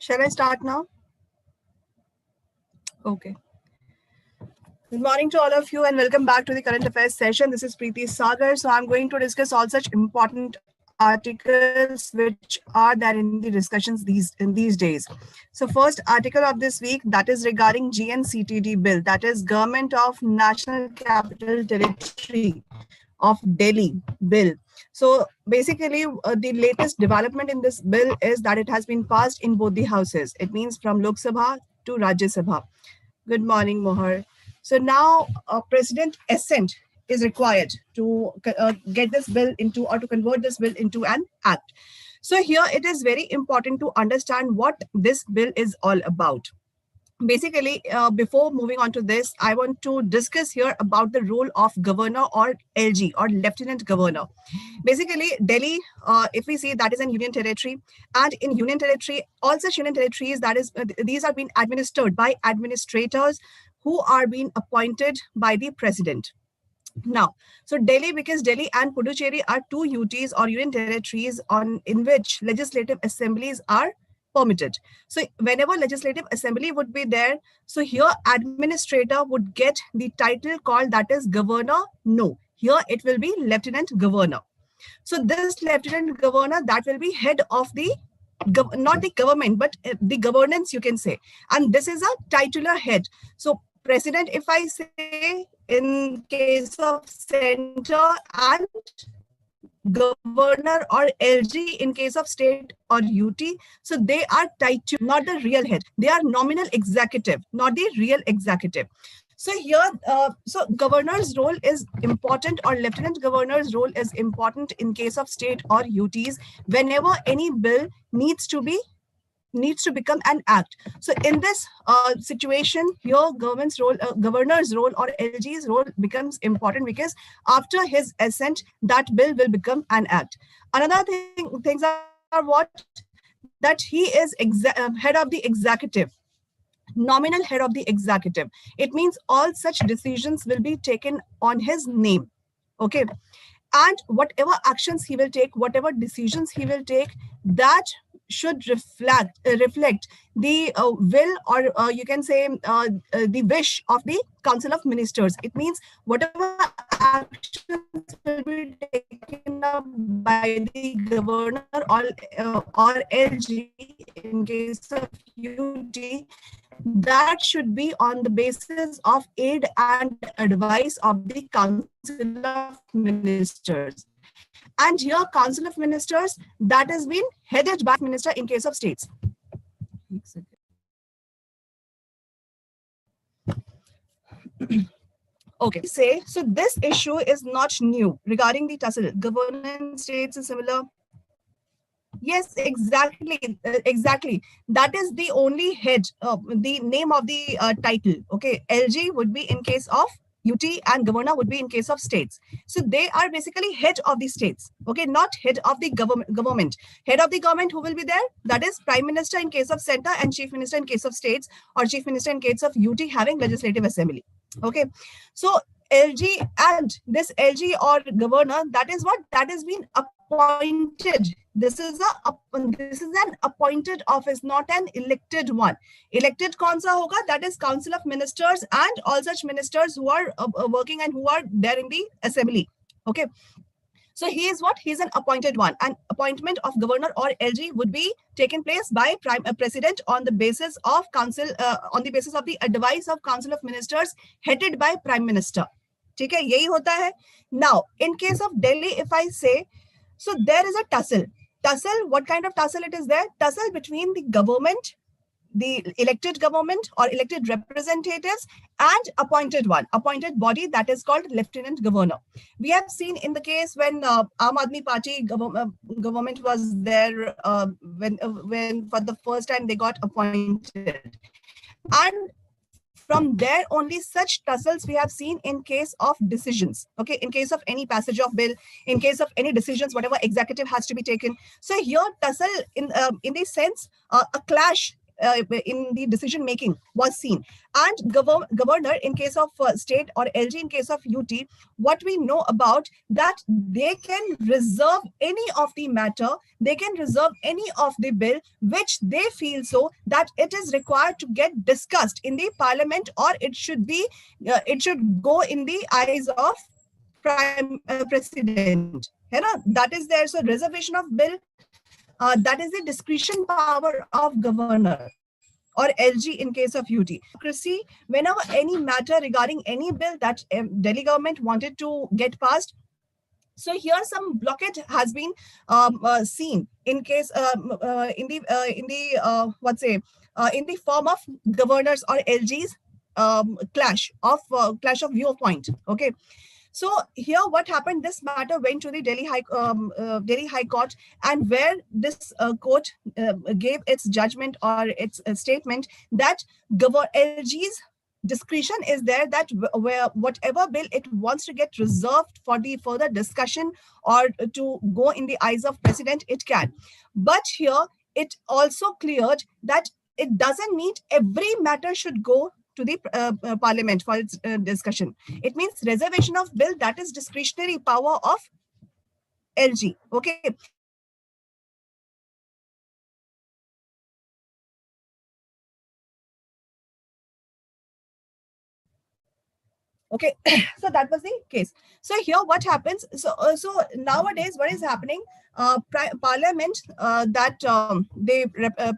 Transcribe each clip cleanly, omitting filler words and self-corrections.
Shall I start now? Okay. Good morning to all of you and welcome back to the current affairs session. This is Preeti Sagar. So I'm going to discuss all such important articles which are there in the discussions these days. So first article of this week, that is regarding GNCTD bill, that is Government of National Capital Territory of Delhi bill. So basically, the latest development in this bill is that it has been passed in both the houses. It means from Lok Sabha to Rajya Sabha. Good morning, Mohar. So now President assent is required to get this bill into or to convert this bill into an act. So here it is very important to understand what this bill is all about. Basically, before moving on to this, I want to discuss here about the role of governor or LG or lieutenant governor. Basically, Delhi, if we see, that is an union territory, and in union territory, all such union territories, that is, these are being administered by administrators who are being appointed by the president. Now, so Delhi, because Delhi and Puducherry are two UTs or union territories in which legislative assemblies are permitted. So whenever legislative assembly would be there, so here administrator would get the title called that is governor. No, here it will be lieutenant governor. So this lieutenant governor, that will be head of the not the government, but the governance, you can say. And this is a titular head. So president, if I say in case of center, and governor or LG in case of state or UT, so they are title, not the real head. They are nominal executive, not the real executive. So here, so governor's role is important, or lieutenant governor's role is important in case of state or UTs whenever any bill needs to become an act. So in this situation, your government's role, governor's role or LG's role becomes important because after his assent, that bill will become an act. Another things are what? That he is head of the executive, nominal head of the executive. It means all such decisions will be taken on his name. Okay. And whatever actions he will take, whatever decisions he will take, that should reflect the will, or you can say the wish of the Council of Ministers. It means whatever actions will be taken up by the governor or LG in case of UT, that should be on the basis of aid and advice of the Council of Ministers. And here, Council of Ministers, that has been headed by Minister in case of states. Okay, so this issue is not new regarding the tussle. Governance states is similar. Yes, exactly. That is the only head, the name of the title. Okay, LG would be in case of UT and governor would be in case of states. So they are basically head of the states. Okay, not head of the government. Head of the government who will be there? That is Prime Minister in case of center and Chief Minister in case of states, or Chief Minister in case of UT having legislative assembly. Okay, so LG and this LG or governor, that is what? That has been appointed. This is an appointed office, not an elected one. Elected kaun sa hoga? That is Council of Ministers and all such ministers who are working and who are there in the assembly. Okay. So he is what? He is an appointed one. And appointment of governor or LG would be taken place by president on the basis of council, on the basis of the advice of Council of Ministers headed by Prime Minister. ठीक है, यही होता है. Now, in case of Delhi, if I say, so there is a tussle. Tussle, what kind of tussle it is there? Tussle between the government, the elected government or elected representatives, and appointed body, that is called lieutenant governor. We have seen in the case when Aam Aadmi Party government was there, when for the first time they got appointed. And from there only such tussles we have seen in case of decisions. Okay, in case of any passage of bill, in case of any decisions, whatever executive has to be taken. So here tussle in the sense a clash in the decision making was seen. And governor in case of state, or LG in case of UT, what we know about that, they can reserve any of the matter, they can reserve any of the bill which they feel so that it is required to get discussed in the parliament, or it should be it should go in the eyes of prime president. है ना? That is there. So reservation of bill, that is the discretion power of governor or LG in case of UT. Democracy, whenever any matter regarding any bill that Delhi government wanted to get passed, so here some blockage has been seen in case in the what's say in the form of governors or LG's clash of viewpoint. Okay. So here, what happened? This matter went to the Delhi High Court, and where this court gave its judgment or its statement that LG's discretion is there, that where whatever bill it wants to get reserved for the further discussion or to go in the eyes of president, it can. But here it also cleared that it doesn't mean every matter should go to the parliament for its discussion. It means reservation of bill, that is discretionary power of LG. Okay. Okay, so that was the case. So here what happens, so nowadays what is happening, parliament that they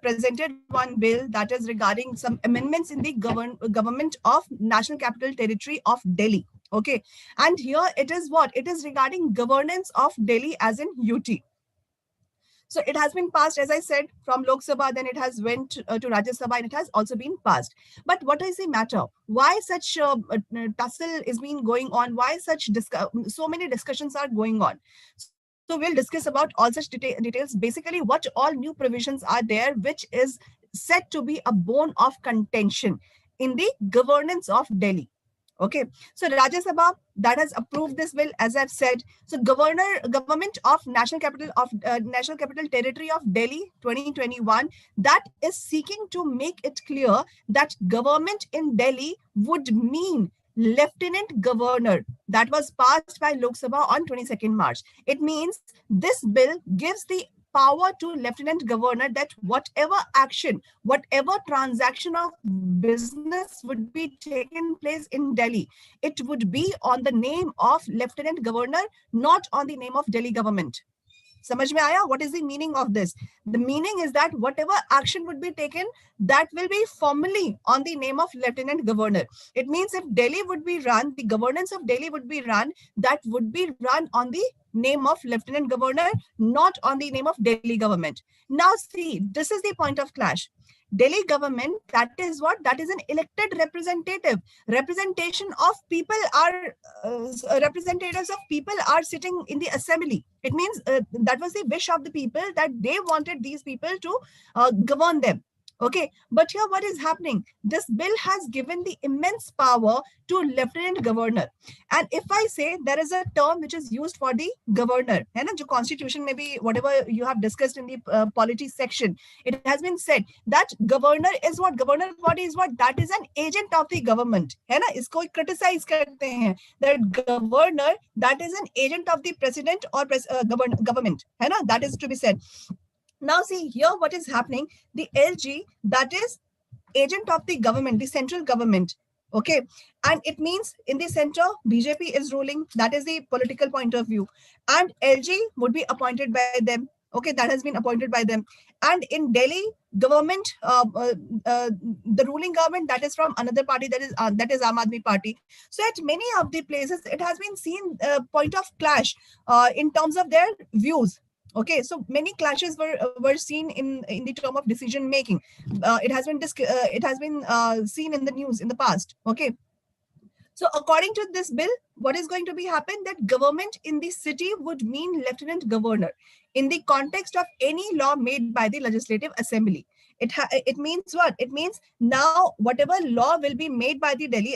presented one bill that is regarding some amendments in the government of National Capital Territory of Delhi. Okay, and here it is what? It is regarding governance of Delhi as in UT. So it has been passed, as I said, from Lok Sabha, then it has went to Rajya Sabha, and it has also been passed. But what is the matter? Why such tussle is being going on? Why such so many discussions are going on? So we'll discuss about all such details. Basically, what all new provisions are there, which is said to be a bone of contention in the governance of Delhi. Okay, so Rajya Sabha that has approved this bill, as I've said. So government of National Capital Territory of Delhi 2021, that is seeking to make it clear that government in Delhi would mean lieutenant governor. That was passed by Lok Sabha on 22nd March. It means this bill gives the power to lieutenant governor that whatever action, whatever transaction of business would be taken place in Delhi, it would be on the name of lieutenant governor, not on the name of Delhi government. समझ में आया? What is the meaning of this? The meaning is that whatever action would be taken, that will be formally on the name of lieutenant governor. It means if Delhi would be run, the governance of Delhi would be run, that would be run on the name of lieutenant governor, not on the name of Delhi government. Now see, this is the point of clash. Delhi government, that is what? That is an elected representative. Representation of people are, representatives of people are sitting in the assembly. It means that was the wish of the people, that they wanted these people to govern them. Okay, but here what is happening? This bill has given the immense power to lieutenant governor. And if I say there is a term which is used for the governor, and the constitution, maybe whatever you have discussed in the polity section, it has been said that governor is what? Governor body is what? That is an agent of the government. है ना? इसको criticize करते हैं that governor, that is an agent of the president or government. है ना? That is to be said. Now see here what is happening. The LG, that is agent of the government, the central government. Okay, and it means in the center BJP is ruling. That is the political point of view, and LG would be appointed by them. Okay, that has been appointed by them. And in Delhi government, the ruling government, that is from another party, that is Aam Aadmi Party. So at many of the places it has been seen point of clash in terms of their views. Okay, so many clashes were seen in the term of decision making. It has been seen in the news in the past. Okay, so according to this bill, what is going to be happen? That government in the city would mean lieutenant governor in the context of any law made by the Legislative Assembly. It means what? It means now whatever law will be made by the Delhi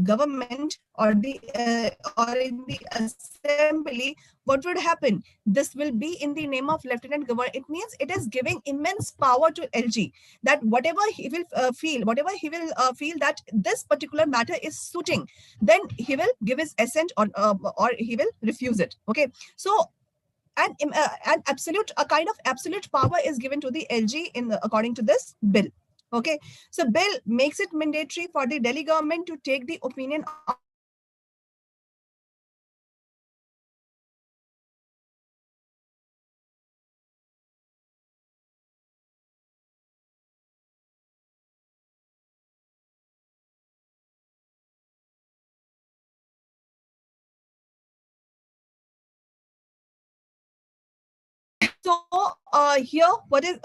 government or in the assembly, what would happen? This will be in the name of Lieutenant Governor. It means it is giving immense power to LG, that whatever he will feel that this particular matter is suiting, then he will give his assent or he will refuse it. Okay, so an absolute, a kind of absolute power is given to the LG according to this bill. Okay, so bill makes it mandatory for the Delhi government to take the opinion of So here, what is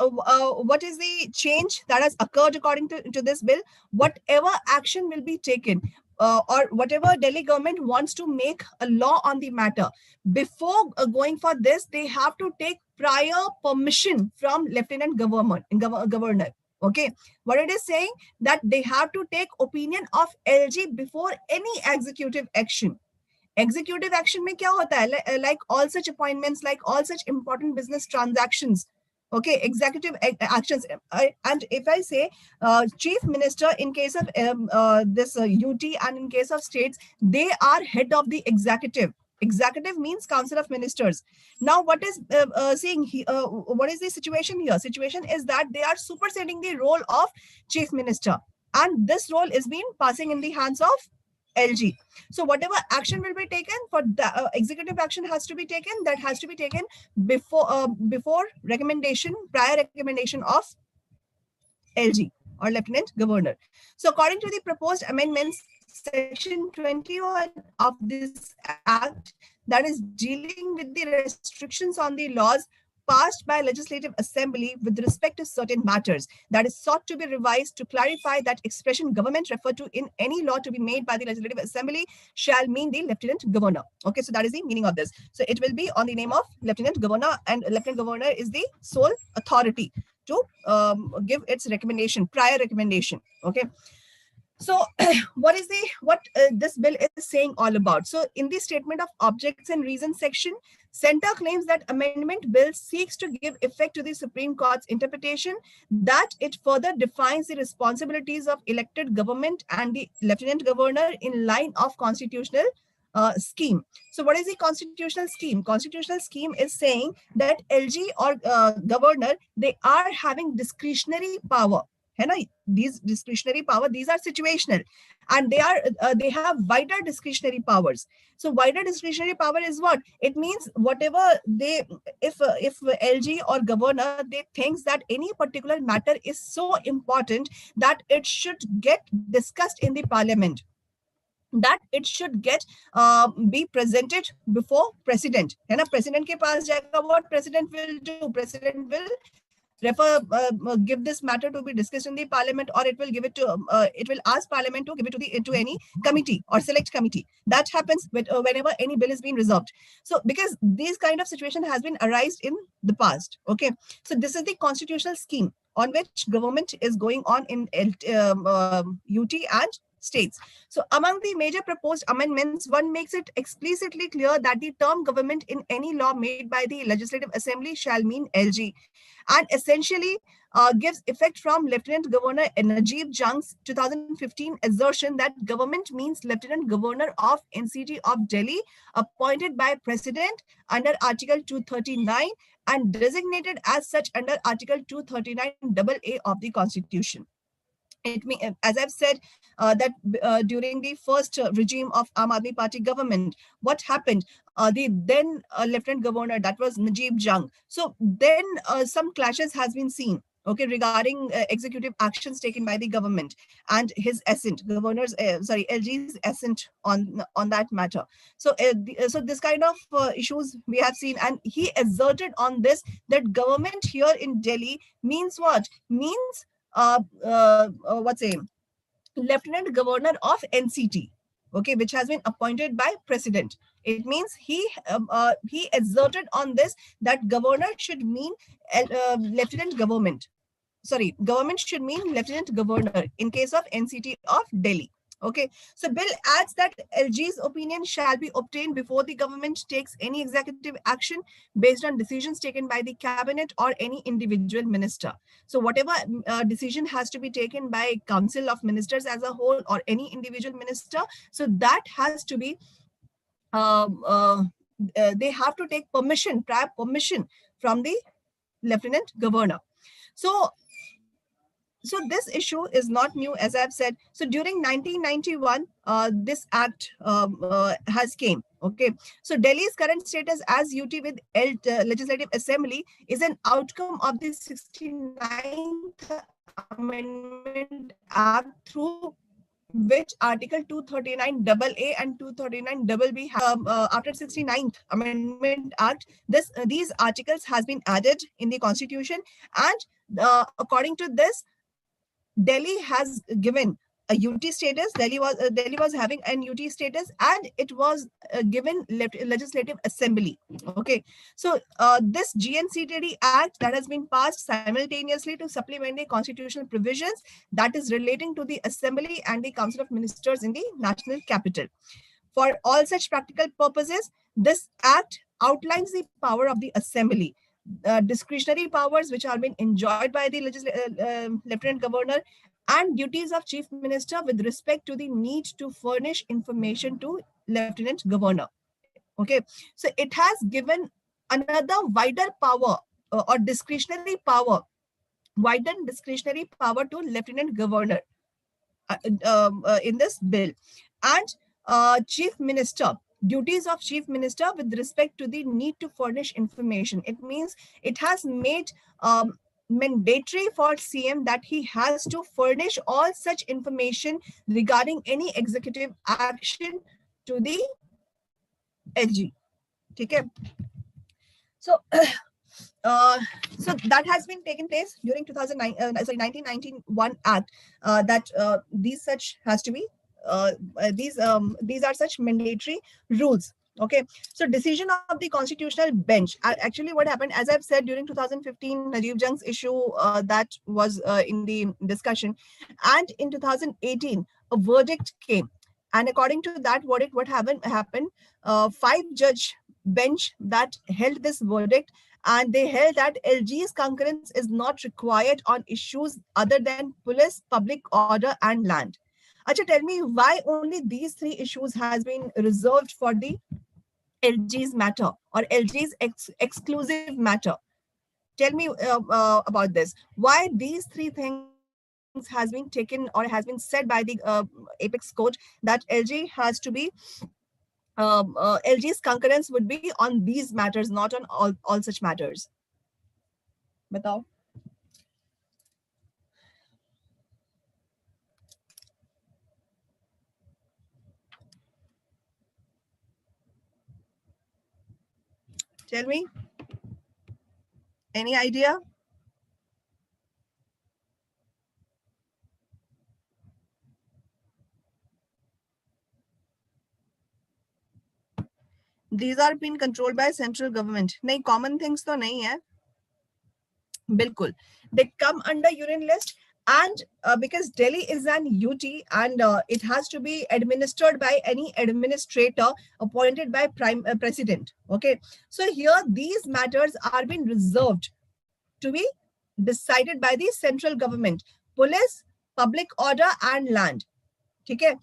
the change that has occurred according to this bill? Whatever action will be taken, or whatever Delhi government wants to make a law on the matter, before going for this, they have to take prior permission from Lieutenant Governor. Okay, what it is saying, that they have to take opinion of LG before any executive action. Executive action में क्या होता है? Like all such appointments, like all such important business transactions. Okay, executive actions. And if I say chief minister, in case of this UT, and in case of states, they are head of the executive. Executive means council of ministers. Now, what is what is the situation here? Situation is that they are superseding the role of chief minister, and this role is being passing in the hands of LG. So whatever action will be taken for the executive action has to be taken, that has to be taken before recommendation, prior recommendation of LG or Lieutenant Governor. So according to the proposed amendments, Section 21 of this Act, that is dealing with the restrictions on the laws passed by Legislative Assembly with respect to certain matters, that is sought to be revised to clarify that expression government referred to in any law to be made by the Legislative Assembly shall mean the Lieutenant Governor. Okay, so that is the meaning of this. So it will be on the name of Lieutenant Governor, and Lieutenant Governor is the sole authority to give its recommendation, prior recommendation. Okay. So what this bill is saying all about? So in the statement of objects and reasons section, Center claims that amendment bill seeks to give effect to the Supreme Court's interpretation that it further defines the responsibilities of elected government and the Lieutenant Governor in line of constitutional scheme. So what is the constitutional scheme? Constitutional scheme is saying that LG or governor, they are having discretionary power. These discretionary power, these are situational, and they have wider discretionary powers. So wider discretionary power is what it means. Whatever they, if LG or governor, they thinks that any particular matter is so important that it should get discussed in the parliament, that it should get be presented before president. President ke paas jayega, what president will do? President will give this matter to be discussed in the parliament, or it will give it to it will ask parliament to give it to any committee or select committee. That happens with whenever any bill is being resolved. So because this kind of situation has been arised in the past. Okay, so this is the constitutional scheme on which government is going on in UT and states. So among the major proposed amendments, one makes it explicitly clear that the term government in any law made by the Legislative Assembly shall mean LG, and essentially gives effect from Lieutenant Governor Najib Jung's 2015 assertion that government means Lieutenant Governor of NCT of Delhi, appointed by President under Article 239 and designated as such under Article 239AA of the Constitution. As I've said, that during the first regime of Aam Aadmi Party government, what happened? The then Lieutenant Governor, that was Najib Jung. So then some clashes has been seen. Okay, regarding executive actions taken by the government and his assent, LG's assent on that matter. So, so this kind of issues we have seen, and he asserted on this that government here in Delhi means what? Means what's a Lieutenant Governor of NCT, okay, which has been appointed by President. It means he asserted on this that governor should mean Lieutenant Government. sorry, government should mean Lieutenant Governor in case of NCT of Delhi. Okay, so bill adds that LG's opinion shall be obtained before the government takes any executive action based on decisions taken by the cabinet or any individual minister. So whatever decision has to be taken by council of ministers as a whole or any individual minister, so that has to be they have to take permission, prior permission from the lieutenant governor. So this issue is not new, as I've said. So during 1991, this act has came. Okay, so Delhi's current status as UT with Legislative Assembly is an outcome of the 69th Amendment Act, through which Article 239 AA and 239 BB after 69th Amendment Act, these articles has been added in the Constitution, and according to this, Delhi has given a UT status. Delhi was having an UT status, and it was given Legislative Assembly. Okay, so this GNCTD Act that has been passed simultaneously to supplement the constitutional provisions that is relating to the Assembly and the Council of Ministers in the national capital. For all such practical purposes, this Act outlines the power of the Assembly, discretionary powers which are being enjoyed by the Lieutenant Governor, and duties of Chief Minister with respect to the need to furnish information to Lieutenant Governor. Okay, so it has given another wider power or discretionary power, widened discretionary power to Lieutenant Governor in this bill. And Chief Minister, duties of Chief Minister with respect to the need to furnish information. It means it has made mandatory for CM that he has to furnish all such information regarding any executive action to the LG. Okay. So, so that has been taken place during 1991 Act, that these such has to be these are such mandatory rules. Okay, so decision of the constitutional bench. Actually, what happened, as I've said, during 2015, Najeeb Jung's issue that was in the discussion, and in 2018, a verdict came, and according to that verdict, what happened? 5-judge bench that held this verdict, and they held that LG's concurrence is not required on issues other than police, public order, and land. Acha, tell me why only these 3 issues has been reserved for the LG's matter or LG's exclusive matter. Tell me about this. Why these 3 things has been taken or has been said by the Apex Court that LG has to be LG's concurrence would be on these matters, not on all such matters. Batao. Tell me. Any idea? These are being controlled by central government. नहीं, common things तो नहीं है. बिल्कुल. They come under union list, and because Delhi is an UT, and it has to be administered by any administrator appointed by president. Okay, so here these matters are being reserved to be decided by the central government, police, public order, and land. Okay.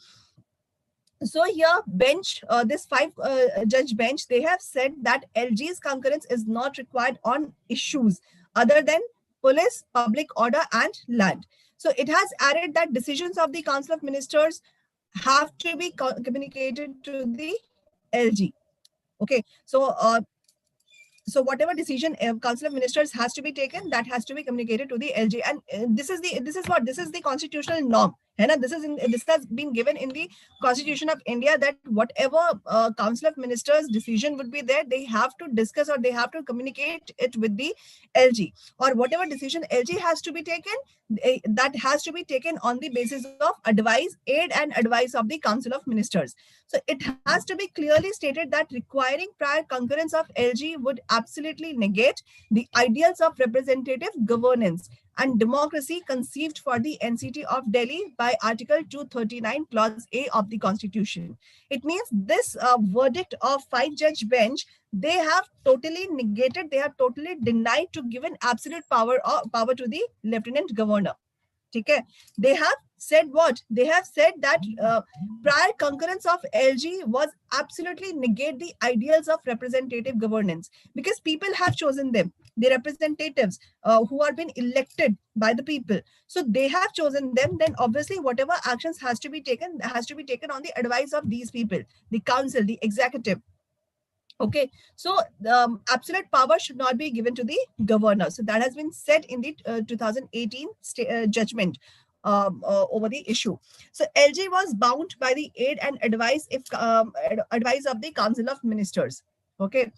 So here bench, this 5-judge bench, they have said that LG's concurrence is not required on issues other than police, public order, and land. So it has added that decisions of the Council of Ministers have to be communicated to the LG. Okay, so so whatever decision Council of Ministers has to be taken, that has to be communicated to the LG, and this is the constitutional norm. This has been given in the Constitution of India that whatever Council of Ministers decision would be there, they have to discuss or they have to communicate it with the LG, or whatever decision LG has to be taken, that has to be taken on the basis of aid and advice of the Council of Ministers. So it has to be clearly stated that requiring prior concurrence of LG would absolutely negate the ideals of representative governance and democracy conceived for the NCT of Delhi by Article 239, Clause A of the Constitution. It means this verdict of five-judge bench, they have totally negated, they have totally denied to give an absolute power to the Lieutenant Governor. Okay, they have said what? They have said that prior concurrence of LG was absolutely negate the ideals of representative governance, because people have chosen them, the representatives who are been elected by the people. So they have chosen them. Then obviously whatever actions has to be taken on the advice of these people, the council, the executive. Okay, so absolute power should not be given to the governor. So that has been said in the 2018 judgment over the issue. So LG was bound by the aid and advice advice of the Council of Ministers. Okay,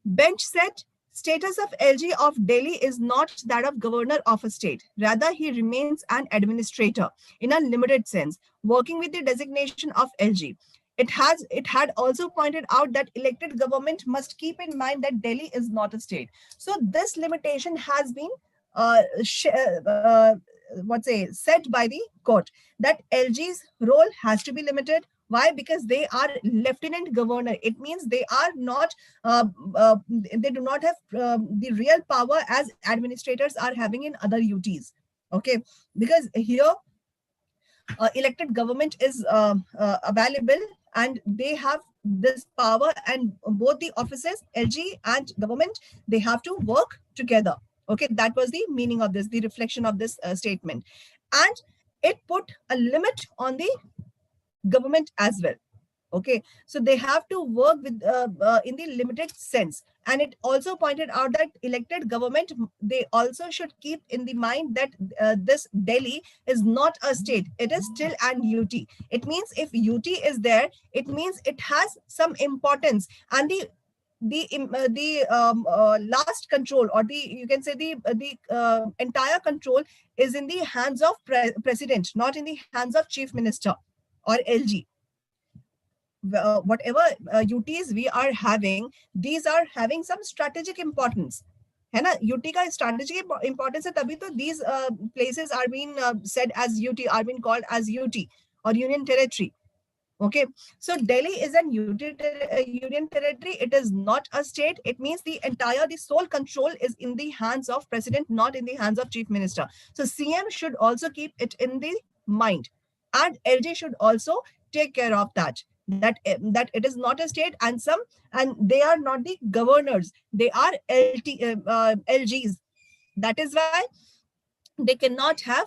bench said status of LG of Delhi is not that of governor of a state. Rather, he remains an administrator in a limited sense, working with the designation of LG. It had also pointed out that elected government must keep in mind that Delhi is not a state. So this limitation has been said by the court, that LG's role has to be limited. Why? Because they are lieutenant governor. It means they are not, they do not have the real power as administrators are having in other UTs. Okay, because here elected government is available, and they have this power, and both the offices, LG and government, they have to work together. Okay, that was the meaning of this, the reflection of this statement. And it put a limit on the government as well. Okay, so they have to work with in the limited sense. And it also pointed out that elected government, they also should keep in the mind that this Delhi is not a state, it is still an UT. It means if UT is there, it means it has some importance, and the last control, or the, you can say, the entire control is in the hands of president, not in the hands of chief minister or LG. Whatever UTs we are having, these are having some strategic importance. है ना, UT का strategic importance है, तभी तो these places are being said as UT, are being called as UT or union territory. Okay, so Delhi is an union territory. It is not a state. It means the sole control is in the hands of president, not in the hands of chief minister. So CM should also keep it in the mind, and LG should also take care of that it is not a state, and they are not the governors, they are LGs. That is why they cannot have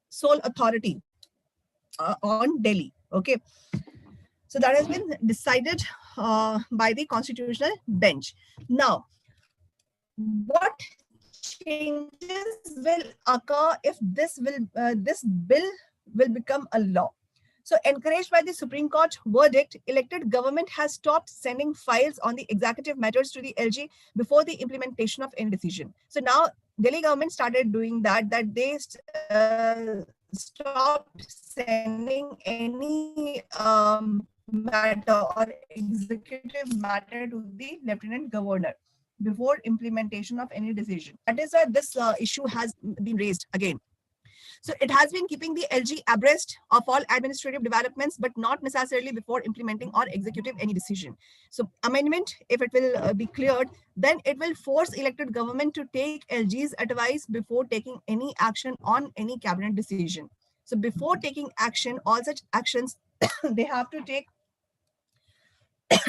sole authority on Delhi. Okay, so that has been decided by the constitutional bench. Now, what changes will occur if this bill will become a law? So, encouraged by the Supreme Court verdict, elected government has stopped sending files on the executive matters to the LG before the implementation of any decision. So now Delhi government started doing that they stopped sending any matter or executive matter to the lieutenant governor before implementation of any decision. That is why this issue has been raised again. So it has been keeping the LG abreast of all administrative developments, but not necessarily before implementing or executing any decision. So amendment, if it will be cleared, then it will force elected government to take LG's advice before taking any action on any cabinet decision. So before taking action, all such actions, they have to take,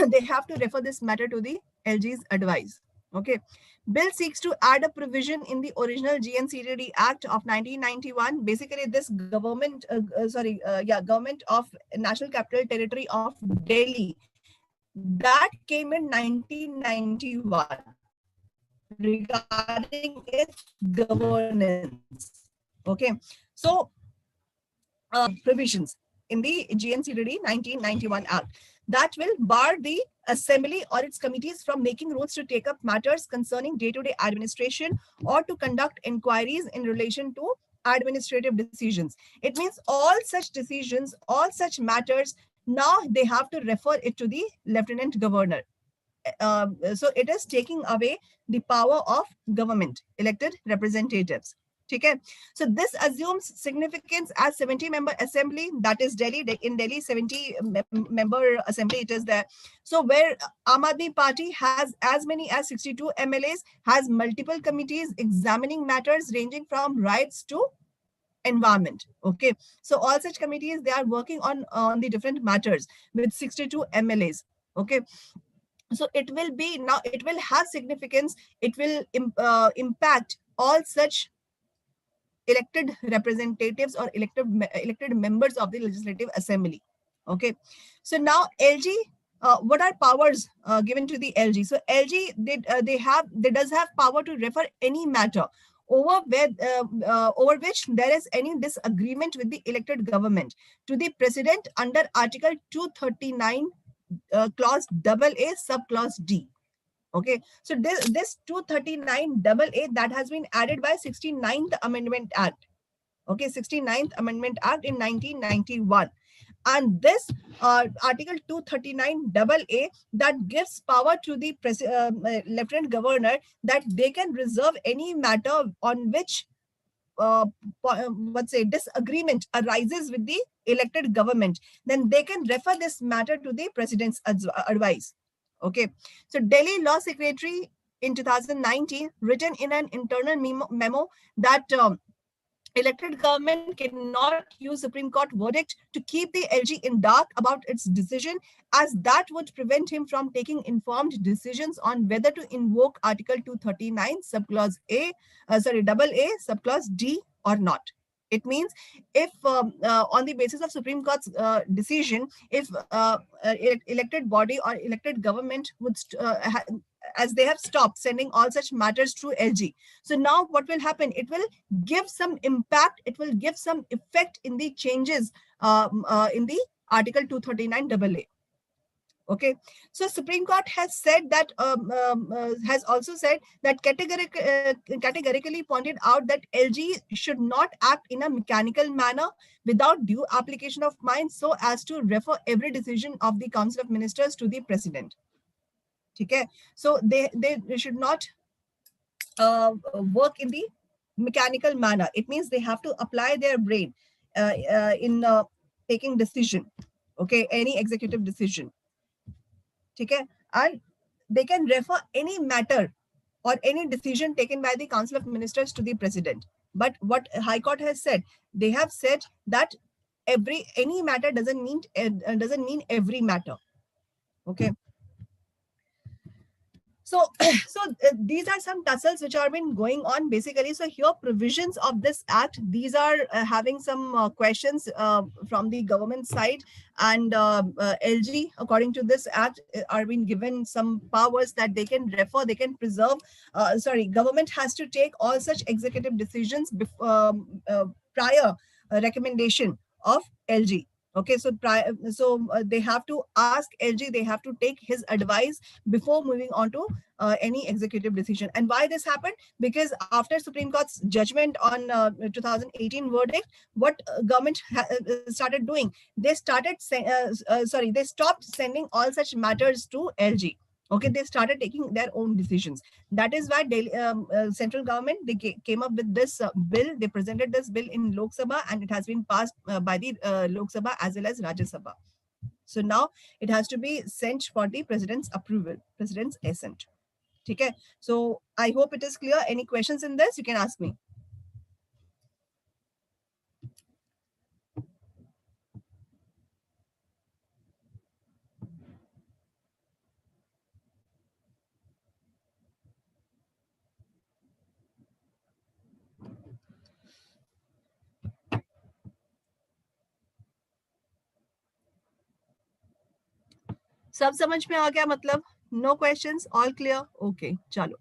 they have to refer this matter to the LG's advice. Okay. Bill seeks to add a provision in the original GNCTD Act of 1991. Basically, this government, government of National Capital Territory of Delhi, that came in 1991 regarding its governance. Okay, so provisions in the GNCTD 1991 Act that will bar the assembly or its committees from making rules to take up matters concerning day-to-day administration or to conduct inquiries in relation to administrative decisions. It means all such decisions, all such matters, now they have to refer it to the lieutenant governor. So it is taking away the power of government, elected representatives. Okay, so this assumes significance as 70-member assembly, that is Delhi. In Delhi, 70-member assembly it is there. So where Aam Aadmi Party has as many as 62 MLAs, has multiple committees examining matters ranging from rights to environment. Okay, so all such committees, they are working on the different matters with 62 MLAs. Okay, so it will be, now it will have significance, it will impact all such elected representatives or elected members of the legislative assembly. Okay, so now LG, what are powers given to the LG? So LG, they does have power to refer any matter over which there is any disagreement with the elected government to the president under Article 239, clause double A, subclause D. Okay, so this 239 double A, that has been added by 69th Amendment Act. Okay, 69th Amendment Act in 1991. And this Article 239 double A, that gives power to the Lieutenant Governor, that they can reserve any matter on which let's say disagreement arises with the elected government, then they can refer this matter to the president's advice. Okay, so Delhi Law Secretary in 2019 written in an internal memo that elected government cannot use Supreme Court verdict to keep the LG in dark about its decision, as that would prevent him from taking informed decisions on whether to invoke Article 239 subclause double A, subclause D or not. It means if on the basis of Supreme Court's decision, if elected body or elected government would as they have stopped sending all such matters to LG, so now what will happen? It will give some impact, it will give some effect in the changes in the Article 239 double A. Okay, so Supreme Court has said that has also said that categorically pointed out that LG should not act in a mechanical manner without due application of mind, so as to refer every decision of the Council of Ministers to the President. Okay, so they should not work in the mechanical manner. It means they have to apply their brain in taking decision. Okay, any executive decision. Okay, and they can refer any matter or any decision taken by the Council of Ministers to the President. But what High Court has said, they have said that any matter doesn't mean every matter. Okay. So, these are some tussles which have been going on basically. So here provisions of this act, these are having some questions from the government side, and LG, according to this act, are being given some powers that they can refer, they can preserve. Government has to take all such executive decisions prior recommendation of LG. Okay, so they have to ask LG, they have to take his advice before moving on to any executive decision. And why this happened? Because after Supreme Court's judgment on 2018 verdict, what government started doing? They started they stopped sending all such matters to LG. Okay, they started taking their own decisions. That is why Delhi, central government, they came up with this bill. They presented this bill in Lok Sabha, and it has been passed by the Lok Sabha as well as Rajya Sabha. So now it has to be sent for the president's approval, president's assent. Okay, so I hope it is clear. Any questions in this, you can ask me. सब समझ में आ गया मतलब? No questions, all clear? Okay, chalo.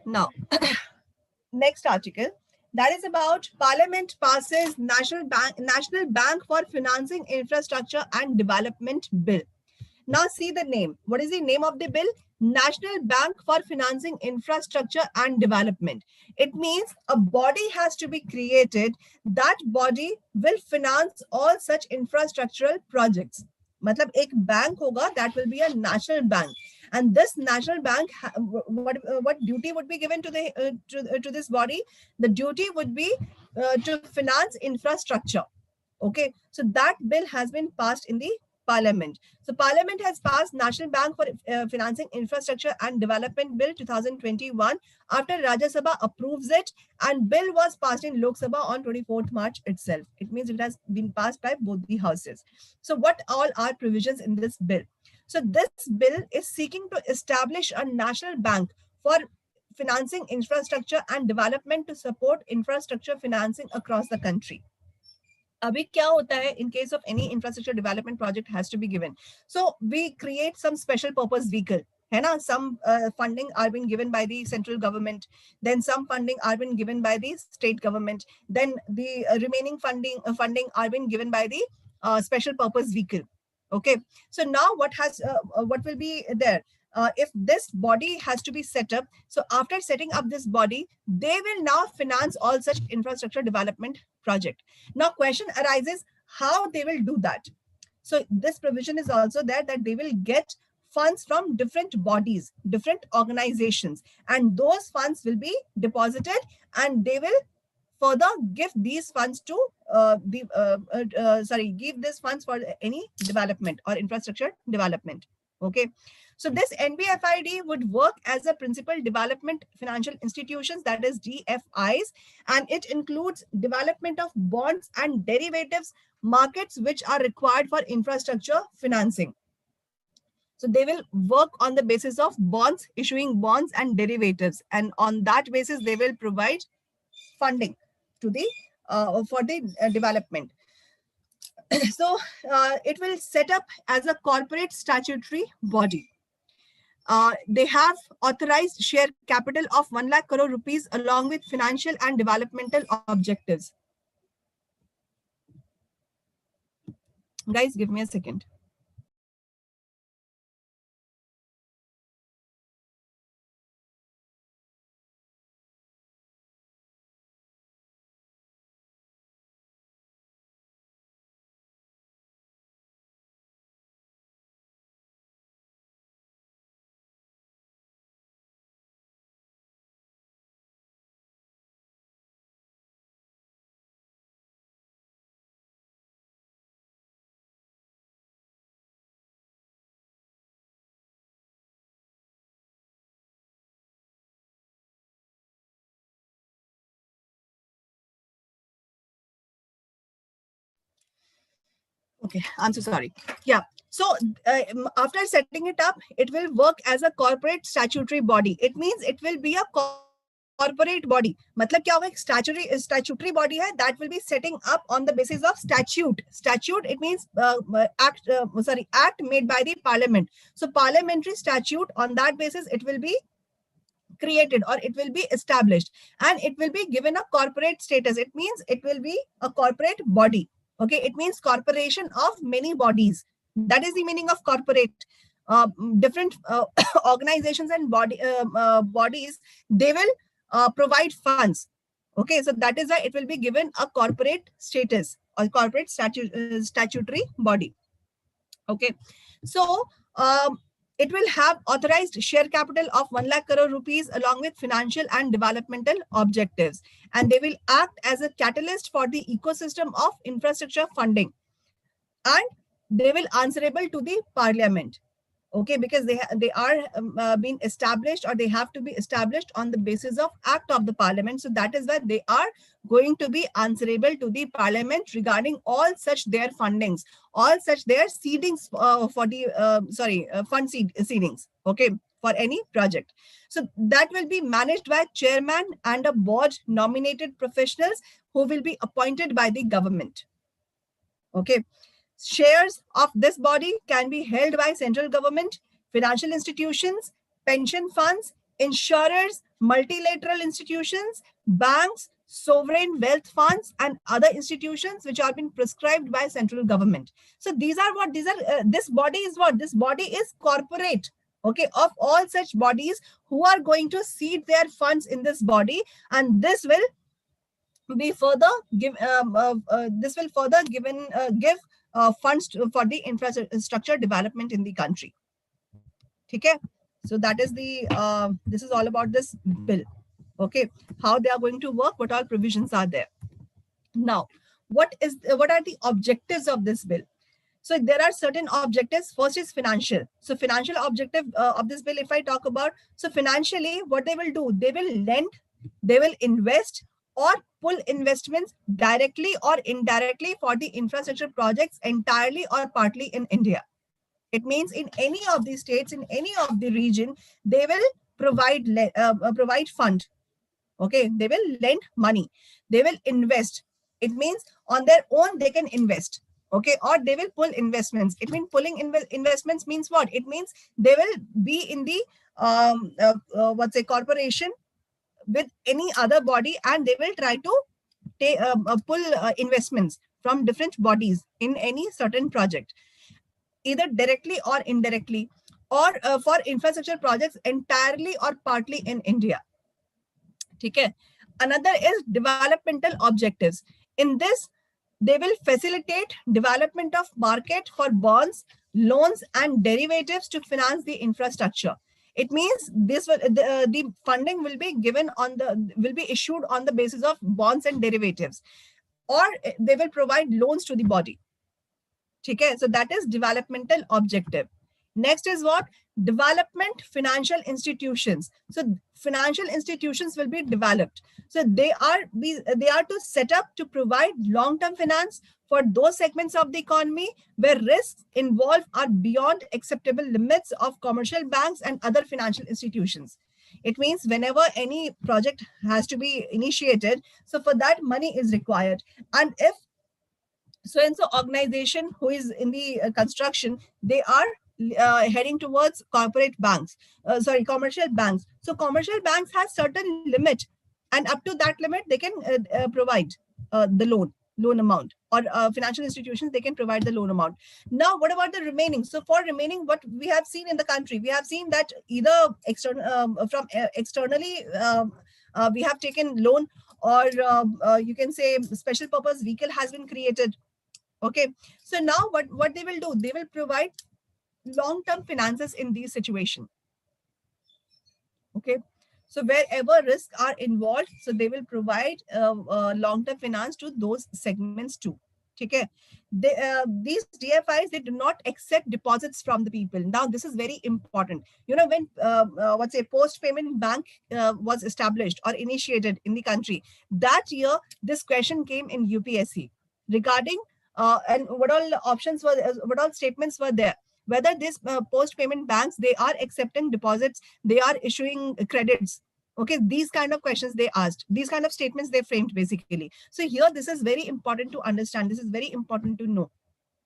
Now, next article, that is about Parliament passes National Bank for Financing Infrastructure and Development Bill. Now see the name. What is the name of the bill? National Bank for Financing Infrastructure and Development. It means a body has to be created. That body will finance all such infrastructural projects. मतलब एक bank होगा, that will be a national bank, And this national bank, what duty would be given to the to this body? The duty would be to finance infrastructure. Okay, so that bill has been passed in the parliament. So parliament has passed National Bank for Financing Infrastructure and Development Bill 2021 after Rajya Sabha approves it, and bill was passed in Lok Sabha on 24th March itself. It means it has been passed by both the houses. So what all are provisions in this bill? So this bill is seeking to establish a national bank for financing infrastructure and development to support infrastructure financing across the country. अभी क्या होता है in case of any infrastructure development project has to be given, so we create some special purpose vehicle, है ना? Some funding are being given by the central government, then some funding are being given by the state government, then the remaining funding are being given by the special purpose vehicle. Okay, so now what will be there? If this body has to be set up, so after setting up this body, they will now finance all such infrastructure development project. Now question arises, how they will do that? So this provision is also there that they will get funds from different bodies, different organizations, and those funds will be deposited, and they will further give these funds to give this funds for any development or infrastructure development. Okay, so this NBFID would work as a principal development financial institutions, that is DFIs, and it includes development of bonds and derivatives markets which are required for infrastructure financing. So they will work on the basis of bonds, issuing bonds and derivatives, and on that basis they will provide funding to the for the development. So it will set up as a corporate statutory body. They have authorized share capital of 1 lakh crore rupees along with financial and developmental objectives. Guys, give me a second. Okay, I'm so sorry. Yeah. So after setting it up, it will work as a corporate statutory body. It means it will be a corporate body. मतलब क्या होगा? Statutory body है, that will be setting up on the basis of statute. Statute, it means act made by the parliament. So parliamentary statute, on that basis it will be created or it will be established, and it will be given a corporate status. It means it will be a corporate body. Okay, it means corporation of many bodies. That is the meaning of corporate. Different organizations and bodies, they will provide funds. Okay, so that is why it will be given a corporate status or corporate statutory body. Okay, so it will have authorized share capital of 1 lakh crore rupees along with financial and developmental objectives. And they will act as a catalyst for the ecosystem of infrastructure funding. And they will answerable to the parliament. Okay, because they are being established, or they have to be established on the basis of act of the parliament. So that is why they are going to be answerable to the parliament regarding all such their fundings, all such their seedings for the fund seedings. Okay, for any project. So that will be managed by chairman and a board nominated professionals who will be appointed by the government. Okay. Shares of this body can be held by central government, financial institutions, pension funds, insurers, multilateral institutions, banks, sovereign wealth funds, and other institutions which are being prescribed by central government. So these are what these are. This body is what? This body is corporate. Okay, of all such bodies who are going to seed their funds in this body, and this will be further give. This will further give funds for the infrastructure development in the country. Okay. So that is the this is all about this bill. Okay, how they are going to work, what all provisions are there. Now, what are the objectives of this bill? So there are certain objectives. First is financial. So financial objective of this bill, if I talk about, so financially, what they will do, they will lend, they will invest or pull investments directly or indirectly for the infrastructure projects entirely or partly in India. It means in any of the states, in any of the region, they will provide fund. Okay, they will lend money, they will invest. It means on their own they can invest. Okay, or they will pull investments. It means pulling investments means what? It means they will be in the what's a corporation with any other body, and they will try to pull investments from different bodies in any certain project, either directly or indirectly, or for infrastructure projects entirely or partly in India. Okay. Another is developmental objectives. In this, they will facilitate development of market for bonds, loans, and derivatives to finance the infrastructure. It means this will, the funding will be given on the will be issued on the basis of bonds and derivatives, or they will provide loans to the body. Okay, so that is developmental objective. Next is what? Development financial institutions. So financial institutions will be developed. So they are to set up to provide long-term finance for those segments of the economy where risks involved are beyond acceptable limits of commercial banks and other financial institutions. It means whenever any project has to be initiated, so for that money is required. And if so and so organization who is in the construction, they are heading towards corporate banks, commercial banks. So commercial banks have certain limit, and up to that limit they can provide the loan amount, or financial institutions, they can provide the loan amount. Now what about the remaining? So for remaining, what we have seen in the country, we have seen that either externally we have taken loan, or you can say special purpose vehicle has been created. Okay, so now what they will do, they will provide long-term finances in these situations. Okay, so wherever risks are involved, so they will provide long-term finance to those segments too. Okay, these DFIs, they do not accept deposits from the people. Now this is very important. You know, when what's a post payment bank was established or initiated in the country, that year this question came in UPSC regarding and what all options were, what all statements were there, whether these post payment banks, they are accepting deposits, they are issuing credits. Okay, these kind of questions they asked, these kind of statements they framed basically. So here this is very important to understand, this is very important to know,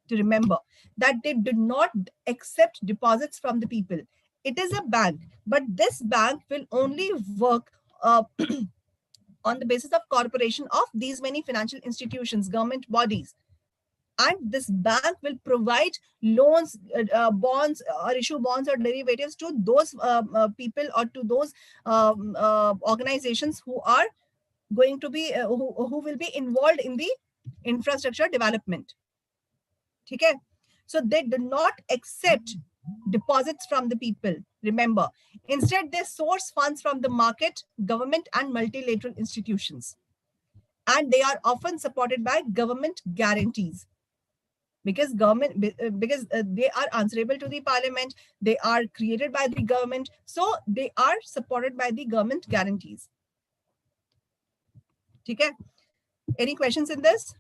to remember that they do not accept deposits from the people. It is a bank, but this bank will only work on the basis of corporation of these many financial institutions, government bodies. And this bank will provide loans, bonds, or issue bonds or derivatives to those people, or to those organizations who are going to be who will be involved in the infrastructure development. Okay, so they do not accept deposits from the people, remember. Instead, they source funds from the market, government, and multilateral institutions, and they are often supported by government guarantees, because they are answerable to the parliament, they are created by the government, so they are supported by the government guarantees. Okay, any questions in this?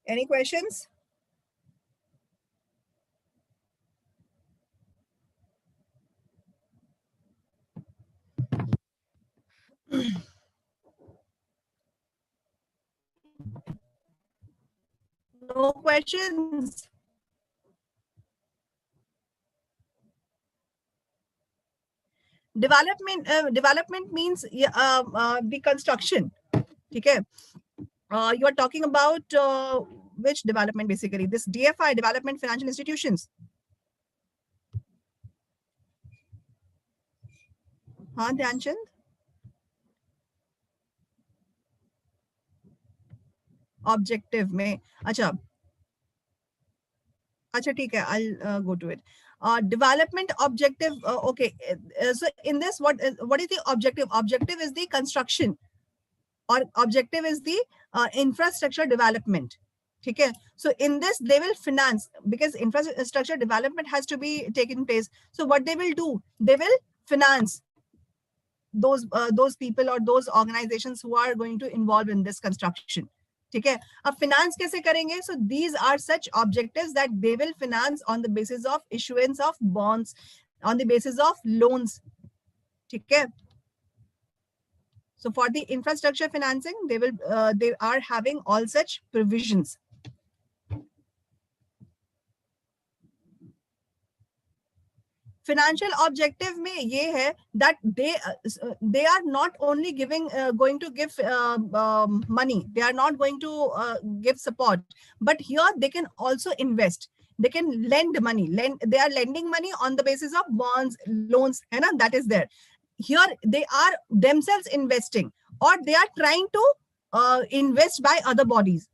Any questions? No questions. Development means the construction. Okay, you are talking about which development? Basically this DFI, development financial institutions. Dhyanchand? objective में अच्छा ठीक है, I'll go to it. Development objective, okay. So in this, what is the objective? Objective is the construction, or objective is the infrastructure development. Okay, so in this they will finance, because infrastructure development has to be taken place. So what they will do, they will finance those people or those organizations who are going to involve in this construction. ठीक है, अब finance कैसे करेंगे? So these are such objectives that they will finance on the basis of issuance of bonds, on the basis of loans. ठीक है. So for the infrastructure financing, they are having all such provisions. Financial objective में ये है that they are not only going to give money, they are not going to give support, but here they can also invest. They can lend money. They are lending money on the basis of bonds, loans, है ना? That is there. Here they are themselves investing, or they are trying to invest by other bodies.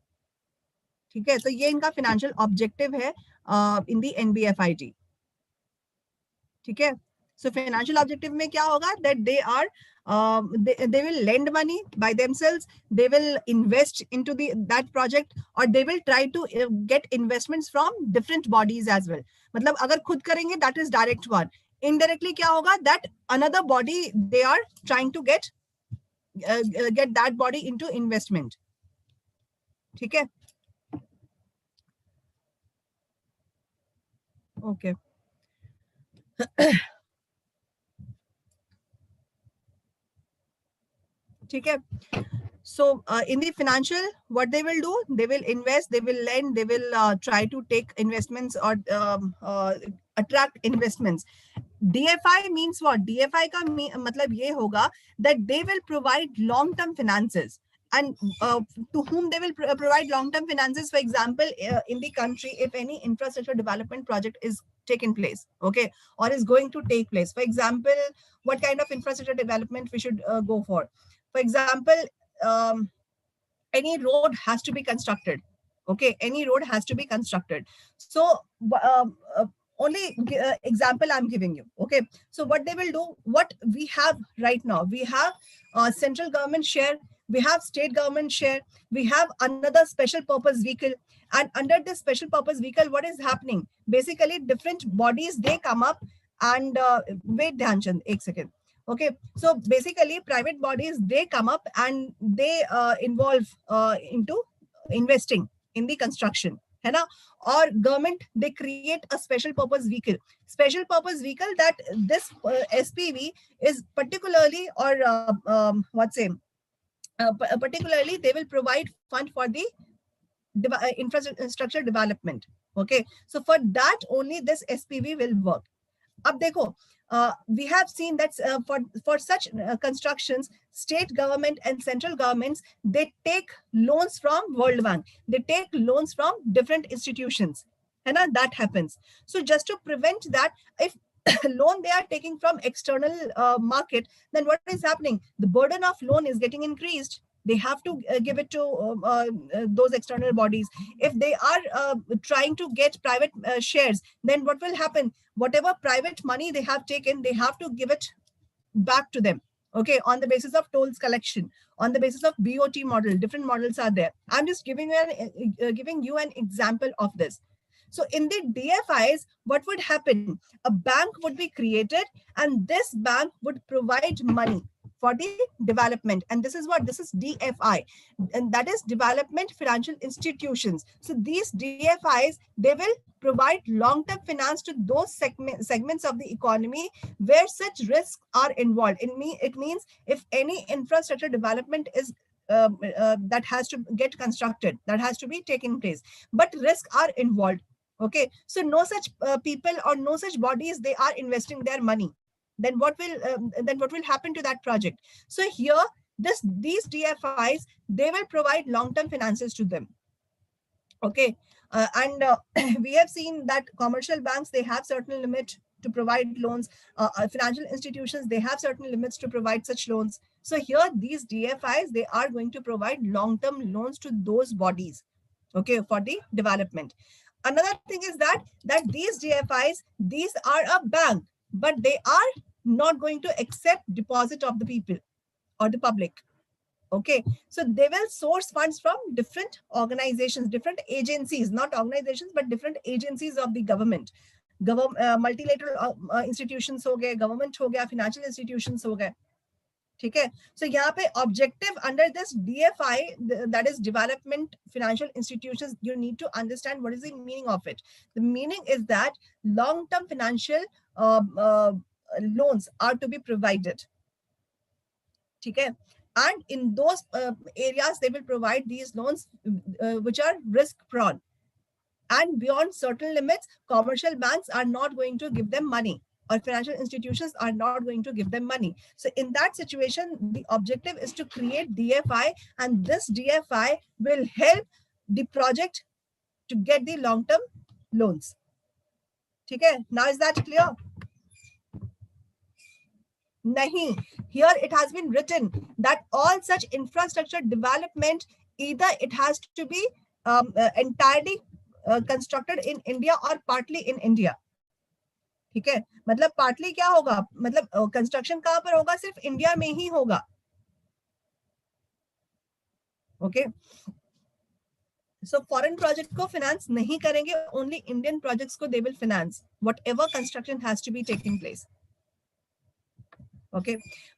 ठीक है, तो ये इनका financial objective है in the NBFID. ठीक है, so financial objective में क्या होगा, that they are they will lend money by themselves, they will invest into that project, or they will try to get investments from different bodies as well. मतलब अगर खुद करेंगे, that is direct one. Indirectly क्या होगा, that another body they are trying to get that body into investment. ठीक है, okay. ठीक है. So in the financial, what they will do, they will invest, they will lend, they will try to take investments or attract investments. DFI means what? DFI का मतलब ये होगा that they will provide long-term finances. And to whom they will provide long-term finances? For example, in the country, if any infrastructure development project is taken place, okay, or is going to take place. For example, what kind of infrastructure development we should go for? For example, any road has to be constructed. Okay, any road has to be constructed. So only example I'm giving you. Okay, so what they will do, what we have right now, we have central government share, we have state government share, we have another special purpose vehicle, and under this special purpose vehicle, what is happening? Basically, different bodies, they come up and wait, Dhyanchand, एक second. Okay, so basically private bodies, they come up and they involve into investing in the construction, है ना? Or government, they create a special purpose vehicle that this SPV is particularly, or particularly they will provide fund for the infrastructure development. Okay, so for that only this SPV will work. अब देखो, we have seen that for such constructions, state government and central governments, they take loans from World Bank, they take loans from different institutions, and that happens. So just to prevent that, if loan they are taking from external market, then what is happening? The burden of loan is getting increased. They have to give it to those external bodies. If they are trying to get private shares, then what will happen? Whatever private money they have taken, they have to give it back to them. Okay, on the basis of tolls collection, on the basis of BOT model, different models are there. I'm just giving you an example of this. So in the DFIs, what would happen? A bank would be created, and this bank would provide money for the development. And this is what? This is DFI, and that is Development Financial Institutions. So these DFIs, they will provide long-term finance to those segments of the economy where such risks are involved. It means if any infrastructure development is that has to get constructed, that has to be taken place, but risks are involved. Okay, so no such people or no such bodies, they are investing their money. Then what will happen to that project? So here, these DFIs, they will provide long-term finances to them. Okay, and we have seen that commercial banks, they have certain limit to provide loans. Financial institutions, they have certain limits to provide such loans. So here, these DFIs, they are going to provide long-term loans to those bodies, okay, for the development. Another thing is that these DFIs, these are a bank, but they are not going to accept deposit of the people or the public. Okay, so they will source funds from different organizations, different agencies, not organizations, but different agencies of the government. Multilateral institutions हो गए, government हो गया, financial institutions हो गए. ठीक है, so यहाँ पे objective under this DFI, that is development financial institutions, you need to understand what is the meaning of it. The meaning is that long-term financial loans are to be provided. ठीक है, and in those areas they will provide these loans which are risk prone, and beyond certain limits commercial banks are not going to give them money, or financial institutions are not going to give them money. So in that situation, the objective is to create DFI, and this DFI will help the project to get the long-term loans. Okay, now is that clear? Nahi. Here it has been written that all such infrastructure development, either it has to be entirely constructed in India or partly in India. ठीक है, मतलब partly क्या होगा, मतलब construction कहां पर होगा, सिर्फ इंडिया में ही होगा. ओके, सो फॉरेन प्रोजेक्ट को फाइनेंस नहीं करेंगे, ओनली इंडियन प्रोजेक्ट्स को they will finance whatever construction has to be taking place. Okay,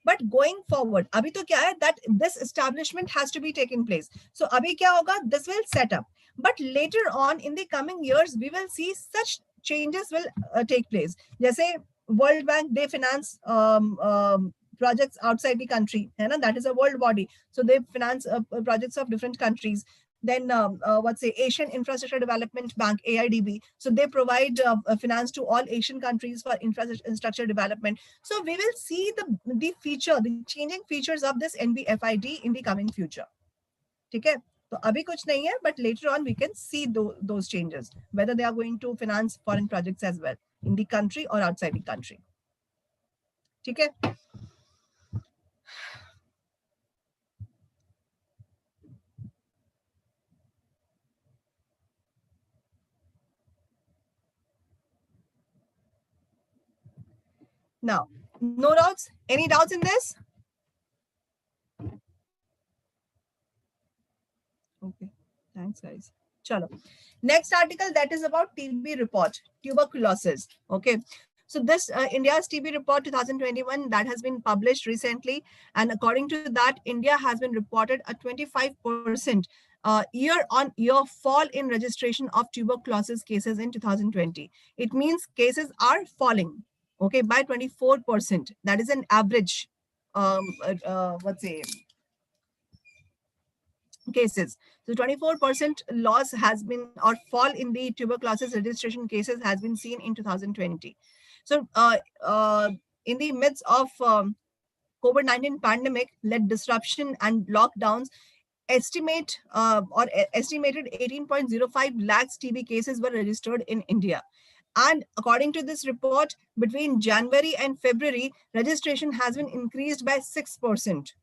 but going forward, abhi to kya hai that this establishment has to be taken place. So abhi kya hoga, this will set up, but later on in the coming years we will see such changes will take place. Jaise World Bank, they finance projects outside the country, hai na? That is a world body, so they finance projects of different countries. Then what's say Asian Infrastructure Development Bank, AIDB, so they provide finance to all Asian countries for infrastructure development. So we will see the changing features of this NBFID in the coming future. ठीक है, तो अभी कुछ नहीं है, but later on we can see those changes, whether they are going to finance foreign projects as well in the country or outside the country. ठीक है. Now, no doubts? Any doubts in this? Okay, thanks guys. Chalo. Next article, that is about TB report, tuberculosis. Okay, so this India's TB report 2021 that has been published recently, and according to that, India has been reported a 25% year-on-year fall in registration of tuberculosis cases in 2020. It means cases are falling, okay, by 24%. That is an average, what's say, cases. So 24% loss has been, or fall in the tuberculosis registration cases has been seen in 2020. So in the midst of COVID-19 pandemic led disruption and lockdowns, estimated 18.05 lakhs TB cases were registered in India. And according to this report, between January and February, registration has been increased by 6%.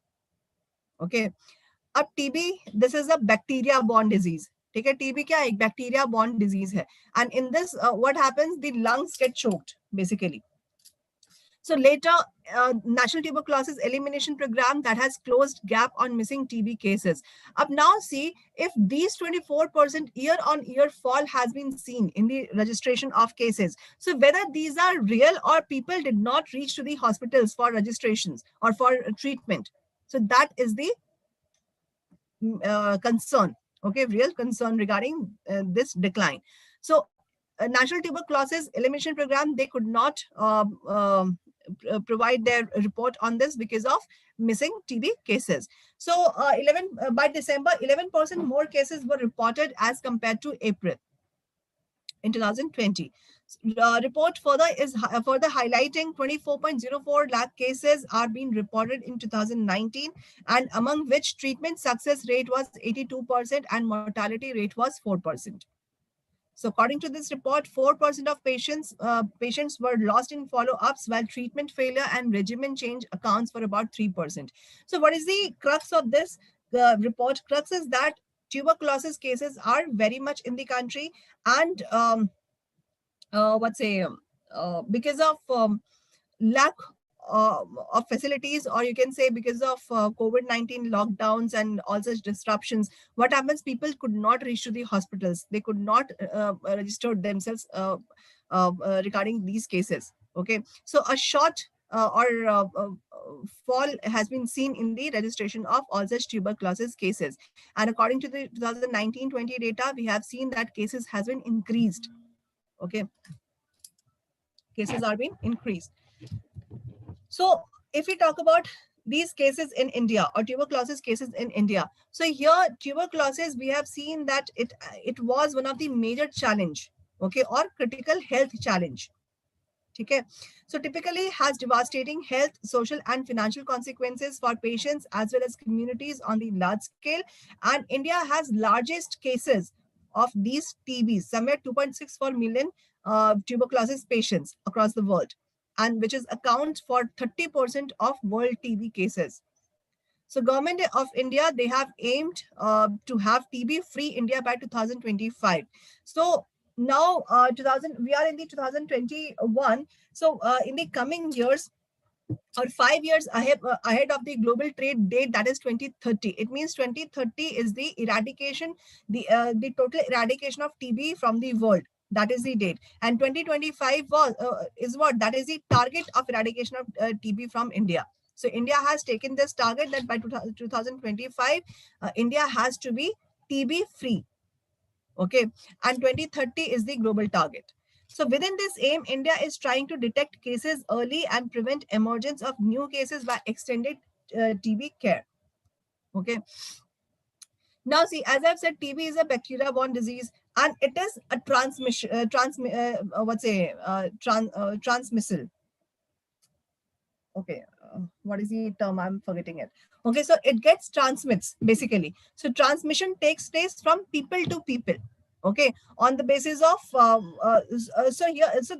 Okay. अब TB, this is a bacteria borne disease. ठीक है, TB क्या है, एक bacteria borne disease है, and in this what happens, the lungs get choked basically. So later, National Tuberculosis Elimination Program that has closed gap on missing TB cases. Up now see if these 24% year-on-year fall has been seen in the registration of cases. So whether these are real or people did not reach to the hospitals for registrations or for treatment. So that is the concern, okay, real concern regarding this decline. So National Tuberculosis Elimination Program, they could not provide their report on this because of missing TB cases. So by December, 11% more cases were reported as compared to April in 2020. Report further highlighting 24.04 lakh cases are being reported in 2019, and among which treatment success rate was 82% and mortality rate was 4%. So according to this report, 4% of patients were lost in follow-ups, while treatment failure and regimen change accounts for about 3%. So what is the crux of this report? Crux is that tuberculosis cases are very much in the country, and because of lack of facilities, or you can say because of COVID-19 lockdowns and all such disruptions, what happens, people could not reach to the hospitals, they could not register themselves regarding these cases. Okay, so a short fall has been seen in the registration of all such tuberculosis cases, and according to the 2019-20 data, we have seen that cases has been increased. Okay, cases are being increased. So if we talk about these cases in India, or tuberculosis cases in India, so here tuberculosis, we have seen that it was one of the major challenge, okay, or critical health challenge. Okay, so typically has devastating health, social, and financial consequences for patients as well as communities on the large scale. And India has largest cases of these TBs, somewhere 2.64 million tuberculosis patients across the world, and which is accounts for 30% of world TB cases. So government of India, they have aimed to have TB free India by 2025. So now 2000, we are in the 2021. So in the coming years, or 5 years ahead of the global trade date, that is 2030. It means 2030 is the eradication, the total eradication of TB from the world. That is the date. And 2025 was is what? That is the target of eradication of TB from India. So India has taken this target that by 2025, India has to be TB free. Okay, and 2030 is the global target. So within this aim, India is trying to detect cases early and prevent emergence of new cases by extended TB care. Okay. Now see, as I've said, TB is a bacteria-borne disease, and it is a transmissal. Okay, what is the term? I'm forgetting it. Okay, so it gets transmits basically. So transmission takes place from people to people. Okay, on the basis of so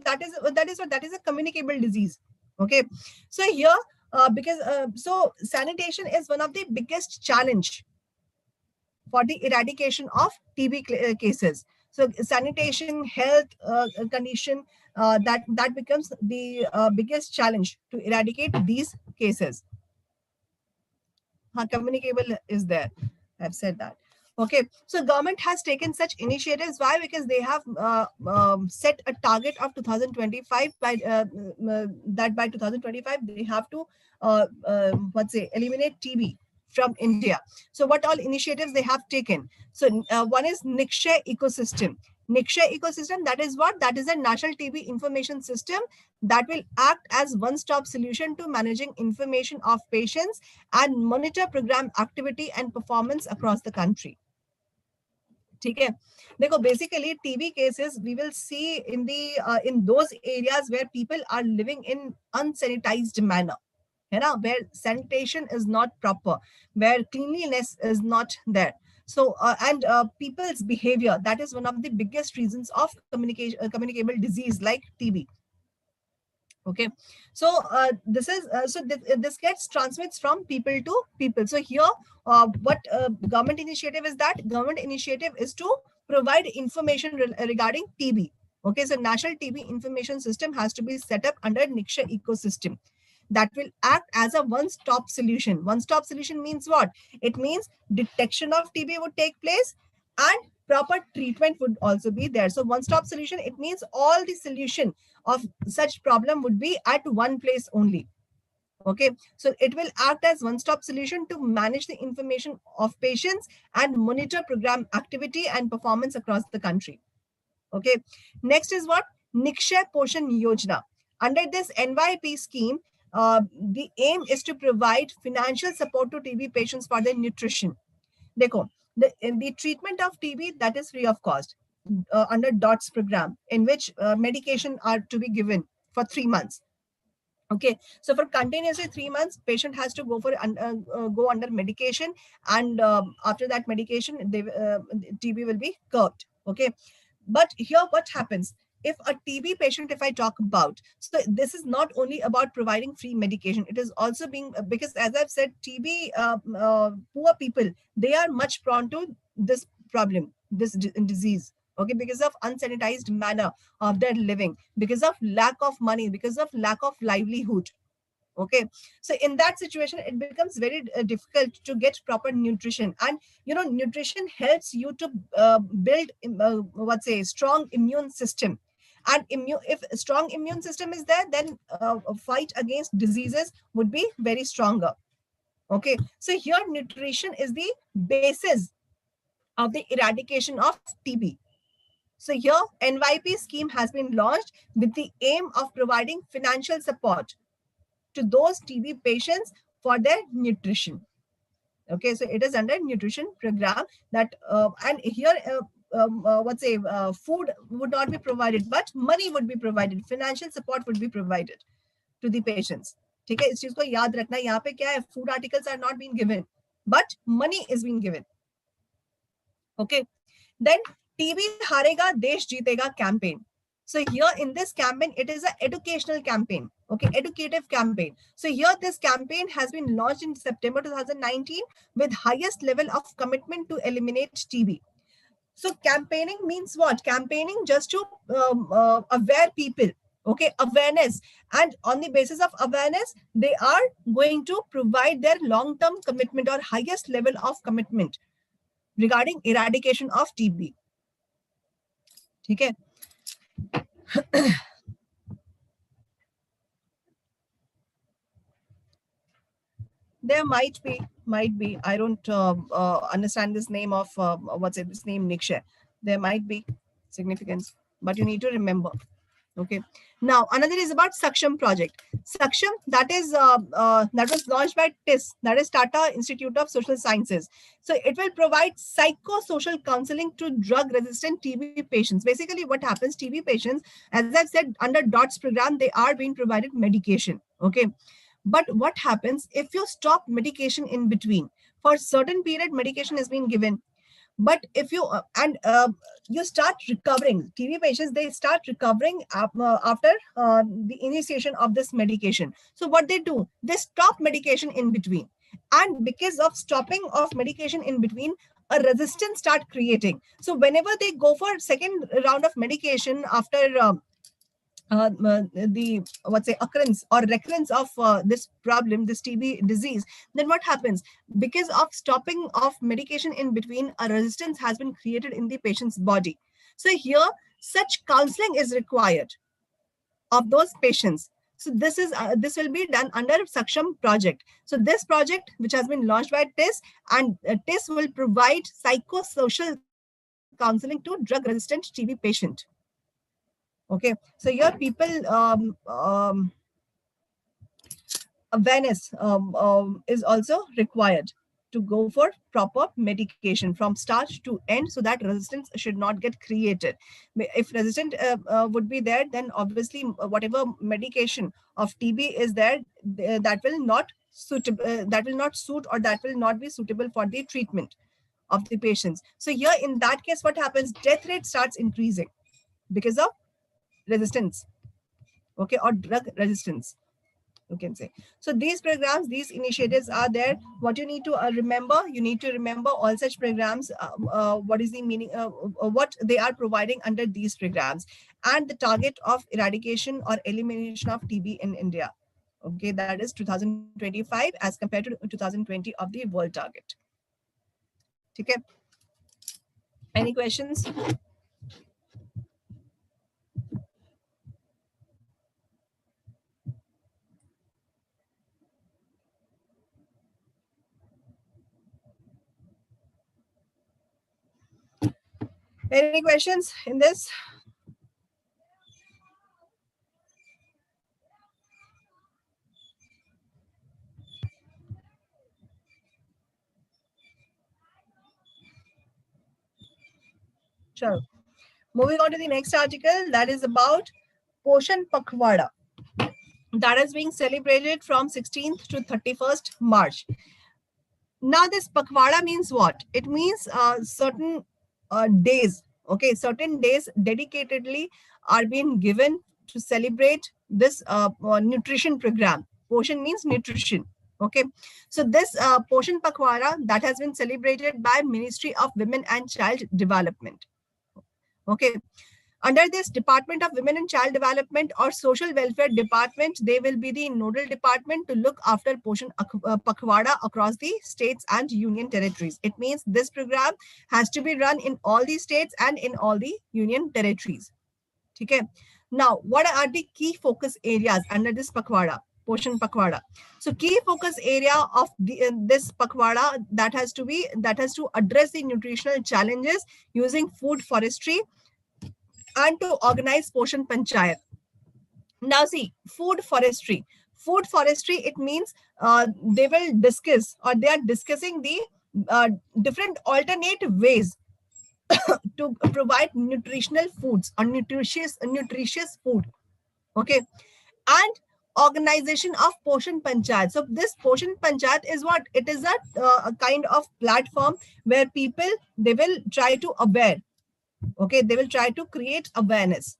that is a communicable disease. Okay, so here because so sanitation is one of the biggest challenge for the eradication of TB cases. So sanitation, health condition, that becomes the biggest challenge to eradicate these cases. Communicable is there. I've said that. Okay, so government has taken such initiatives. Why? Because they have set a target of 2025 by that by 2025 they have to eliminate TB from India. So what all initiatives they have taken? So one is Nikshay ecosystem. Nikshay ecosystem, that is what? That is a national TB information system that will act as one-stop solution to managing information of patients and monitor program activity and performance across the country. ठीक है, देखो basically TB cases we will see in those areas where people are living in unsanitized manner, है ना, where sanitation is not proper, where cleanliness is not there. So and people's behavior, that is one of the biggest reasons of communicable disease like TB. Okay, so this gets transmits from people to people. So here what government initiative is that? Government initiative is to provide information regarding TB. Okay, so national TB information system has to be set up under Nikshay ecosystem that will act as a one-stop solution. One-stop solution means what? It means detection of TB would take place and proper treatment would also be there. So one-stop solution, it means all the solution of such problem would be at one place only. Okay, so it will act as one-stop solution to manage the information of patients and monitor program activity and performance across the country. Okay, next is what? Nikshay Poshan Yojana. Under this NYP scheme, the aim is to provide financial support to TB patients for their nutrition. Dekho, the treatment of TB, that is free of cost under DOTS program, in which medication are to be given for 3 months. Okay, so for continuously 3 months, patient has to go for go under medication, and after that medication, TB will be curbed. Okay, But here what happens? If a TB patient, if I talk about, so this is not only about providing free medication, it is also being, because as I've said, TB, poor people, they are much prone to this problem, this disease. Okay, because of unsanitized manner of their living, because of lack of money, because of lack of livelihood. Okay, so in that situation it becomes very difficult to get proper nutrition. And nutrition helps you to build what's a strong immune system. And if a strong immune system is there, then fight against diseases would be very stronger. Okay, so here nutrition is the basis of the eradication of TB. So here NYP scheme has been launched with the aim of providing financial support to those TB patients for their nutrition. Okay, so it is under nutrition program that, and here food would not be provided, but money would be provided, financial support would be provided to the patients. ठीक है, इस चीज को याद रखना, यहाँ पे क्या है, food articles are not being given, but money is being given. Okay, then TB हारेगा देश जीतेगा campaign. So here in this campaign, it is an educational campaign. Okay, educative campaign. So here this campaign has been launched in September 2019 with highest level of commitment to eliminate TB. So campaigning means what? Campaigning just to aware people. Okay, awareness. And on the basis of awareness, they are going to provide their long-term commitment or highest level of commitment regarding eradication of TB. Okay. There might be, I don't understand this name of this name, Nikshay. There might be significance, but you need to remember. Okay, now another is about Saksham project. Saksham, that is that was launched by TIS, that is Tata Institute of Social Sciences. So it will provide psychosocial counseling to drug resistant TB patients. Basically what happens, TB patients, as I've said, under DOTS program, they are being provided medication. Okay, but what happens if you stop medication in between? For certain period, medication is being given. But if you you start recovering, TB patients, they start recovering after the initiation of this medication. So what they do, they stop medication in between. And because of stopping of medication in between, a resistance start creating. So whenever they go for second round of medication after the occurrence or recurrence of this problem, this TB disease, then what happens? Because of stopping of medication in between, a resistance has been created in the patient's body. So here, such counseling is required of those patients. So this will be done under Saksham project. So this project, which has been launched by TIS, and TIS will provide psychosocial counseling to drug-resistant TB patient. Okay, so here people awareness is also required to go for proper medication from start to end, so that resistance should not get created. If resistant would be there, then obviously whatever medication of TB is there, that will not suit, or that will not be suitable for the treatment of the patients. So here in that case, what happens? Death rate starts increasing because of resistance, okay, or drug resistance, you can say. So these programs, these initiatives are there. What you need to remember, you need to remember all such programs, what is the meaning, what they are providing under these programs, and the target of eradication or elimination of TB in India. Okay, that is 2025 as compared to 2020 of the world target. Okay, any questions? Any questions in this? Sure. Moving on to the next article, that is about Poshan Pakhwada. That is being celebrated from 16th to 31st March. Now this Pakhwada means what? It means certain days, Okay, certain days dedicatedly are being given to celebrate this nutrition program. Poshan means nutrition. Okay, so this Poshan Pakhwara that has been celebrated by Ministry of Women and Child Development. Okay, under this Department of Women and Child Development or Social Welfare Department, they will be the nodal department to look after Poshan Pakhwada across the states and union territories. It means this program has to be run in all the states and in all the union territories. Okay. Now, what are the key focus areas under this Pakhwada? Poshan Pakhwada. So key focus area of this Pakhwada that has to address the nutritional challenges using food forestry and to organize Poshan Panchayat. Now see, food forestry. Food forestry, it means they will discuss or they are discussing the different alternate ways to provide nutritional foods or nutritious food. Okay. And organization of Poshan Panchayat. So this Poshan Panchayat is what? It is a kind of platform where people, they will try to aware. Okay. They will try to create awareness.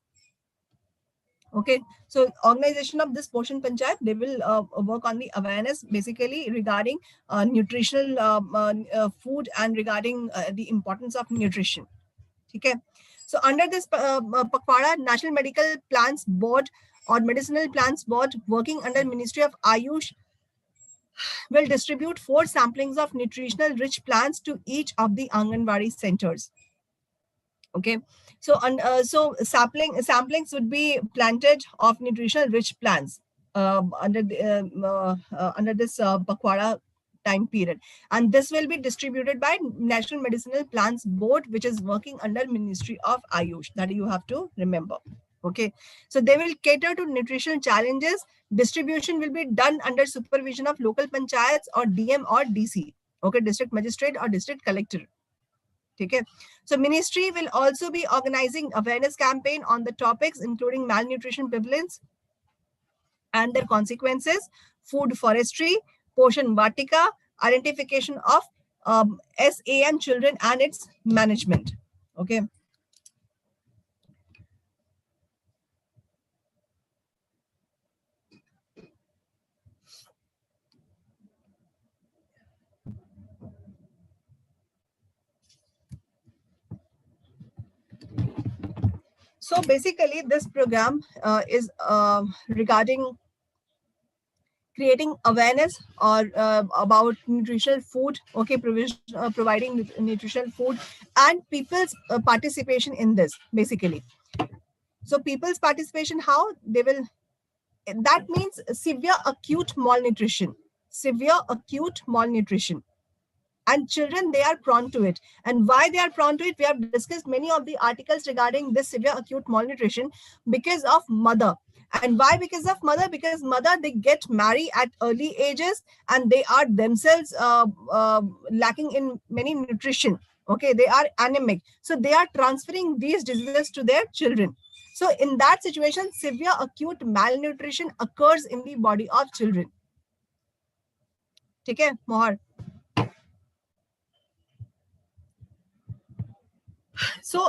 Okay, so organization of this Poshan Panchayat, they will work on the awareness basically regarding nutritional food and regarding the importance of nutrition. Okay, so under this Pakhwada, National Medical Plans Board or Medicinal Plans Board working under Ministry of Ayush will distribute 4 samplings of nutritional rich plants to each of the Anganwadi centers. Okay, so samplings would be planted of nutritional rich plants under this Pakhwada time period, and this will be distributed by National Medicinal Plants Board, which is working under Ministry of Ayush. That you have to remember. Okay, so they will cater to nutritional challenges. Distribution will be done under supervision of local panchayats or DM or DC. Okay, district magistrate or district collector. Okay. So ministry will also be organizing awareness campaign on the topics including malnutrition prevalence and their consequences, food forestry, Poshan Vatika, identification of SAM children and its management. Okay. So basically, this program is regarding creating awareness or about nutritional food. Okay, providing nutritional food and people's participation in this basically. So people's participation, how they will, that means severe acute malnutrition, and children, they are prone to it. And why they are prone to it, we have discussed many of the articles regarding this severe acute malnutrition because of mother. And why? Because of mother, because mother, they get married at early ages and they are themselves lacking in many nutrition. Okay, they are anemic, so they are transferring these diseases to their children. So in that situation, severe acute malnutrition occurs in the body of children. Okay, Mohar. So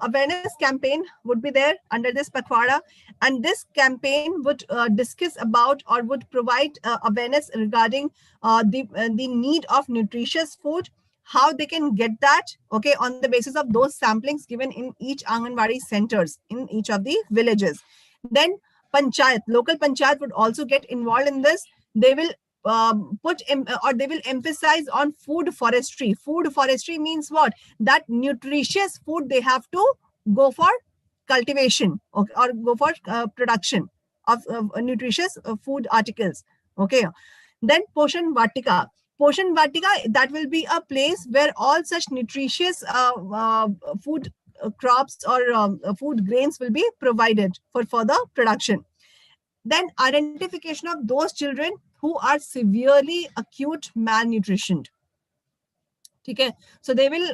awareness campaign would be there under this Pakhwada, and this campaign would discuss about or would provide awareness regarding the need of nutritious food, how they can get that, okay, on the basis of those samplings given in each Anganwadi centers in each of the villages. Then panchayat, local panchayat would also get involved in this. They will they will emphasize on food forestry. Food forestry means what? That nutritious food they have to go for cultivation, or go for production of nutritious food articles. Okay. Then Poshan Vatika. Poshan Vatika, that will be a place where all such nutritious food crops or food grains will be provided for further production. Then identification of those children who are severely acute malnutritioned. Okay, so they will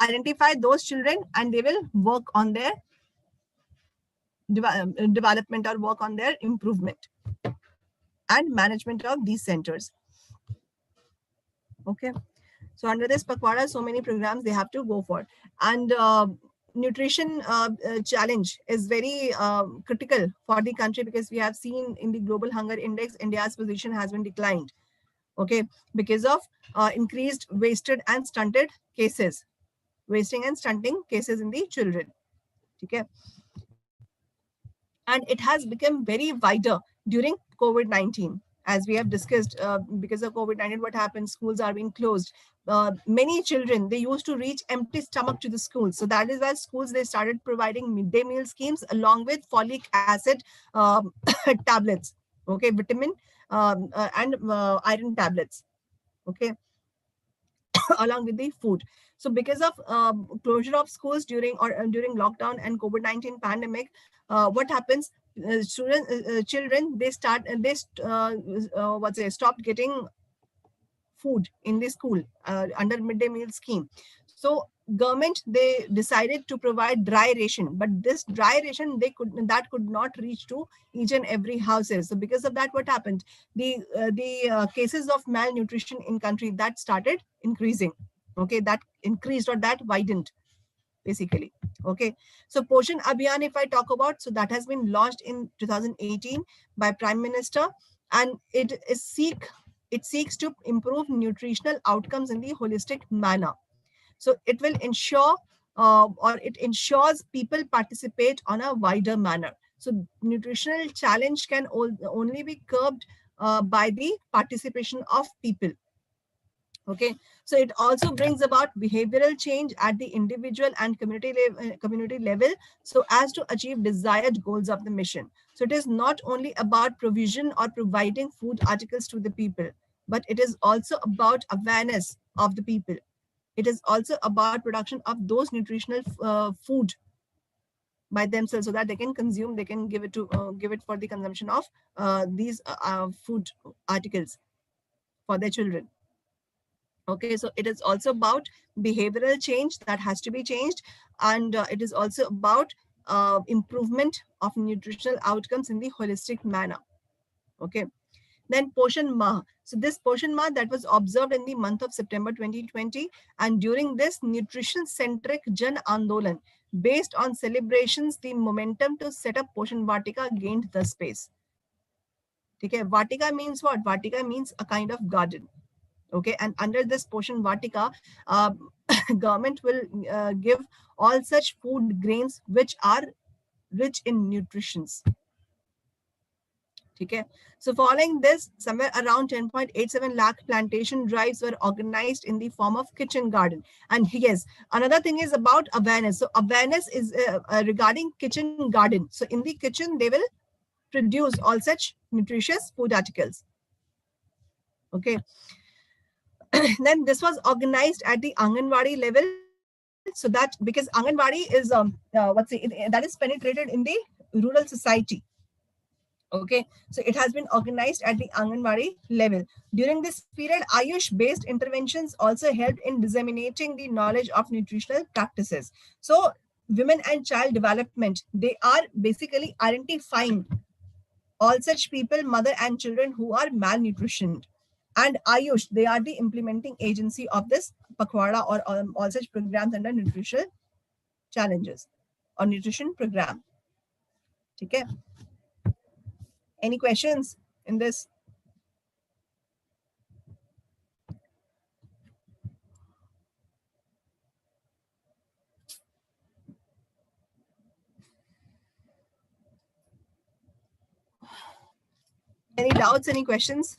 identify those children and they will work on their development or work on their improvement and management of these centers. Okay, So under this Pakwara, so many programs they have to go for. And nutrition challenge is very critical for the country, because we have seen in the global hunger index, India's position has been declined. Okay, because of increased wasted and stunted cases, wasting and stunting cases in the children. Okay, and it has become very wider during COVID-19, as we have discussed. Because of COVID-19, what happens? Schools are being closed. Many children, they used to reach empty stomach to the schools. So that is why schools, they started providing midday meal schemes along with folic acid tablets, okay, vitamin and iron tablets, okay, along with the food. So because of closure of schools during during lockdown and COVID-19 pandemic, what happens? Children, they start what's it, stopped getting food in the school under midday meal scheme. So government, they decided to provide dry ration, but this dry ration, that could not reach to each and every houses. So because of that, what happened? The cases of malnutrition in country, that started increasing. Okay, that increased, or that widened basically. Okay, so Poshan Abhiyan, if I talk about, so that has been launched in 2018 by Prime Minister, and it seeks to improve nutritional outcomes in the holistic manner. So it will ensure or it ensures people participate on a wider manner. So nutritional challenge can only be curbed by the participation of people. Okay, so it also brings about behavioral change at the individual and community level, so as to achieve desired goals of the mission. So it is not only about provision or providing food articles to the people, but it is also about awareness of the people. It is also about production of those nutritional food by themselves, so that they can consume, they can give it for the consumption of these food articles for their children. Okay, so it is also about behavioral change that has to be changed, and it is also about improvement of nutritional outcomes in the holistic manner. Okay, then Poshan Mah. So this Poshan Mah, that was observed in the month of September 2020, and during this nutrition-centric Jan Andolan, based on celebrations, the momentum to set up Poshan Vatika gained the space. Okay, Vatika means what? Vatika means a kind of garden. Okay, and under this Poshan Vatika, government will give all such food grains which are rich in nutritions. Okay, so following this, somewhere around 10.87 lakh plantation drives were organized in the form of kitchen garden. And yes, another thing is about awareness. So awareness is regarding kitchen garden. So in the kitchen, they will produce all such nutritious food articles. Okay, then this was organized at the Anganwadi level, so that because Anganwadi is that is penetrated in the rural society. Okay, so it has been organized at the Anganwadi level. During this period, Ayush-based interventions also helped in disseminating the knowledge of nutritional practices. So women and child development, they are basically identifying all such people, mother and children who are malnutritioned. And Ayush, they are the implementing agency of this Pakwara or all such programs under nutritional challenges or nutrition program. Okay. Any questions in this? Any doubts, any questions?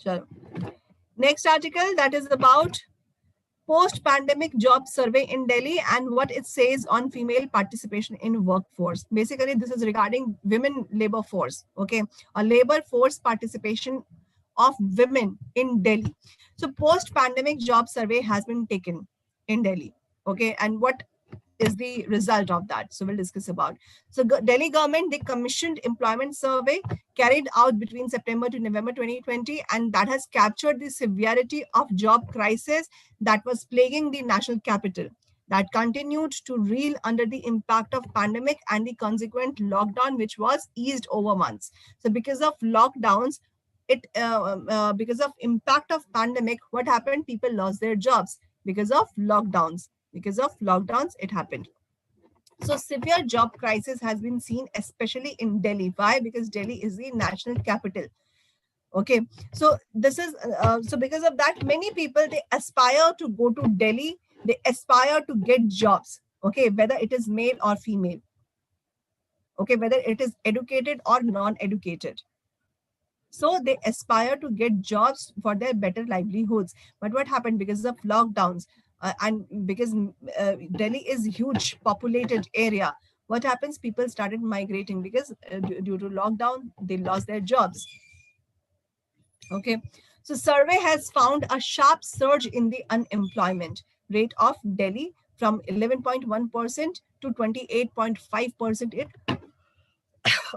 Sure. Next article, that is about post-pandemic job survey in Delhi and what it says on female participation in workforce. Basically, this is regarding women labor force, okay, a labor force participation of women in Delhi. So post-pandemic job survey has been taken in Delhi, okay, and what is the result of that? So we'll discuss about. So Delhi government, they commissioned employment survey carried out between September to November 2020, and that has captured the severity of job crisis that was plaguing the national capital. that continued to reel under the impact of pandemic and the consequent lockdown, which was eased over months. So because of lockdowns, because of impact of pandemic, what happened? People lost their jobs because of lockdowns. Because of lockdowns, it happened. So severe job crisis has been seen, especially in Delhi. Why? Because Delhi is the national capital. Okay, so this is so because of that, many people, they aspire to go to Delhi. They aspire to get jobs. Okay, whether it is male or female. Okay, whether it is educated or non-educated. So they aspire to get jobs for their better livelihoods. But what happened? Because of lockdowns, and because Delhi is a huge populated area, what happens? People started migrating because due to lockdown, they lost their jobs. Okay, so survey has found a sharp surge in the unemployment rate of Delhi from 11.1% to 28.5% in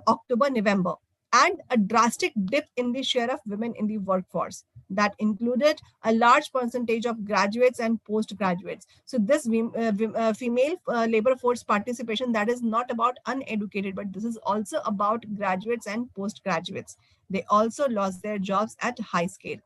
October, November, and a drastic dip in the share of women in the workforce. That included a large percentage of graduates and postgraduates. So this female labor force participation, that is not about uneducated, but this is also about graduates and postgraduates. They also lost their jobs at high scale.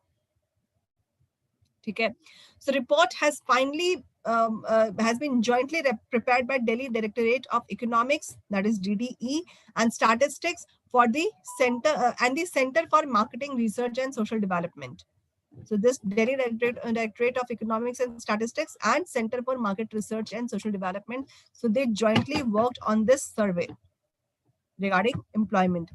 Okay. So report has finally has been jointly prepared by Delhi Directorate of Economics, that is DDE, and Statistics for the Center and the Center for Marketing Research and Social Development. So this Delhi Directorate of Economics and Statistics and Center for Market Research and Social Development, so they jointly worked on this survey regarding employment.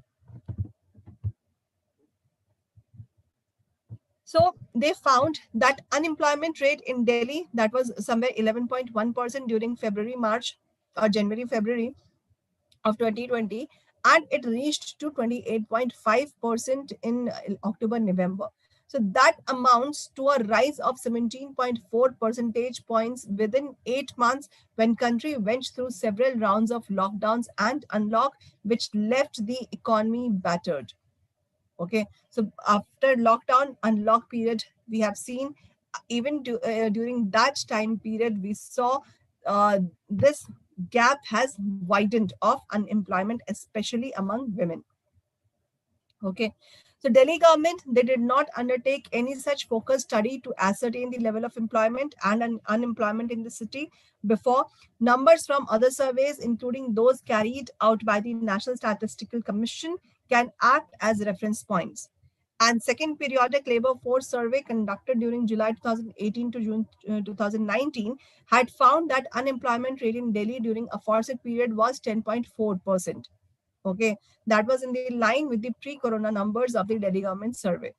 So they found that unemployment rate in Delhi, that was somewhere 11.1% during February, March, or January, February of 2020, and it reached to 28.5% in October, November. So that amounts to a rise of 17.4 percentage points within 8 months, when country went through several rounds of lockdowns and unlock, which left the economy battered. Okay, so after lockdown, unlock period, we have seen even during that time period, we saw this gap has widened of unemployment, especially among women. Okay, so Delhi government, they did not undertake any such focused study to ascertain the level of employment and unemployment in the city before. Numbers from other surveys, including those carried out by the National Statistical Commission, can act as reference points. And second periodic labor force survey conducted during July 2018 to June 2019 had found that unemployment rate in Delhi during a aforesaid period was 10.4%. Okay, that was in the line with the pre-corona numbers of the Delhi government survey.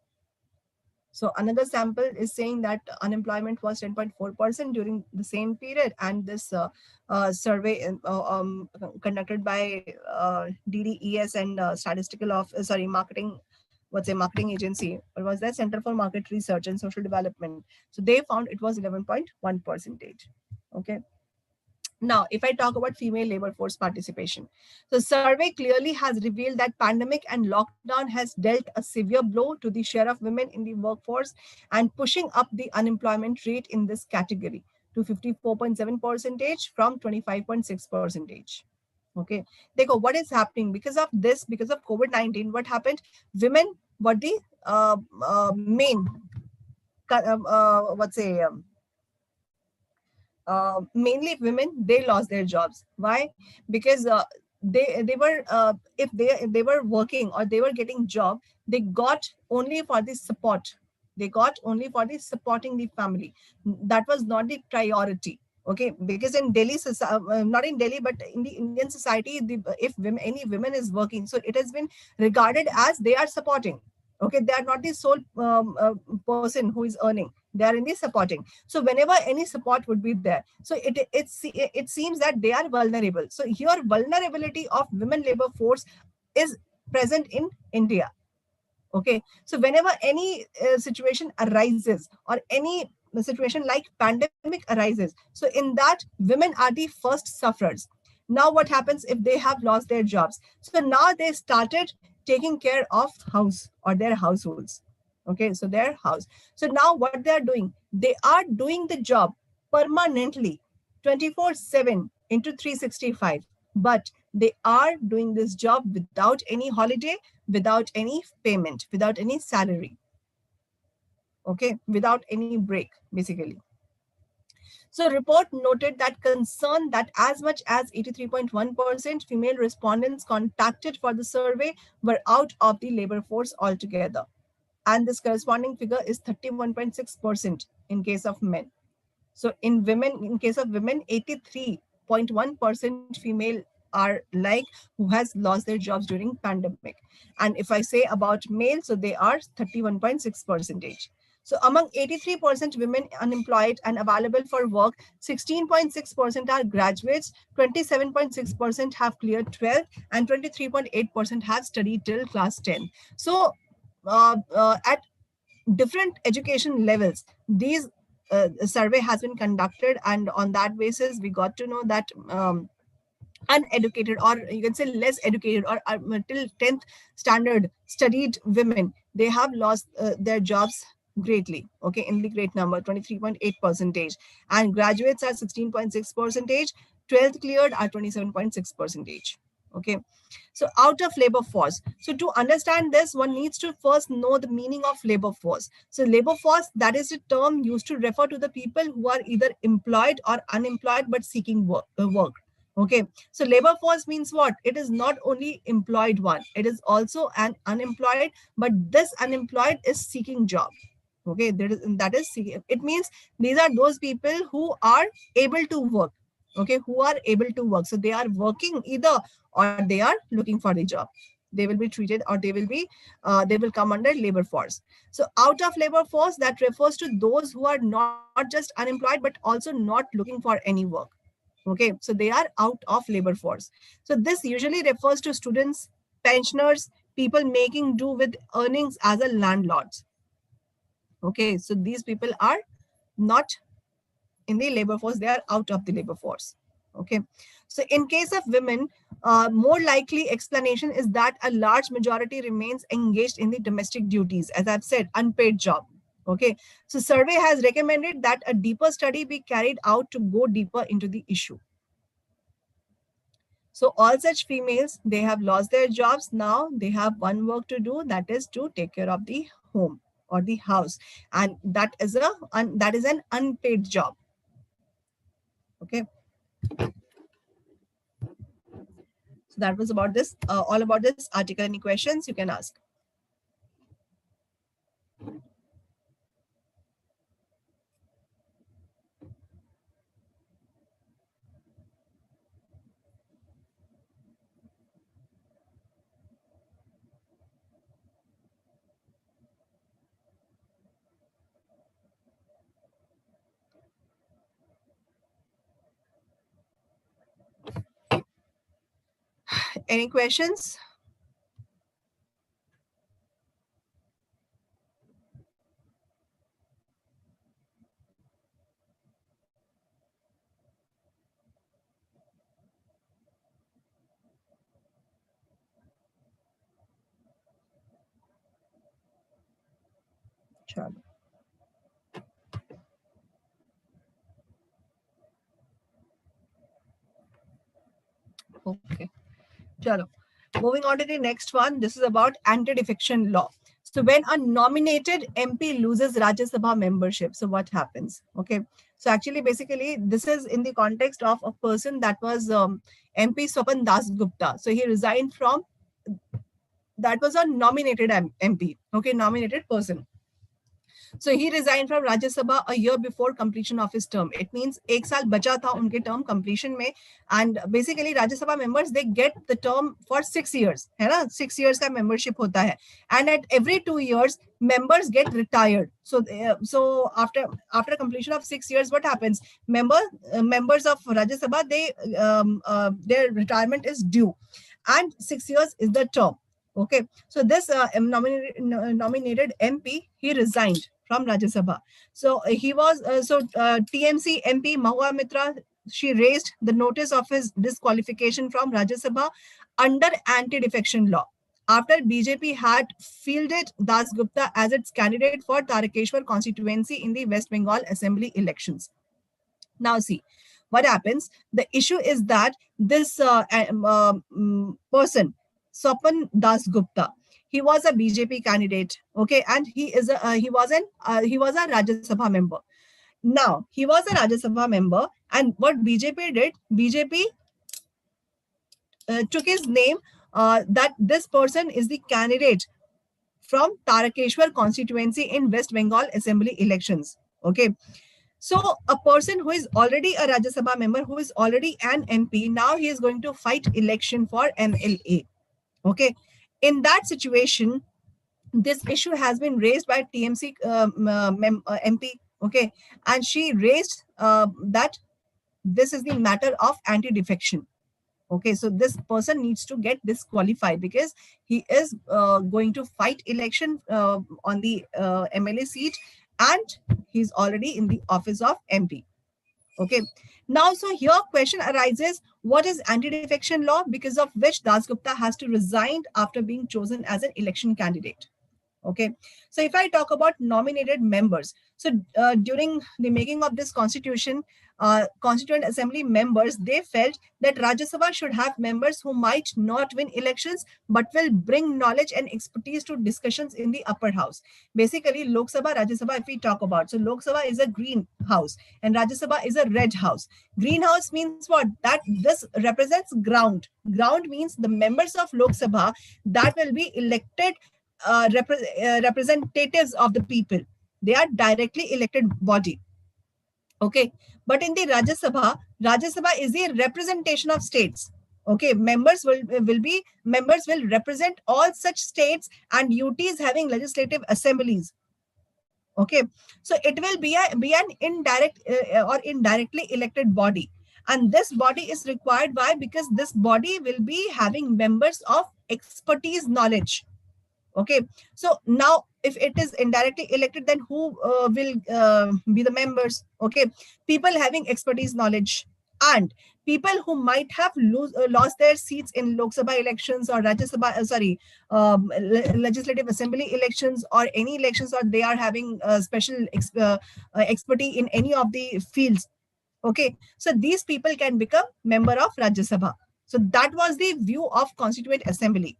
So another sample is saying that unemployment was 10.4% during the same period, and this survey conducted by DDES and statistical of marketing, marketing agency, or was that Center for Market Research and Social Development. So they found it was 11.1%. Okay. Now, if I talk about female labor force participation, so survey clearly has revealed that pandemic and lockdown has dealt a severe blow to the share of women in the workforce and pushing up the unemployment rate in this category to 54.7% from 25.6%. Okay, देखो what is happening because of this, because of COVID-19. What happened? Women were the main mainly women, they lost their jobs. Why? Because they were if they were working or they were getting job, they got only for the support. They got only for the supporting the family. That was not the priority. Okay, because in Delhi, not in Delhi, but in the Indian society, if women, any women is working, so it has been regarded as they are supporting. Okay, they are not the sole person who is earning. They are in the supporting. So whenever any support would be there, so it seems that they are vulnerable. So here vulnerability of women labor force is present in India. Okay, so whenever any situation arises or any situation like pandemic arises, so in that women are the first sufferers. Now what happens if they have lost their jobs? So now they started taking care of house or their households. Okay, so their house. So now what they are doing, they are doing the job permanently. 24/7 into 365. But they are doing this job without any holiday, without any payment, without any salary. Okay, without any break, basically. So report noted that concern that as much as 83.1% female respondents contacted for the survey were out of the labor force altogether. And this corresponding figure is 31.6% in case of men. So in case of women, 83.1% female are like who has lost their jobs during pandemic. And if I say about male, so they are 31.6%. So among 83% women unemployed and available for work, 16.6% are graduates, 27.6% have cleared 12th, and 23.8% have studied till class 10. So at different education levels, these survey has been conducted, and on that basis we got to know that uneducated, or you can say less educated, or till 10th standard studied women, they have lost their jobs greatly, okay, in the great number, 23.8 percentage, and graduates are 16.6 percentage, 12th cleared are 27.6 percentage. Okay, so out of labor force. So to understand this, one needs to first know the meaning of labor force. So labor force, that is a term used to refer to the people who are either employed or unemployed but seeking work. Okay, so labor force means what? It is not only employed one, it is also an unemployed, but this unemployed is seeking job. Okay, that is it means these are those people who are able to work. Okay, who are able to work. So they are working either, or they are looking for a job. They will be treated, or they will come under labor force. So out of labor force, that refers to those who are not just unemployed but also not looking for any work. Okay, so they are out of labor force. So this usually refers to students, pensioners, people making do with earnings as a landlords. Okay, so these people are not in the labor force, they are out of the labor force. Okay, so in case of women, more likely explanation is that a large majority remains engaged in the domestic duties, as I've said, unpaid job. Okay, so survey has recommended that a deeper study be carried out to go deeper into the issue. So all such females, they have lost their jobs. Now they have one work to do, that is to take care of the home or the house, and that is an unpaid job. Okay, so that was about this, all about this article. Any questions you can ask? Any questions? Sure. Okay. Chalo. Moving on to the next one. This is about anti-defection law. So when a nominated MP loses Rajya Sabha membership, so what happens? Okay. So actually, basically, this is in the context of a person that was MP Swapan Das Gupta. So he resigned from, that was a nominated MP. Okay, nominated person. So he resigned from Rajya Sabha a year before completion of his term. It means एक साल बचा था उनके term completion में, and basically Rajya Sabha members, they get the term for 6 years, है ना? 6 years का membership होता है, and at every 2 years members get retired. So after completion of 6 years, what happens? Members of Rajya Sabha, their retirement is due, and 6 years is the term. Okay, so this nominated MP, he resigned from Rajya Sabha. So TMC MP Mahua Mitra, she raised the notice of his disqualification from Rajya Sabha under anti-defection law after BJP had fielded Das Gupta as its candidate for Tarakeshwar constituency in the West Bengal Assembly elections. Now see, what happens? The issue is that this person, Swapan Das Gupta, he was a BJP candidate, okay, and he was a Rajya Sabha member. Now he was a Rajya Sabha member, and what BJP did, BJP took his name, that this person is the candidate from Tarakeshwar constituency in West Bengal Assembly elections. Okay. So a person who is already a Rajya Sabha member, who is already an MP, now he is going to fight election for MLA. Okay. In that situation, this issue has been raised by TMC MP. Okay. And she raised that this is the matter of anti-defection. Okay, so this person needs to get disqualified because he is going to fight election on the MLA seat, and he's already in the office of MP. Okay, now so here question arises, what is anti-defection law, because of which Das Gupta has to resign after being chosen as an election candidate. Okay, so if I talk about nominated members, so during the making of this constitution, constituent assembly members, they felt that Rajya Sabha should have members who might not win elections but will bring knowledge and expertise to discussions in the upper house. Basically, Lok Sabha, Rajya Sabha, if we talk about, so Lok Sabha is a green house and Rajya Sabha is a red house. Green house means what? That this represents ground. Ground means the members of Lok Sabha that will be elected representatives of the people. They are directly elected body. Okay, but in the Rajya Sabha is the representation of states. Okay, members will represent all such states and UTs having legislative assemblies. Okay, so it will be an indirect or indirectly elected body, and this body is required. Why? Because this body will be having members of expertise, knowledge. Okay, so now if it is indirectly elected, then who will be the members? Okay, people having expertise, knowledge, and people who might have lost their seats in Lok Sabha elections or Rajya Sabha, legislative assembly elections or any elections, or they are having special expertise in any of the fields. Okay, so these people can become member of Rajya Sabha. So that was the view of Constituent Assembly.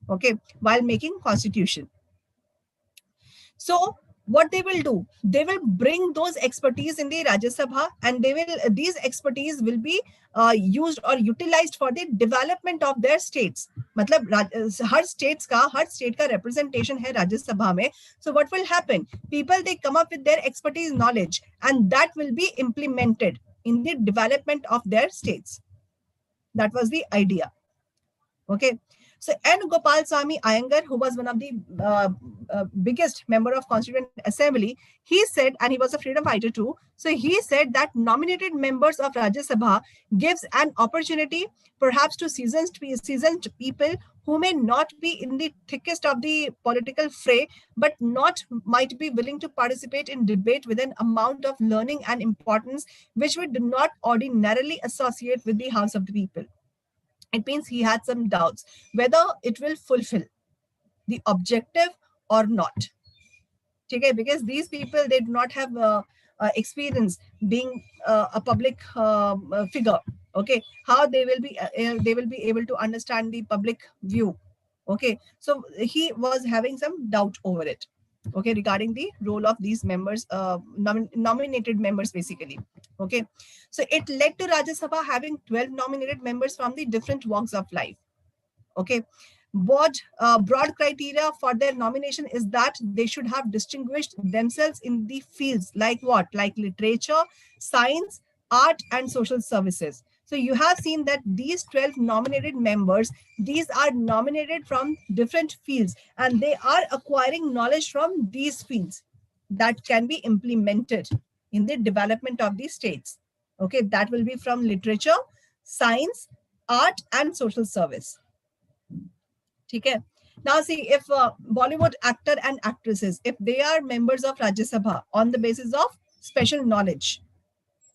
Okay, while making constitution. So what they will do, they will bring those expertise in the Rajya Sabha, and these expertise will be used or utilized for the development of their states. मतलब हर state का representation है Rajya Sabha में. So what will happen? People, they come up with their expertise, knowledge, and that will be implemented in the development of their states. That was the idea. Okay. So N. Gopalswamy Iyengar, who was one of the biggest member of Constituent Assembly, he said, and he was a freedom fighter too, so he said that nominated members of Rajya Sabha gives an opportunity perhaps to seasoned people who may not be in the thickest of the political fray, but might be willing to participate in debate with an amount of learning and importance which we do not ordinarily associate with the House of the People. It means he had some doubts whether it will fulfill the objective or not. Okay, because these people, they do not have experience being a public figure. Okay, how they will be able to understand the public view. Okay, so he was having some doubt over it. Okay, regarding the role of these members, nominated members, basically. Okay, so it led to Rajya Sabha having 12 nominated members from the different walks of life. Okay, broad criteria for their nomination is that they should have distinguished themselves in the fields like what? Like literature, science, art, and social services. So you have seen that these 12 nominated members, these are nominated from different fields, and they are acquiring knowledge from these fields that can be implemented in the development of the states. Okay, that will be from literature, science, art, and social service. Okay. Now see, if Bollywood actor and actresses, if they are members of Rajya Sabha on the basis of special knowledge.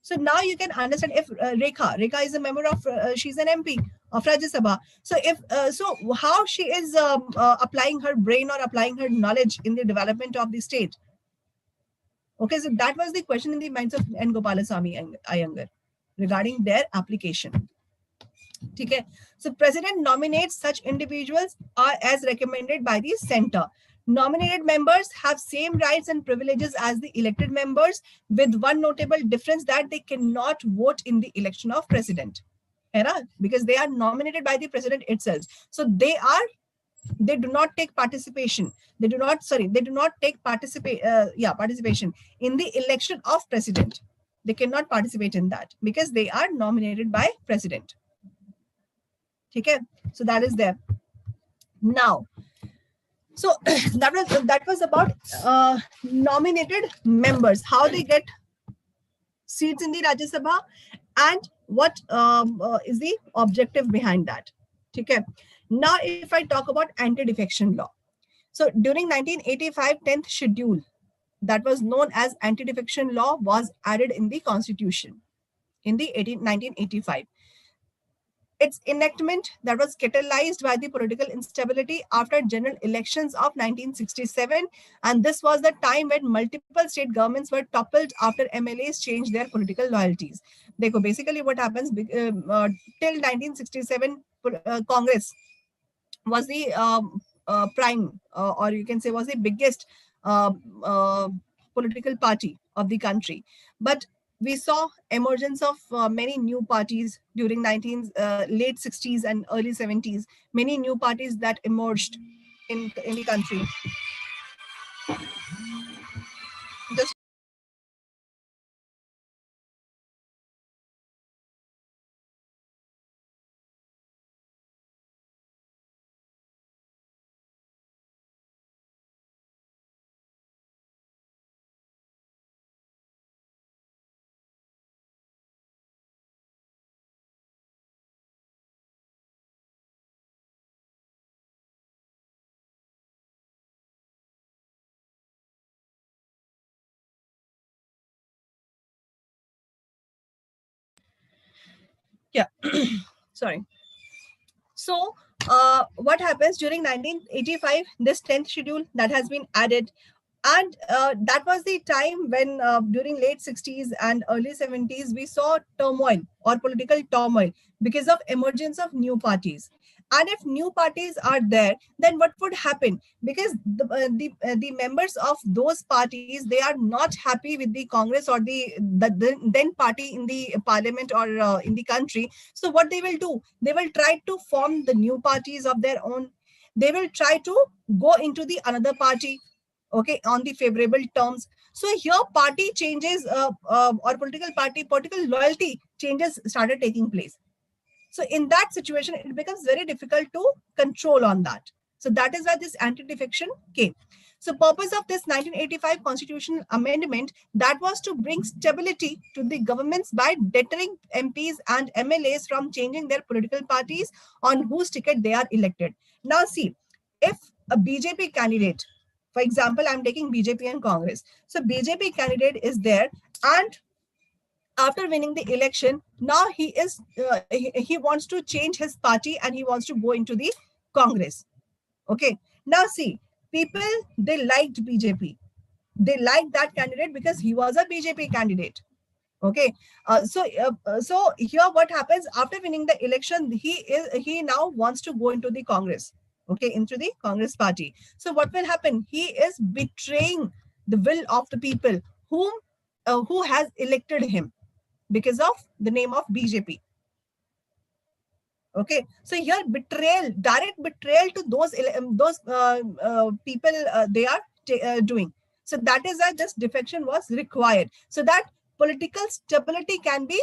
So now you can understand if Rekha is a member of, she's an MP of Rajya Sabha. So if so, how she is applying her brain or applying her knowledge in the development of the state. Okay, so that was the question in the minds of N. Gopalaswamy Iyengar regarding their application. Okay, so president nominates such individuals as recommended by the center. Nominated members have same rights and privileges as the elected members, with one notable difference that they cannot vote in the election of president. Because they are nominated by the president itself. So they do not take participation. They do not take participation in the election of president. They cannot participate in that because they are nominated by president. Okay, so that is there. Now, so that was about nominated members, how they get seats in the Rajya Sabha, and what is the objective behind that. Okay. Now, if I talk about anti-defection law. So during 1985 10th schedule, that was known as anti-defection law, was added in the constitution in the 1985. Its enactment that was catalyzed by the political instability after general elections of 1967, and this was the time when multiple state governments were toppled after MLAs changed their political loyalties. Basically what happens till 1967, Congress was the prime, or you can say was the biggest uh, uh, political party of the country. But we saw emergence of many new parties during late 60s and early 70s, many new parties that emerged in the country. Just yeah, sorry. So what happens during 1985, this 10th schedule that has been added, and that was the time when during late 60s and early 70s we saw turmoil or political turmoil because of emergence of new parties. And if new parties are there, then what would happen? Because the members of those parties, they are not happy with the Congress or the then party in the parliament or in the country. So what they will do, they will try to form the new parties of their own. They will try to go into the another party, okay, on the favorable terms. So here party changes or political loyalty changes started taking place. So in that situation, it becomes very difficult to control on that. So that is why this anti-defection came. So purpose of this 1985 constitutional amendment, that was to bring stability to the governments by deterring MPs and MLAs from changing their political parties on whose ticket they are elected. Now see, if a BJP candidate, for example, I'm taking BJP and Congress. So BJP candidate is there, and after winning the election, now he wants to change his party and he wants to go into the Congress. Okay. Now see, people, they liked BJP. They liked that candidate because he was a BJP candidate. Okay. So here what happens after winning the election, he now wants to go into the Congress. Okay, into the Congress party. So what will happen? He is betraying the will of the people who has elected him because of the name of BJP. Okay, so here betrayal, direct betrayal to those people they are doing. So that is why this defection was required, so that political stability can be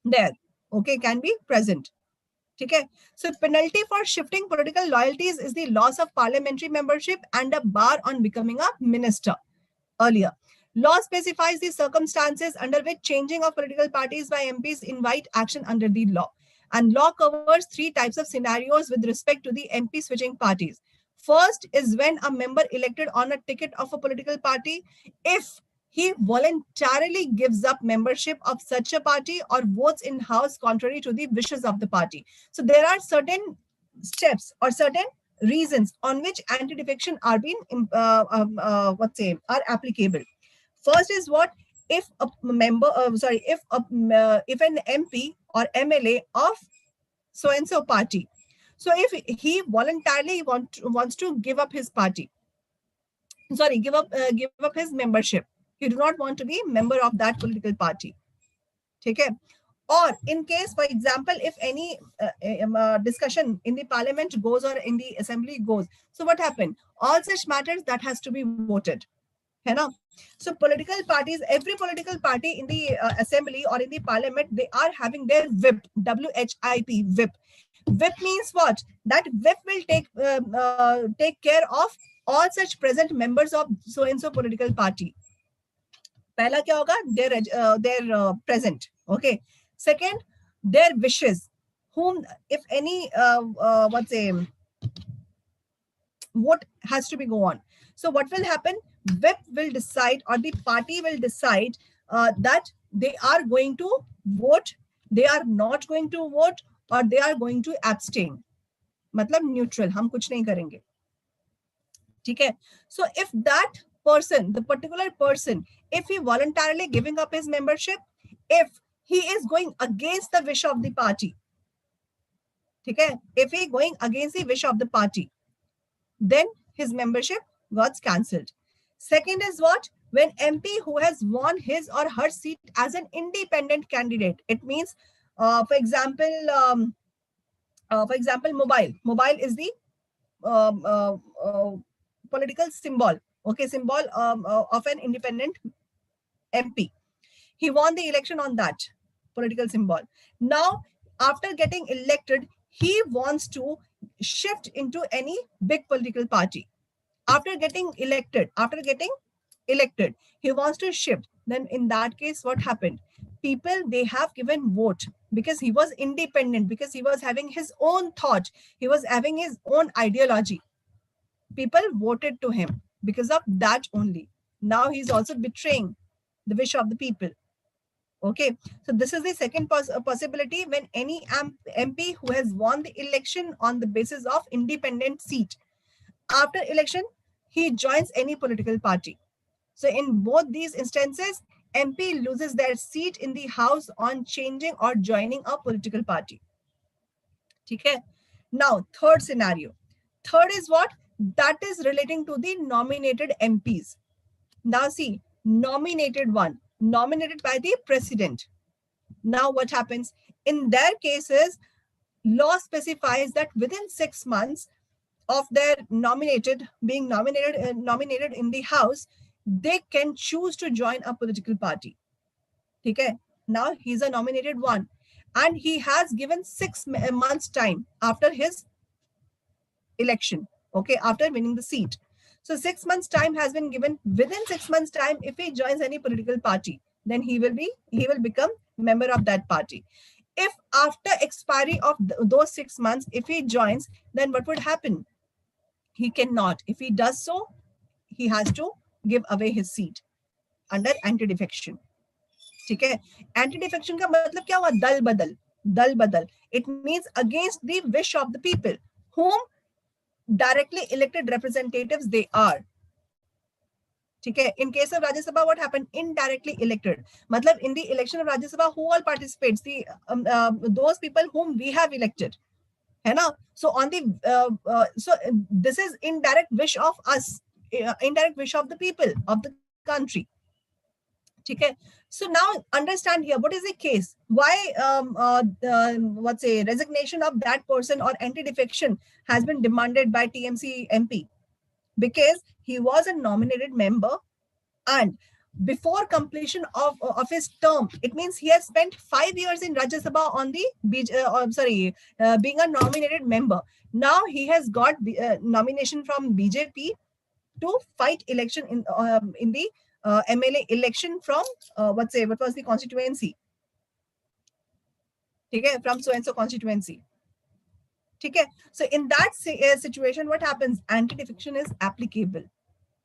there. Okay, can be present. Okay, so penalty for shifting political loyalties is the loss of parliamentary membership and a bar on becoming a minister. Earlier, law specifies the circumstances under which changing of political parties by MPs invite action under the law. And law covers three types of scenarios with respect to the MP switching parties. First is when a member elected on a ticket of a political party, if he voluntarily gives up membership of such a party or votes in house contrary to the wishes of the party. So there are certain steps or certain reasons on which anti-defection are being are applicable. First is what? If a member, if an MP or MLA of so and so party, so if he voluntarily wants to give up his party, sorry, give up his membership, he do not want to be member of that political party. Okay. Or in case, for example, if any discussion in the parliament goes or in the assembly goes, so what happened? All such matters that has to be voted. है ना? So political parties, every political party in the assembly or in the parliament, they are having their whip, WHIP, whip. Whip means what? That whip will take care of all such present members of so and so political party. पहला क्या होगा? They're present. Okay. Second, their wishes. Whom, if any, what has to be go on. So what will happen? Whip will decide, or the party will decide that they are going to vote, they are not going to vote, or they are going to abstain. मतलब neutral, हम कुछ नहीं करेंगे. ठीक है? So if that person, the particular person, if he voluntarily giving up his membership, if he is going against the wish of the party, ठीक है? If he going against the wish of the party, then his membership got cancelled. Second is what? When MP who has won his or her seat as an independent candidate, it means, for example, mobile. Mobile is the political symbol, okay, symbol of an independent MP. He won the election on that political symbol. Now, after getting elected, he wants to shift into any big political party. After getting elected, he wants to shift. Then in that case, what happened? People, they have given vote because he was independent, because he was having his own thought, he was having his own ideology. People voted to him because of that only. Now he's also betraying the wish of the people. Okay, so this is the second possibility, when any MP who has won the election on the basis of independent seat, after election, he joins any political party. So in both these instances, MP loses their seat in the house on changing or joining a political party. Okay. Now, third scenario. Third is what? That is relating to the nominated MPs. Now see, nominated one, nominated by the president. Now what happens? In their cases, law specifies that within 6 months of their being nominated in the house, they can choose to join a political party. Okay. Now he's a nominated one, and he has given 6 months time after his election. Okay, after winning the seat. So 6 months time has been given. Within 6 months time, if he joins any political party, then he will become member of that party. If after expiry of those 6 months, if he joins, then what would happen? He cannot. If he does so, he has to give away his seat under anti-defection. ठीक है? Anti-defection का मतलब क्या हुआ? दल बदल. दल बदल. It means against the wish of the people, whom directly elected representatives they are. ठीक है? In case of Rajya Sabha, what happened? Indirectly elected. मतलब in the election of Rajya Sabha, who all participates? The those people whom we have elected. है ना? So on the so this is indirect wish of us, indirect wish of the people of the country. Okay. So now understand here, what is the case? Why resignation of that person or anti-defection has been demanded by TMC MP? Because he was a nominated member, and before completion of his term, it means he has spent 5 years in Rajya Sabha on the being a nominated member. Now he has got nomination from BJP to fight election in the MLA election from what was the constituency? Okay, from so and so constituency. Okay, so in that situation, what happens? Anti-defection is applicable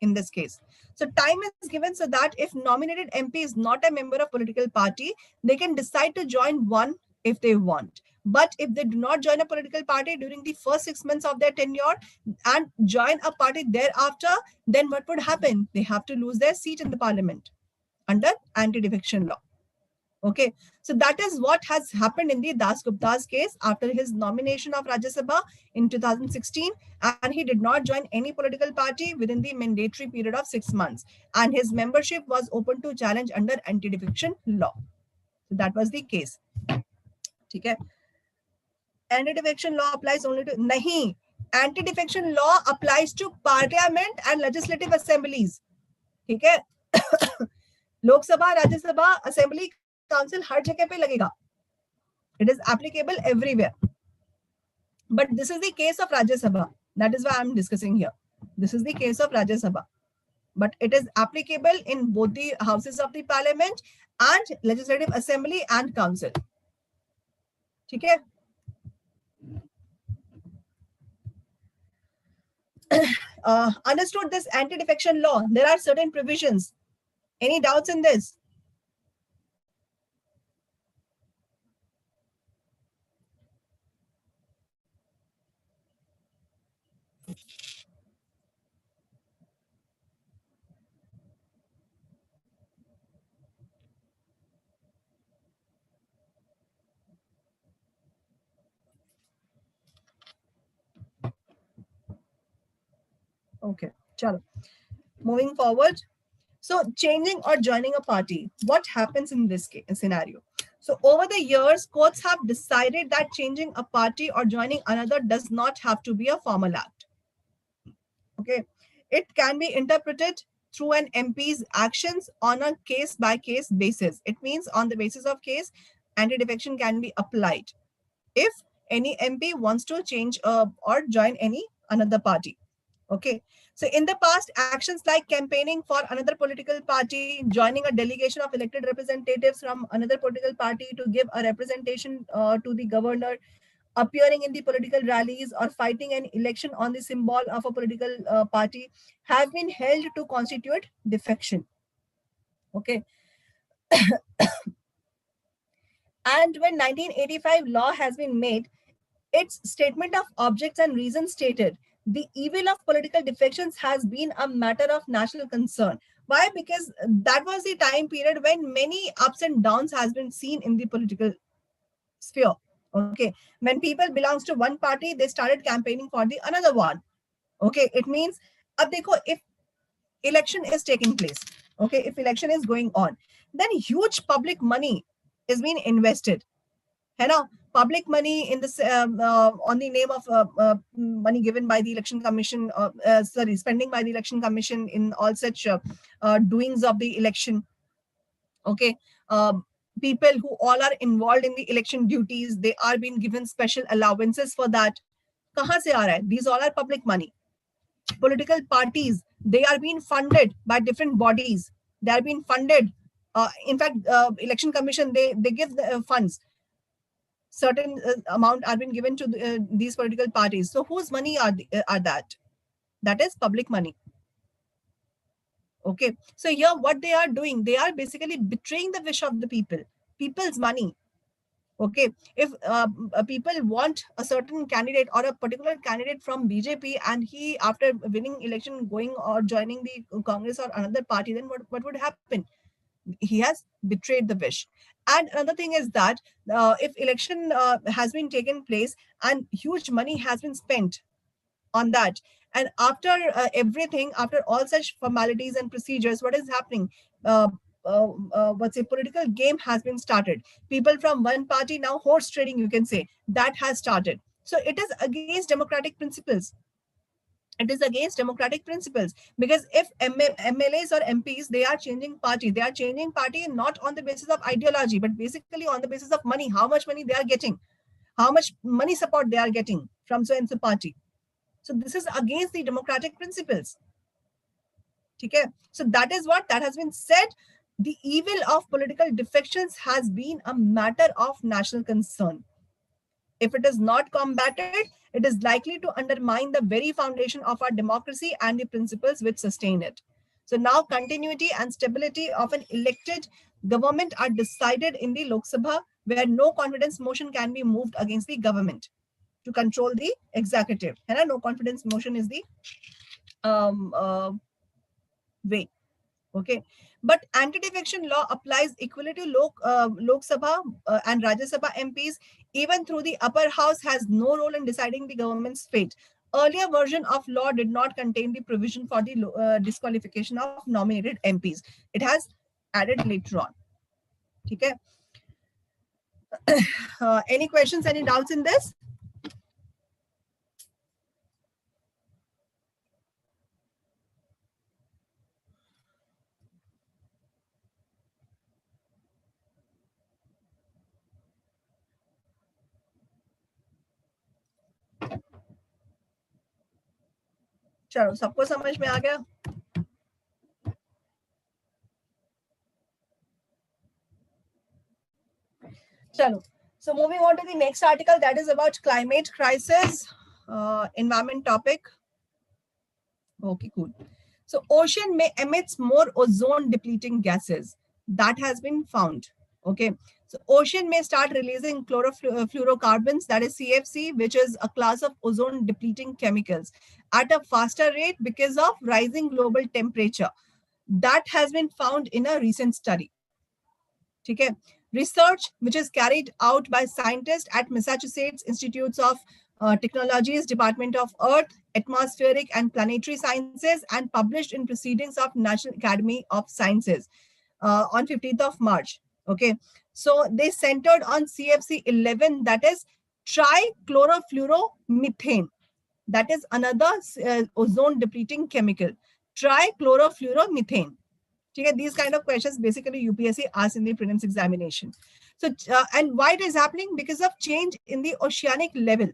in this case. So time is given so that if nominated MP is not a member of political party, they can decide to join one if they want. But if they do not join a political party during the first 6 months of their tenure and join a party thereafter, then what would happen? They have to lose their seat in the parliament. under anti-defection law. Okay, so that is what has happened in the Das Gupta's case after his nomination of Rajya Sabha in 2016, and he did not join any political party within the mandatory period of 6 months, and his membership was open to challenge under anti-defection law. So that was the case. Okay. Anti-defection law applies only to nahi. Anti-defection law applies to parliament and legislative assemblies. Okay. Lok Sabha, Rajya Sabha, Assembly, Council हर जगह पे लगेगा. It is applicable everywhere. But this is the case of Rajya Sabha. That is why I am discussing here. This is the case of Rajya Sabha. But it is applicable in both the houses of the parliament and legislative assembly and council. Okay. Understood this anti-defection law. There are certain provisions. Any doubts in this? Okay, chalo. Moving forward. So changing or joining a party, what happens in this scenario? So over the years, courts have decided that changing a party or joining another does not have to be a formal act. Okay, it can be interpreted through an MP's actions on a case-by-case basis. It means on the basis of case, anti-defection can be applied if any MP wants to change or join another party. Okay, so in the past, actions like campaigning for another political party, joining a delegation of elected representatives from another political party to give a representation to the governor, appearing in the political rallies, or fighting an election on the symbol of a political party have been held to constitute defection. Okay. And when 1985 law has been made, its statement of objects and reasons stated, the evil of political defections has been a matter of national concern. Why? Because that was the time period when many ups and downs has been seen in the political sphere. Okay, when people belongs to one party, they started campaigning for the another one. Okay, it means, ab dekho, if election is taking place, okay, if election is going on, then huge public money is being invested. है ना? Public money in this on the name of money given by the election commission, spending by the election commission in all such doings of the election. Okay, people who all are involved in the election duties, they are being given special allowances for that. कहाँ से आ रहा है? These all are public money. Political parties, they are being funded by different bodies. They are being funded. In fact, election commission, they give the funds. Certain amount are being given to these political parties. So whose money are that? That is public money. Okay. So here what they are doing, they are basically betraying the wish of the people, people's money. Okay. If people want a certain candidate or a particular candidate from BJP, and he, after winning election, going or joining the Congress or another party, then what would happen? He has betrayed the wish. And another thing is that if election has been taken place and huge money has been spent on that, and after everything, after all such formalities and procedures, what is happening? What's a political game has been started. People from one party now, horse trading, you can say, that has started. So it is against democratic principles. It is against democratic principles, because if MLAs or MPs, they are changing party, they are changing party not on the basis of ideology, but basically on the basis of money, how much money they are getting, how much money support they are getting from so and so party. So this is against the democratic principles. Okay? So that is what that has been said. The evil of political defections has been a matter of national concern. If it is not combated, it is likely to undermine the very foundation of our democracy and the principles which sustain it. So now continuity and stability of an elected government are decided in the Lok Sabha, where no confidence motion can be moved against the government to control the executive. No confidence motion is the way. Okay, but anti-defection law applies equally to Lok Sabha and Rajya Sabha MPs. Even through the upper house has no role in deciding the government's fate. Earlier version of law did not contain the provision for the disqualification of nominated MPs. It has added later on. Okay. Any questions, any doubts in this? चलो सबको समझ में आ गया? चलो. So moving on to the next article, that is about climate crisis, environment topic. Okay, cool. So ocean may emits more ozone depleting gases. That has been found. Okay. So ocean may start releasing chlorofluorocarbons, that is CFC, which is a class of ozone depleting chemicals at a faster rate because of rising global temperature. That has been found in a recent study. Okay. Research which is carried out by scientists at Massachusetts Institutes of Technologies, Department of Earth, Atmospheric and Planetary Sciences, and published in Proceedings of National Academy of Sciences on 15th of March. Okay, so they centered on CFC 11, that is trichlorofluoromethane. That is another ozone depleting chemical, trichlorofluoromethane. Okay, these kind of questions basically UPSC asks in the prelims examination. So, and why it is happening? Because of change in the oceanic level.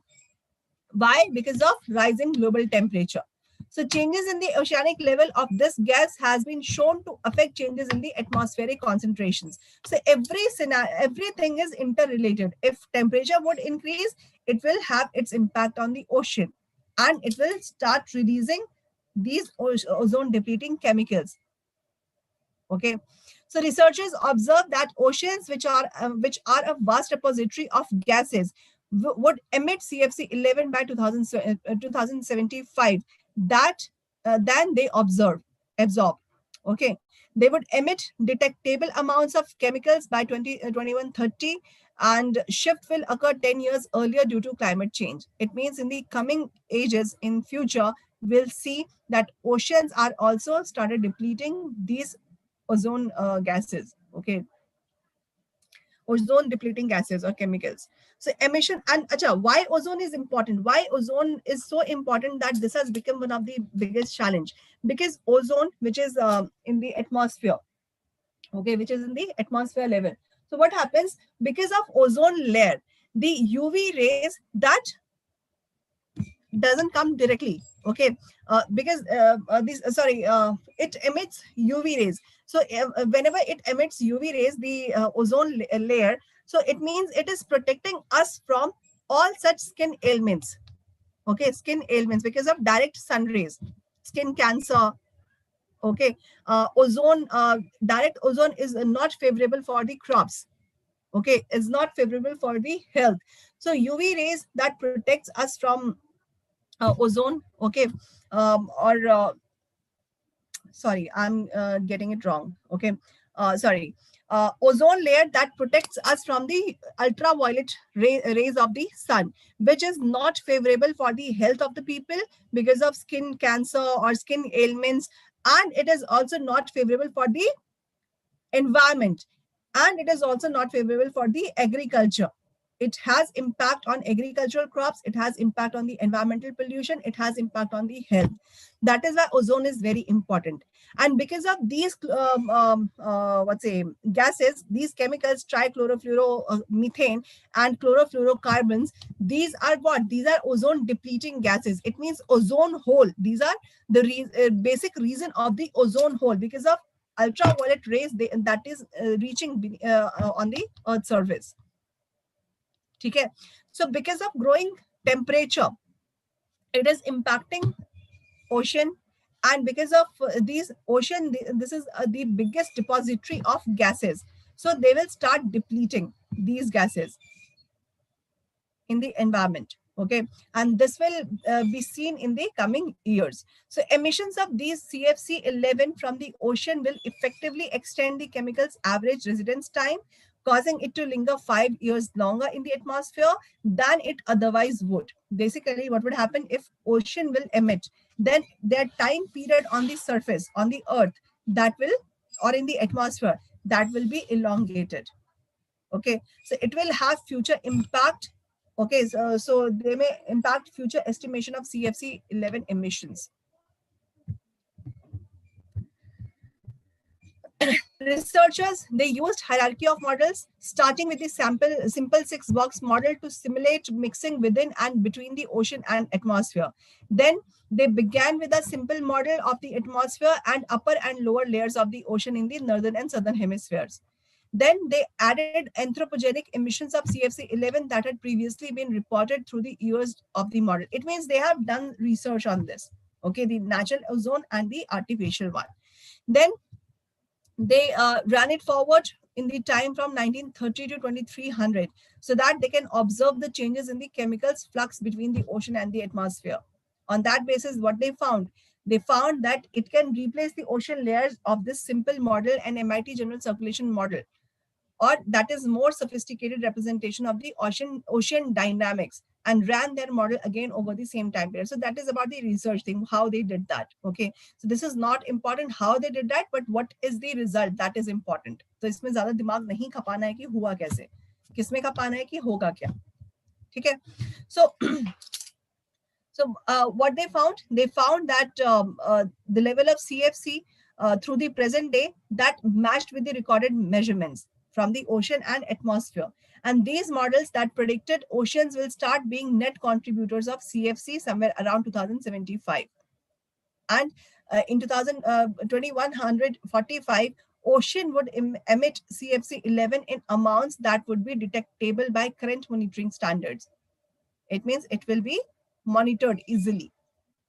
Why? Because of rising global temperature. So changes in the oceanic level of this gas has been shown to affect changes in the atmospheric concentrations. So everything is interrelated. If temperature would increase, it will have its impact on the ocean, and it will start releasing these ozone depleting chemicals. Okay, so researchers observe that oceans, which are a vast repository of gases, would emit CFC 11 by 2075. That then they absorb. Okay, they would emit detectable amounts of chemicals by 2130, and shift will occur 10 years earlier due to climate change. It means in the coming ages, in future, we'll see that oceans are also started depleting these ozone gases. Okay, ozone depleting gases or chemicals. So emission, and why ozone is important? Why ozone is so important that this has become one of the biggest challenge? Because ozone, which is in the atmosphere, okay, which is in the atmosphere level. So what happens? Because of ozone layer, the UV rays that doesn't come directly. Okay, because it emits UV rays. So whenever it emits UV rays, the ozone layer, so it means it is protecting us from all such skin ailments. Okay, skin ailments because of direct sun rays, skin cancer. Okay, direct ozone is not favorable for the crops. Okay, is not favorable for the health. So UV rays that protects us from ozone. Okay, or sorry, I'm getting it wrong. Okay, sorry. Ozone layer that protects us from the ultraviolet rays of the sun, which is not favorable for the health of the people because of skin cancer or skin ailments, and it is also not favorable for the environment, and it is also not favorable for the agriculture. It has impact on agricultural crops, it has impact on the environmental pollution, it has impact on the health. That is why ozone is very important. And because of these gases, these chemicals, trichlorofluoromethane and chlorofluorocarbons, these are what? These are ozone depleting gases. It means ozone hole. These are the basic reason of the ozone hole, because of ultraviolet rays that is reaching on the earth surface. Okay, so because of growing temperature, it is impacting ocean, and because of these ocean, this is the biggest depository of gases, so they will start depleting these gases in the environment. Okay, and this will be seen in the coming years. So emissions of these CFC-11 from the ocean will effectively extend the chemical's average residence time, causing it to linger 5 years longer in the atmosphere than it otherwise would. Basically, what would happen if ocean will emit, then their time period on the surface, on the earth, that will, or in the atmosphere, that will be elongated. Okay, so it will have future impact. Okay, so they may impact future estimation of CFC-11 emissions. Researchers, they used hierarchy of models, starting with the simple 6-box model to simulate mixing within and between the ocean and atmosphere. Then they began with a simple model of the atmosphere and upper and lower layers of the ocean in the northern and southern hemispheres. Then they added anthropogenic emissions of CFC-11 that had previously been reported through the years of the model. It means they have done research on this, okay, the natural ozone and the artificial one. Then they ran it forward in the time from 1930 to 2300 so that they can observe the changes in the chemicals flux between the ocean and the atmosphere. On that basis, what they found that it can replace the ocean layers of this simple model and MIT general circulation model, or that is more sophisticated representation of the ocean dynamics, and ran their model again over the same time period. So that is about the research thing, how they did that. Okay, so this is not important how they did that, but what is the result, that is important. तो इसमें ज्यादा दिमाग नहीं खपाना है कि हुआ कैसे, किसमें खपाना है कि होगा क्या. ठीक है. So what they found that the level of CFC through the present day that matched with the recorded measurements from the ocean and atmosphere. And these models that predicted oceans will start being net contributors of CFC somewhere around 2075. And in 2145, ocean would emit CFC-11 in amounts that would be detectable by current monitoring standards. It means it will be monitored easily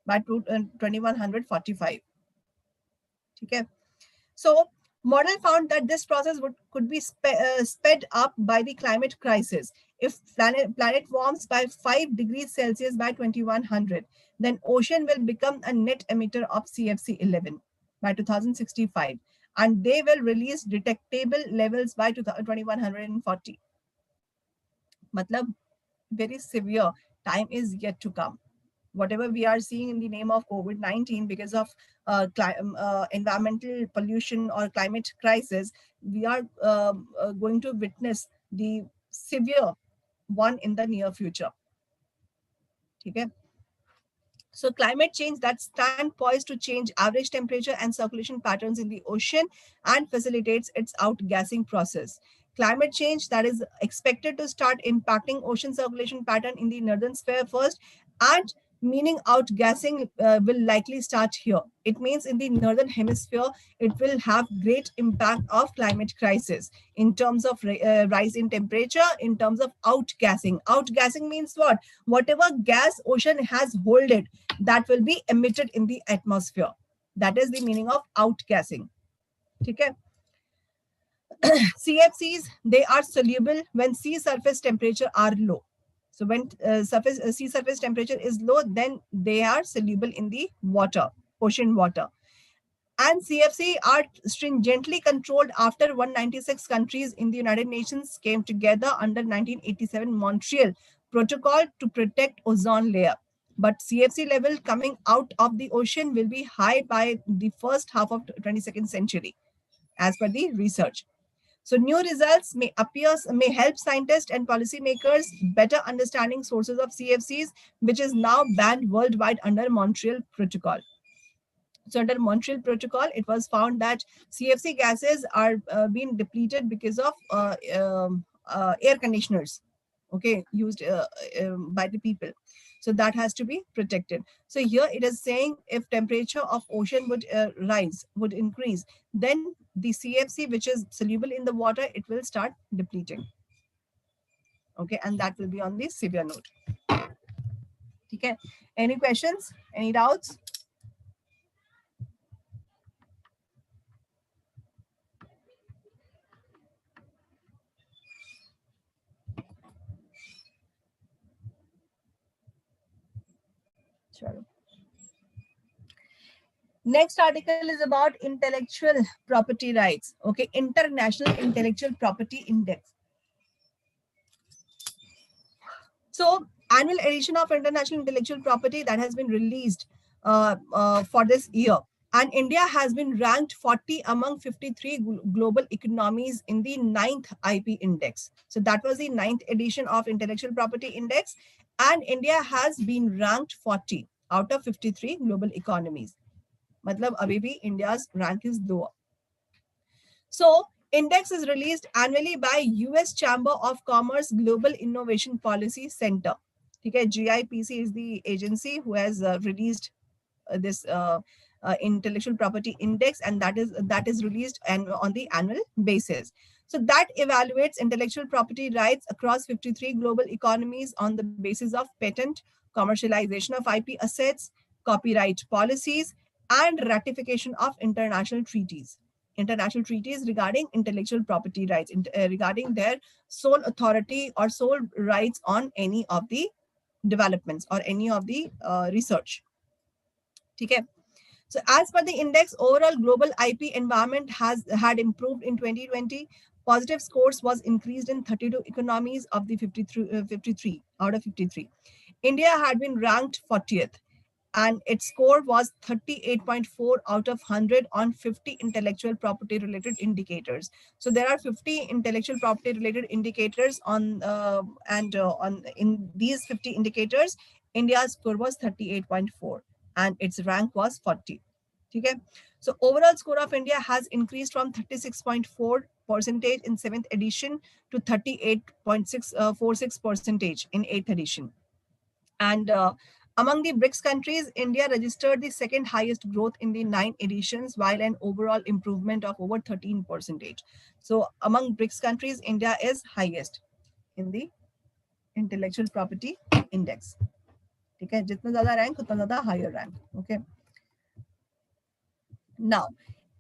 by 2145. Okay. So model found that this process could be sped up by the climate crisis. If planet warms by 5 degrees Celsius by 2100, then ocean will become a net emitter of CFC-11 by 2065, and they will release detectable levels by 2140. Matlab, very severe time is yet to come. Whatever we are seeing in the name of COVID-19 because of environmental pollution or climate crisis, we are going to witness the severe one in the near future. Okay. So climate change that stand poised to change average temperature and circulation patterns in the ocean and facilitates its outgassing process. Climate change that is expected to start impacting ocean circulation pattern in the northern sphere first, and meaning outgassing will likely start here. It means in the northern hemisphere, it will have great impact of climate crisis in terms of rise in temperature, in terms of outgassing. Outgassing means what? Whatever gas ocean has holded, that will be emitted in the atmosphere. That is the meaning of outgassing. Okay. CFCs, they are soluble when sea surface temperature are low. So when sea surface temperature is low, then they are soluble in the water, ocean water. And CFC are stringently controlled after 196 countries in the United Nations came together under 1987 Montreal Protocol to protect ozone layer. But CFC level coming out of the ocean will be high by the first half of 22nd century, as per the research. So new results may help scientists and policymakers better understanding sources of CFCs, which is now banned worldwide under Montreal Protocol. So under Montreal Protocol, it was found that CFC gases are being depleted because of air conditioners, okay, used by the people. So that has to be protected. So here it is saying if temperature of ocean would would increase, then the CFC, which is soluble in the water, it will start depleting. Okay, and that will be on the severe note. Okay, any questions? Any doubts? Sure. Next article is about intellectual property rights. Okay, International Intellectual Property Index. So, annual edition of International Intellectual Property that has been released for this year. And India has been ranked 40 among 53 global economies in the 9th IP index. So that was the 9th edition of Intellectual Property Index. And India has been ranked 40 out of 53 global economies. Matlab, abhi bhi India's rank is lower. So, index is released annually by US Chamber of Commerce Global Innovation Policy Center. Okay, GIPC is the agency who has released this intellectual property index, and that is released and on the annual basis. So that evaluates intellectual property rights across 53 global economies on the basis of patent, commercialization of IP assets, copyright policies, and ratification of international treaties regarding intellectual property rights, regarding their sole authority or sole rights on any of the developments or any of the research. Okay. So as per the index, overall global IP environment had improved in 2020. Positive scores was increased in 32 economies of the 53 out of 53. India had been ranked 40th, and its score was 38.4 out of 100 on 50 intellectual property related indicators. So there are 50 intellectual property related indicators on on in these 50 indicators, India's score was 38.4 and its rank was 40. Okay. So overall score of India has increased from 36.4 percentage in 7th edition to 38.646 percentage in 8th edition. And among the BRICS countries, India registered the second highest growth in the 9 editions, while an overall improvement of over 13 percentage. So among BRICS countries, India is highest in the intellectual property index. Okay, jitna zyada rank, utna zyada higher rank. Okay. Now,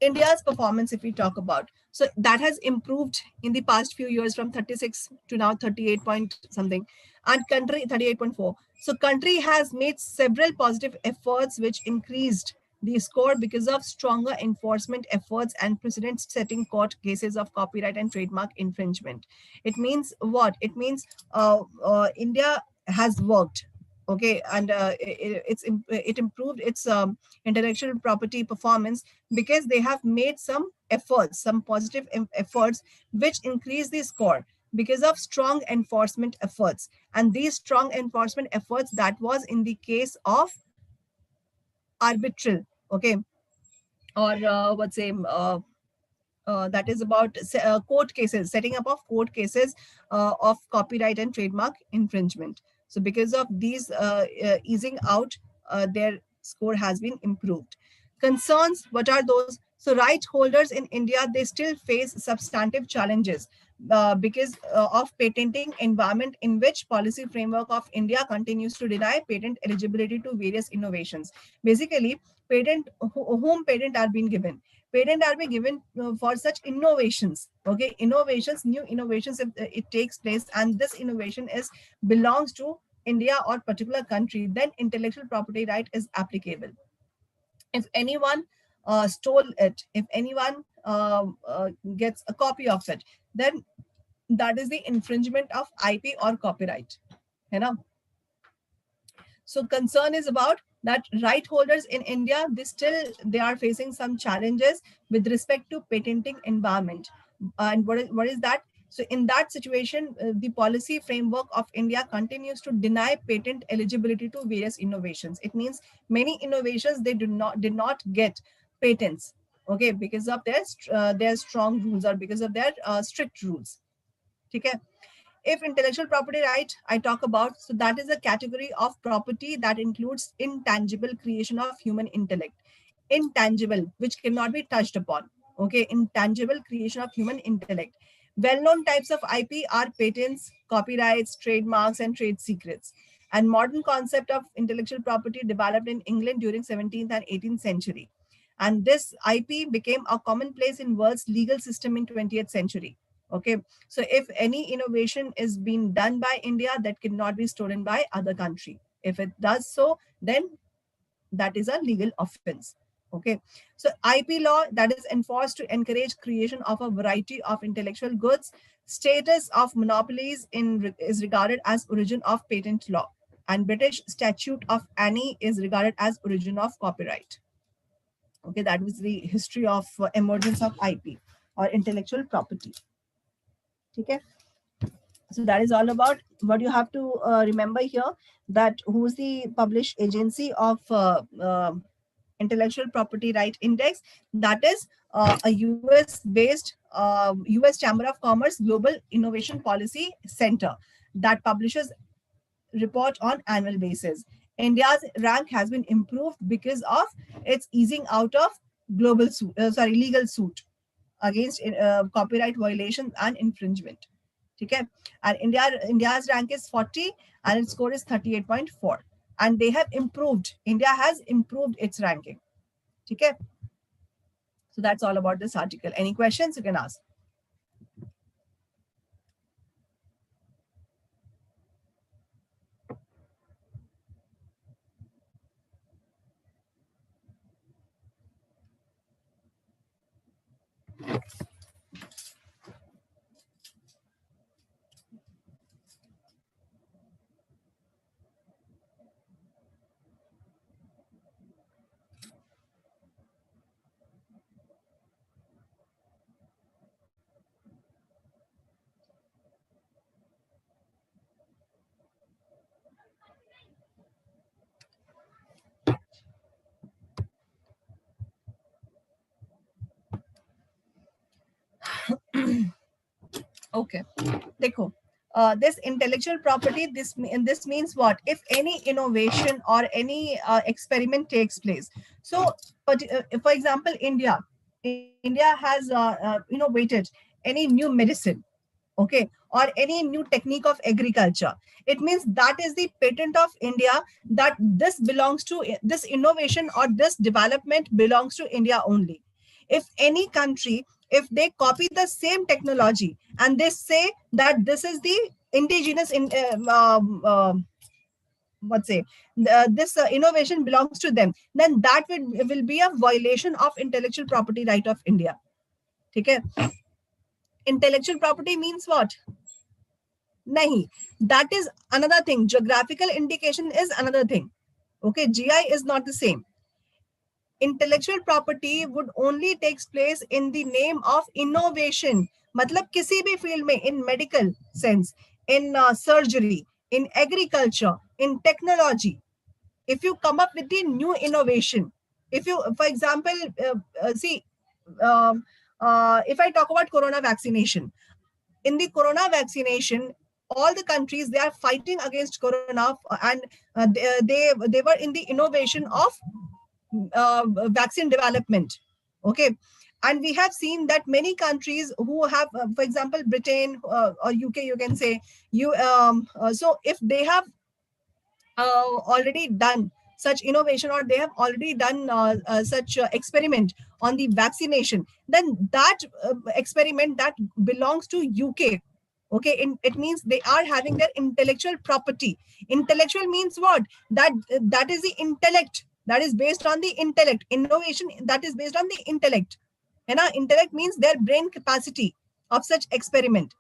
India's performance, if we talk about, so that has improved in the past few years from 36 to now 38 point something, and country 38.4. So country has made several positive efforts which increased the score because of stronger enforcement efforts and precedent-setting court cases of copyright and trademark infringement. It means what? It means India has worked, okay, and it improved its intellectual property performance because they have made some efforts, some positive efforts, which increase the score because of strong enforcement efforts. And these strong enforcement efforts, that was in the case of arbitral, okay, or what's say that is about court cases, setting up of court cases of copyright and trademark infringement. So because of these easing out, their score has been improved. Concerns, what are those? So right holders in India, they still face substantive challenges because of patenting environment in which policy framework of India continues to deny patent eligibility to various innovations. Basically, whom patent are being given? Patent are being given for such innovations, okay, innovations, new innovations, if it takes place and this innovation is belongs to India or particular country, then intellectual property right is applicable. If anyone stole it, if anyone gets a copy of it, then that is the infringement of IP or copyright, you know. So concern is about that right holders in India, they are facing some challenges with respect to patenting environment. And what is that? So in that situation, the policy framework of India continues to deny patent eligibility to various innovations. It means many innovations, they did not get patents, okay, because of their strong rules or because of their strict rules. Okay. If intellectual property right I talk about, so that is a category of property that includes intangible creation of human intellect. Intangible, which cannot be touched upon. Okay, intangible creation of human intellect. Well-known types of IP are patents, copyrights, trademarks, and trade secrets. And modern concept of intellectual property developed in England during 17th and 18th century. And this IP became a commonplace in world's legal system in 20th century. Okay, so if any innovation is being done by India, that cannot be stolen by other country. If it does so, then that is a legal offense. Okay, so IP law, that is enforced to encourage creation of a variety of intellectual goods. Status of monopolies is regarded as origin of patent law, and British Statute of Anne is regarded as origin of copyright. Okay, that was the history of emergence of IP or intellectual property. Okay, so that is all about what you have to remember here, that who is the published agency of intellectual property right index. That is a US based US Chamber of Commerce Global Innovation Policy Center that publishes report on annual basis. India's rank has been improved because of its easing out of legal suit against copyright violations and infringement. Okay, and India's rank is 40 and its score is 38.4, and they have improved. India has improved its ranking. Okay, so that's all about this article. Any questions you can ask? Okay, देखो, this intellectual property, this means what? If any innovation or any experiment takes place. So, but for example, India has innovated any new medicine, okay, or any new technique of agriculture. It means that is the patent of India, that this belongs to, this innovation or this development belongs to India only. If any country, if they copy the same technology and they say that this is the indigenous in what say this innovation belongs to them, then that will be a violation of intellectual property right of India. Okay, intellectual property means what? Nahi, that is another thing. Geographical indication is another thing. Okay, GI is not the same. Intellectual property would only takes place in the name of innovation. मतलब किसी भी field में, in medical sense, in surgery, in agriculture, in technology, if you come up with the new innovation, if you, for example, see, if I talk about corona vaccination, in the corona vaccination, all the countries, they are fighting against corona, and they were in the innovation of vaccine development. Okay, and we have seen that many countries who have, for example, Britain or UK, you can say, so if they have already done such innovation, or they have already done such experiment on the vaccination, then that experiment that belongs to UK. Okay, it means they are having their intellectual property. Intellectual means what? That is the intellect, that is based on the intellect. Innovation, that is based on the intellect. And intellect means their brain capacity of such experiment.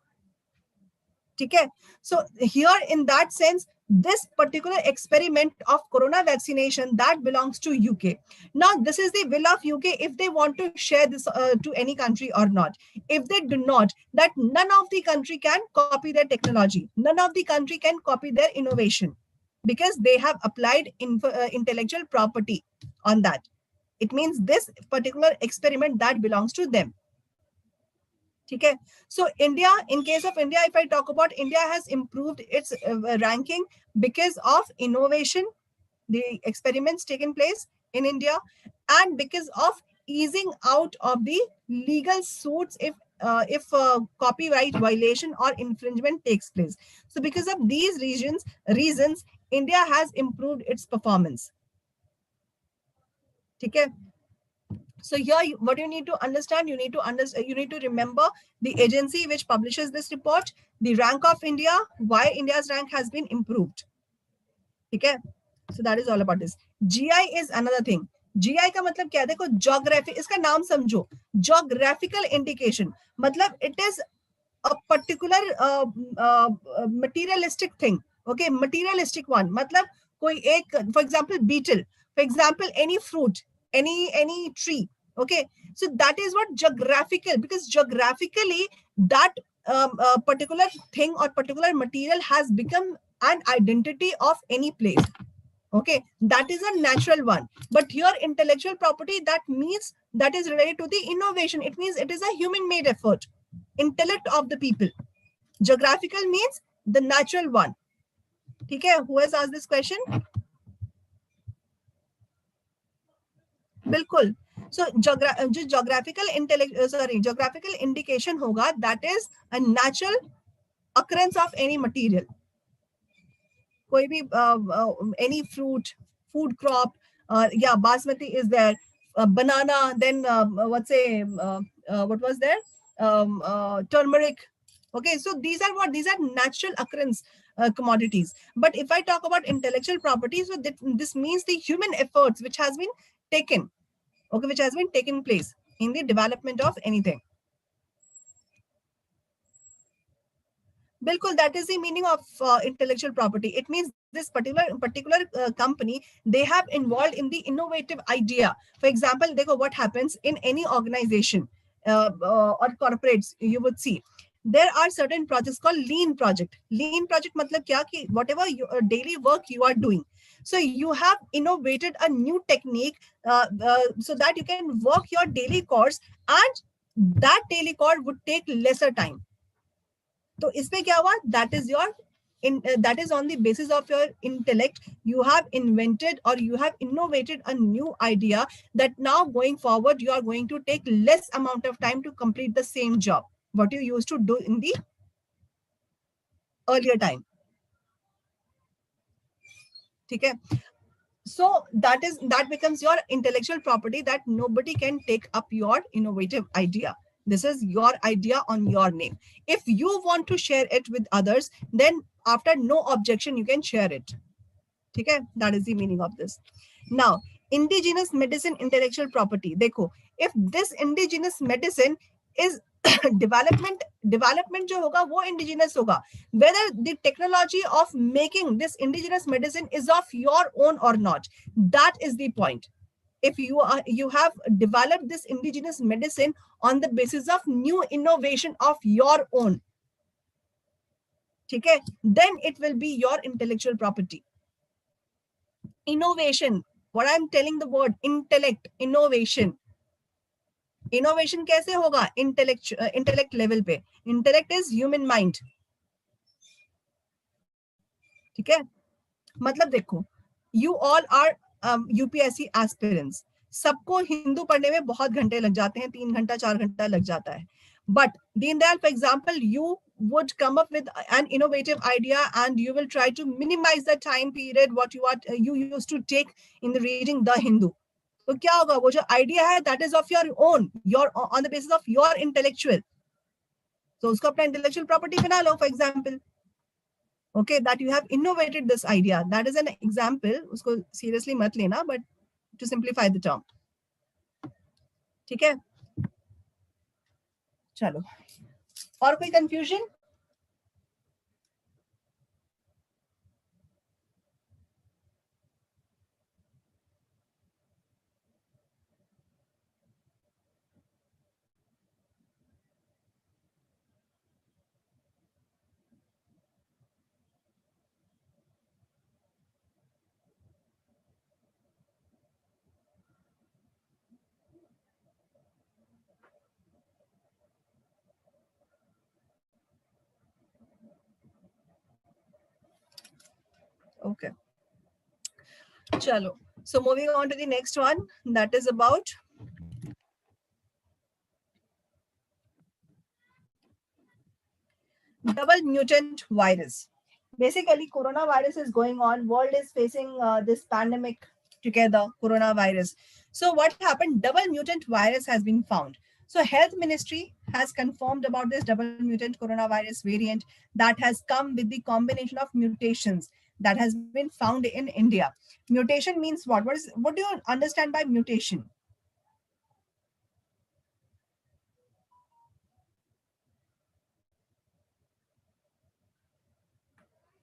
Okay, so here in that sense, this particular experiment of corona vaccination, that belongs to UK. Now this is the will of UK, if they want to share this to any country or not. If they do not, that none of the country can copy their technology, none of the country can copy their innovation, because they have applied intellectual property on that. It means this particular experiment, that belongs to them. Okay, so India, in case of India, if I talk about India, has improved its ranking because of innovation, the experiments taken place in India, and because of easing out of the legal suits if copyright violation or infringement takes place. So because of these reasons, India has improved its performance. Okay. So here, what you need to understand, you need to remember the agency which publishes this report, the rank of India, why India's rank has been improved. Okay. So that is all about this. GI is another thing. GI का मतलब क्या है? देखो geography, इसका नाम समझो. Geographical indication मतलब it is a particular materialistic thing. Okay, materialistic one. मतलब कोई एक, for example, beetle. For example, any fruit, any tree. Okay, so that is what geographical, because geographically that particular thing or particular material has become an identity of any place. Okay, that is a natural one. But here intellectual property, that means that is related to the innovation. It means it is a human made effort, intellect of the people. Geographical means the natural one. Okay, who has asked this question? बिल्कुल. So geographical indication होगा, that is a natural occurrence of any material. कोई भी any fruit, food crop, yeah, basmati is there, banana, then what was there, turmeric. Okay, so these are what? These are natural occurrence commodities. But if I talk about intellectual property, so this means the human efforts which has been taken, okay, which has been taken place in the development of anything. Bilkul, that is the meaning of intellectual property. It means this particular company, they have involved in the innovative idea. For example, देखो what happens in any organization or corporates, you would see there are certain projects called lean project. Lean project मतलब क्या कि whatever daily work you are doing, so you have innovated a new technique so that you can work your daily course, and that daily course would take lesser time. तो इसमें क्या हुआ? That is your that is on the basis of your intellect. You have invented or you have innovated a new idea that now going forward you are going to take less amount of time to complete the same job what you used to do in the earlier time. ठीक है? So that becomes your intellectual property, that nobody can take up your innovative idea. This is your idea on your name. If you want to share it with others, then after no objection, you can share it. Okay? That is the meaning of this. Now, indigenous medicine intellectual property. Dekho, if this indigenous medicine is development जो होगा वो indigenous होगा. Whether the technology of making this indigenous medicine is of your own or not, that is the point. If you have developed this indigenous medicine on the basis of new innovation of your own, okay, then it will be your intellectual property. Innovation, what I'm telling the word intellect, innovation. Innovation कैसे होगा? Intellect level पे. Intellect is human mind. ठीक है? मतलब देखो, you all are UPSC aspirants. सबको हिंदू पढ़ने में बहुत घंटे लग जाते हैं, 3 घंटा 4 घंटा लग जाता है. But Deendayal, for example, you would come up with an innovative idea and you will try to minimize the time period what you used to take in the reading the Hindu. तो क्या होगा? वो जो idea है that is of your own, your on the basis of your intellectual. So उसको अपना intellectual property बना लो, for example. Okay, that you have innovated this idea. That is an example. उसको seriously मत लेना, but to simplify the term. ठीक है? चलो. और कोई confusion? Okay. Chalo. So moving on to the next one, that is about double mutant virus. Basically, coronavirus is going on. World is facing this pandemic together, coronavirus. So what happened? Double mutant virus has been found. So Health Ministry has confirmed about this double mutant coronavirus variant that has come with the combination of mutations that has been found in India. Mutation means what? What do you understand by mutation?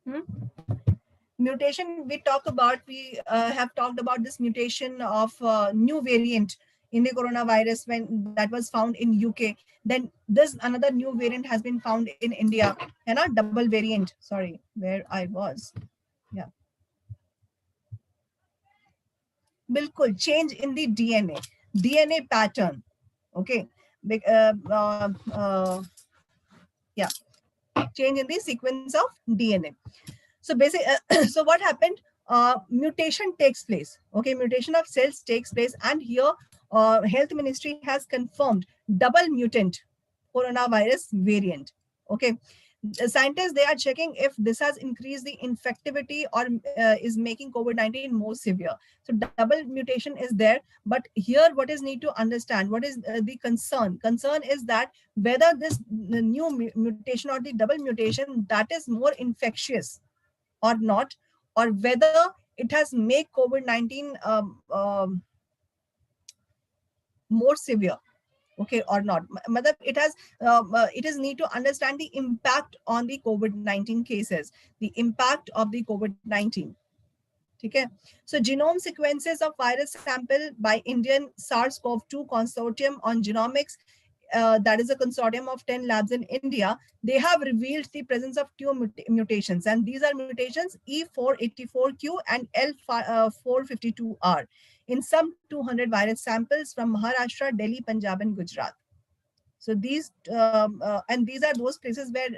Hmm? Mutation we talk about, we have talked about this mutation of new variant in the coronavirus when that was found in UK. Then this another new variant has been found in India, and not double variant. Sorry, where I was. Yeah, bilkul change in the DNA pattern. Okay, yeah, change in the sequence of DNA. So basically, so what happened? Mutation takes place. Okay, mutation of cells takes place, and here, Health Ministry has confirmed double mutant coronavirus variant. Okay, the scientists they are checking if this has increased the infectivity or is making COVID-19 more severe. So double mutation is there, but here what is need to understand, what is the concern? Concern is that whether this new mutation or the double mutation that is more infectious or not, or whether it has made COVID-19 more severe, okay, or not. It has it is need to understand the impact on the COVID-19 cases, the impact of the COVID-19. Okay, so genome sequences of virus sample by Indian SARS-CoV-2 consortium on genomics, that is a consortium of 10 labs in India. They have revealed the presence of two mutations, and these are mutations E484Q and L452R in some 200 virus samples from Maharashtra, Delhi, Punjab, and Gujarat. So these are those places where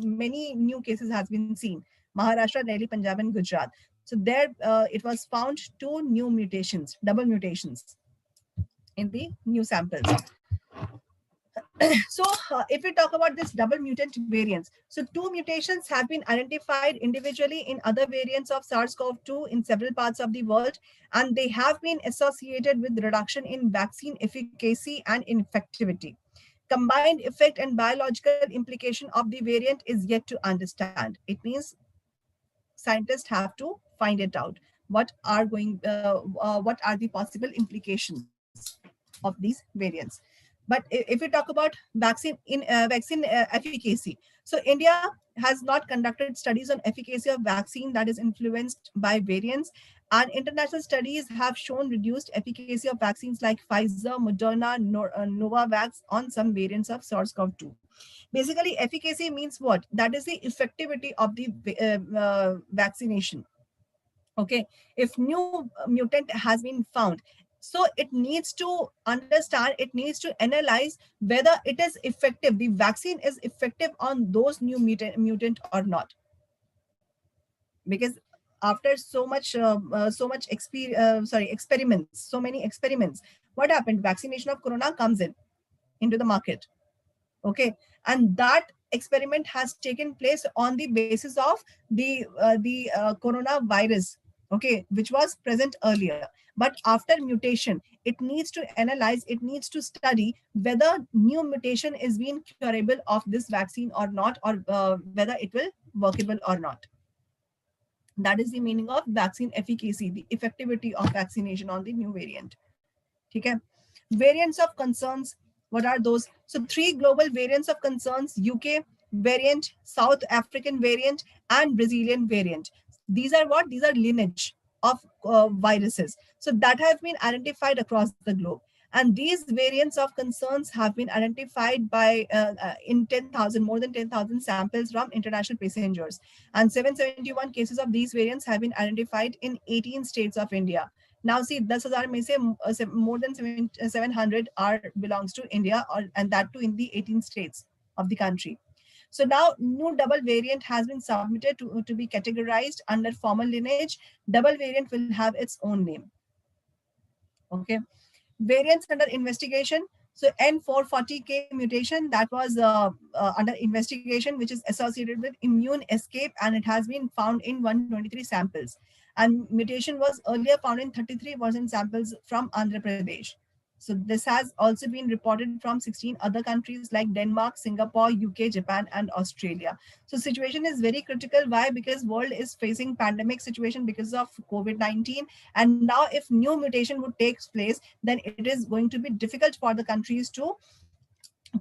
many new cases has been seen: Maharashtra, Delhi, Punjab, and Gujarat. So there it was found two new mutations, double mutations in the new samples. So if we talk about this double mutant variants, so two mutations have been identified individually in other variants of SARS-CoV-2 in several parts of the world, and they have been associated with reduction in vaccine efficacy and infectivity. Combined effect and biological implication of the variant is yet to understand. It means scientists have to find it out. What are the possible implications of these variants? But if we talk about vaccine efficacy, so India has not conducted studies on efficacy of vaccine that is influenced by variants, and international studies have shown reduced efficacy of vaccines like Pfizer, Moderna, Novavax on some variants of SARS-CoV-2. Basically, efficacy means what? That is the effectivity of the vaccination. Okay, if new mutant has been found, so it needs to understand, it needs to analyze whether it is effective, the vaccine is effective on those new mutant or not. Because after so much experiments, so many experiments, what happened? Vaccination of corona comes into the market. Okay, and that experiment has taken place on the basis of the coronavirus, okay, which was present earlier. But after mutation, it needs to analyze, it needs to study whether new mutation is being curable of this vaccine or not, or whether it will workable or not. That is the meaning of vaccine efficacy, the effectivity of vaccination on the new variant. Okay. Variants of concerns, what are those? So three global variants of concerns: UK variant, South African variant, and Brazilian variant. These are what? These are lineage of viruses. So that have been identified across the globe. And these variants of concerns have been identified by in 10,000, more than 10,000 samples from international passengers. And 771 cases of these variants have been identified in 18 states of India. Now see, 10,000 में से more than 700 are belongs to India, and that too in the 18 states of the country. So now new double variant has been submitted to be categorized under formal lineage. Double variant will have its own name. Okay. Variants under investigation. So N440K mutation that was under investigation, which is associated with immune escape, and it has been found in 123 samples. And mutation was earlier found in 33% samples from Andhra Pradesh. So this has also been reported from 16 other countries like Denmark, Singapore, UK, Japan, and Australia. So situation is very critical. Why? Because world is facing pandemic situation because of COVID-19. And now if new mutation would take place, then it is going to be difficult for the countries to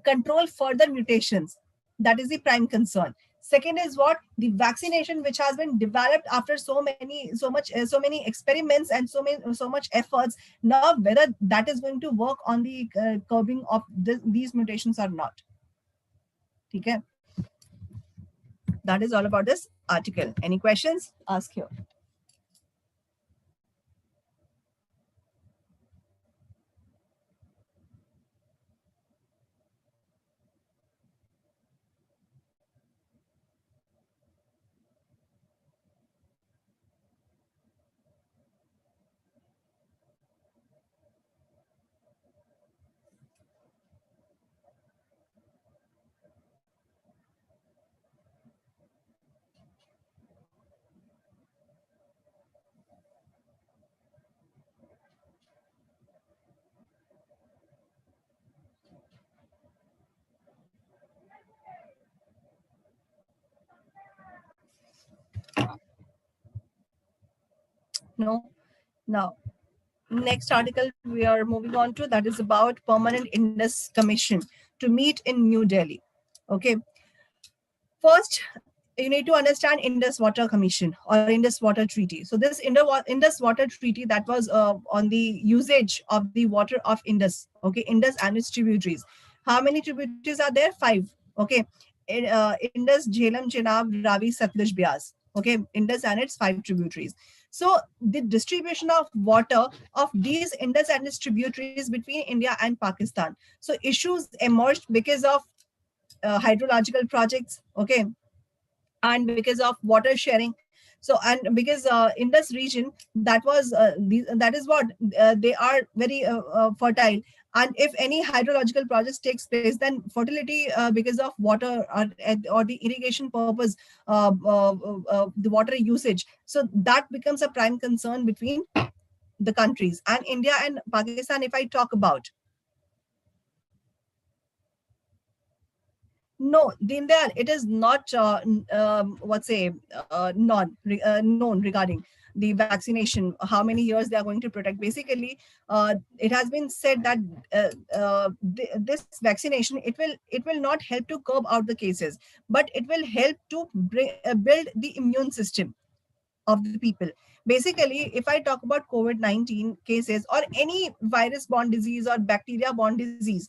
control further mutations. That is the prime concern. Second is what? The vaccination, which has been developed after so many experiments and so much efforts. Now whether that is going to work on the curbing of these mutations or not. Okay, that is all about this article. Any questions? Ask here. No. Now next article we are moving on to, that is about Permanent Indus Commission to meet in New Delhi. Okay, first you need to understand Indus Water Commission or Indus Water Treaty. So this Indus Water Treaty, that was on the usage of the water of Indus. Okay, Indus and its tributaries. How many tributaries are there? 5. Okay, Indus, Jhelum, Chenab, Ravi, Satluj, Beas. Okay, Indus and its 5 tributaries. So the distribution of water of these Indus and its tributaries between India and Pakistan. So issues emerged because of hydrological projects. Okay, and because of water sharing. So and because in this region, that is what they are very fertile. And if any hydrological projects takes place, then fertility because of water or the irrigation purpose, the water usage, so that becomes a prime concern between the countries. And India and Pakistan, if I talk about, no, Dindal, it is not what's say known regarding the vaccination. How many years they are going to protect? Basically, it has been said that this vaccination, it will not help to curb out the cases, but it will help to build the immune system of the people. Basically, if I talk about COVID-19 cases or any virus borne disease or bacteria borne disease,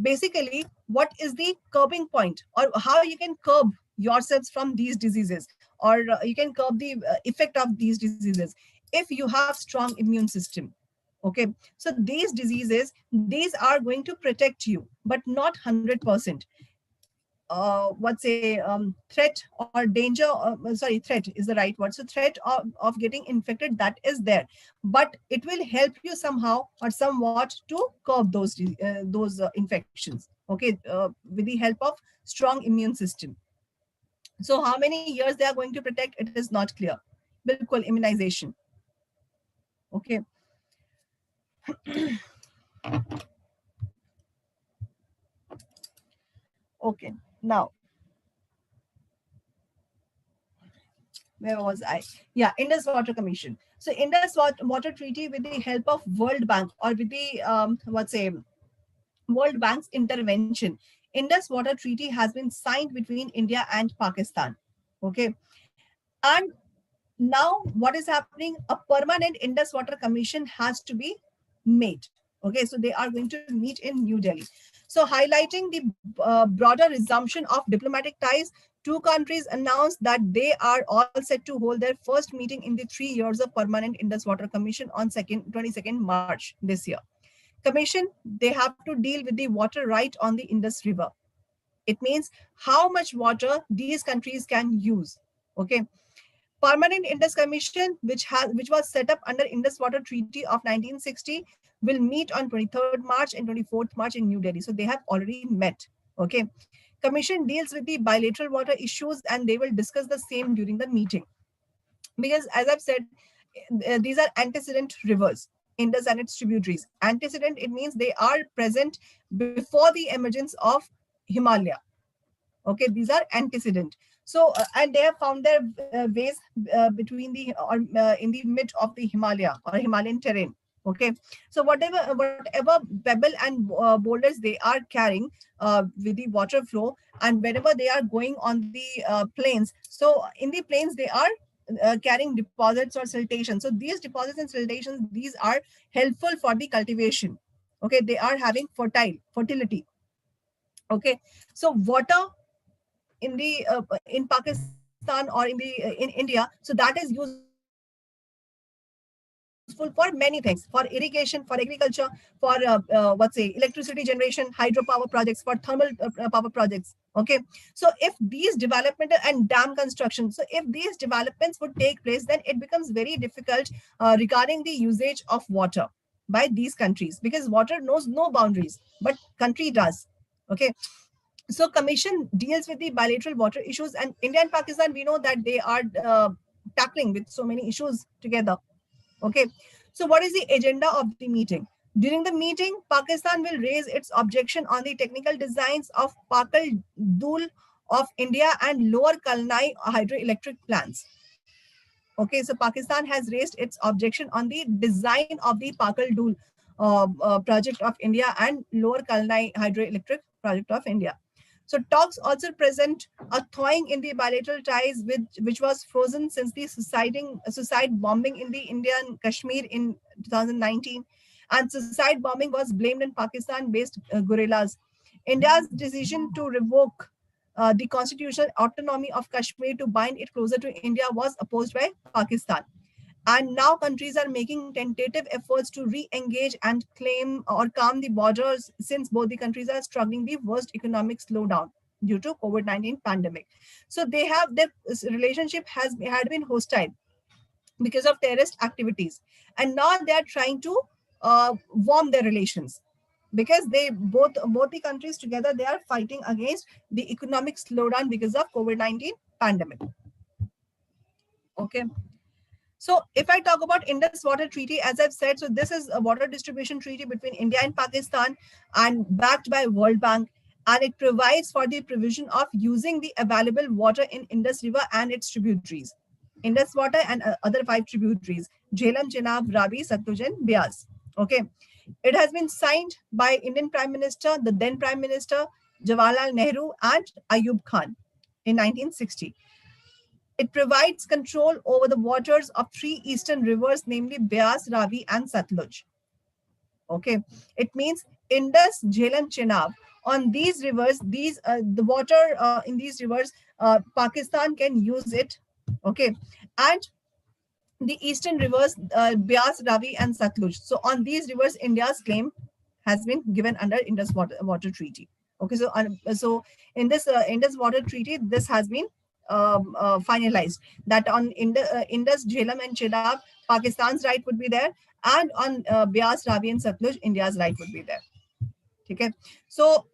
basically, what is the curbing point, or how you can curb yourselves from these diseases, or you can curb the effect of these diseases if you have strong immune system. Okay, so these diseases, these are going to protect you, but not 100%. What's a threat or danger, sorry, threat is the right word. So threat of getting infected, that is there, but it will help you somehow or somewhat to curb those infections. Okay, with the help of strong immune system. So how many years they are going to protect, it is not clear. Bilkul immunization. Okay. Okay, now where was I? Yeah, Indus Water Commission. So Indus Water Treaty, with the help of World Bank, or with the World Bank's intervention, Indus Water Treaty has been signed between India and Pakistan. Okay, and now what is happening? A permanent Indus Water Commission has to be made. Okay, so they are going to meet in New Delhi. So highlighting the broader resumption of diplomatic ties, two countries announced that they are all set to hold their first meeting in the 3 years of permanent Indus Water Commission on 22nd March this year. Commission, they have to deal with the water right on the Indus River. It means how much water these countries can use. Okay, Permanent Indus Commission, which was set up under Indus Water Treaty of 1960, will meet on 23rd March and 24th March in New Delhi. So they have already met. Okay. Commission deals with the bilateral water issues, and they will discuss the same during the meeting. Because as I've said, these are antecedent rivers. Indus and its tributaries. Antecedent, it means they are present before the emergence of Himalaya. Okay, these are antecedent. So, and they have found their ways between the or in the mid of the Himalaya or Himalayan terrain. Okay, so whatever pebble and boulders they are carrying with the water flow, and whenever they are going on the plains, so in the plains they are carrying deposits or siltation. So these deposits and siltations, these are helpful for the cultivation. Okay, they are having fertility. Okay, so water in the in Pakistan or in India, so that is useful for many things, for irrigation, for agriculture, for electricity generation, hydropower projects, for thermal power projects. Okay, so if these development and dam construction, so if these developments would take place, then it becomes very difficult regarding the usage of water by these countries, because water knows no boundaries, but country does. Okay, so commission deals with the bilateral water issues, and India and Pakistan, we know that they are tackling with so many issues together. Okay, so what is the agenda of the meeting? During the meeting, Pakistan will raise its objection on the technical designs of Pakal Dul of India and Lower Kalnai hydroelectric plants. Okay, so Pakistan has raised its objection on the design of the Pakal Dul project of India and Lower Kalnai hydroelectric project of India. So talks also present a thawing in the bilateral ties, which was frozen since the suicide bombing in the Indian Kashmir in 2019, and suicide bombing was blamed in Pakistan-based guerrillas. India's decision to revoke the constitutional autonomy of Kashmir to bind it closer to India was opposed by Pakistan. And now countries are making tentative efforts to re-engage and claim or calm the borders, since both the countries are struggling the worst economic slowdown due to COVID-19 pandemic. So they have their relationship had been hostile because of terrorist activities, and now they are trying to warm their relations, because they both the countries together, they are fighting against the economic slowdown because of COVID-19 pandemic. Okay. So if I talk about Indus Water Treaty, as I've said, so this is a water distribution treaty between India and Pakistan and backed by World Bank. And it provides for the provision of using the available water in Indus River and its tributaries. Indus water and other 5 tributaries: Jhelum, Chenab, Ravi, Satluj, and Beas. Okay. It has been signed by Indian Prime Minister, the then Prime Minister Jawaharlal Nehru and Ayub Khan in 1960. It provides control over the waters of 3 eastern rivers, namely Beas, Ravi, and Satluj. Okay, it means Indus, Jhelum, Chenab. On these rivers, the water in these rivers, Pakistan can use it. Okay, and the eastern rivers, Beas, Ravi, and Satluj. So on these rivers, India's claim has been given under Indus Water Treaty. Okay, so in this Indus Water Treaty, this has been finalized, that on Indus, Jhelum, and Chenab, Pakistan's right would be there, and on Beas, Ravi, and Satluj, India's right would be there. Okay, so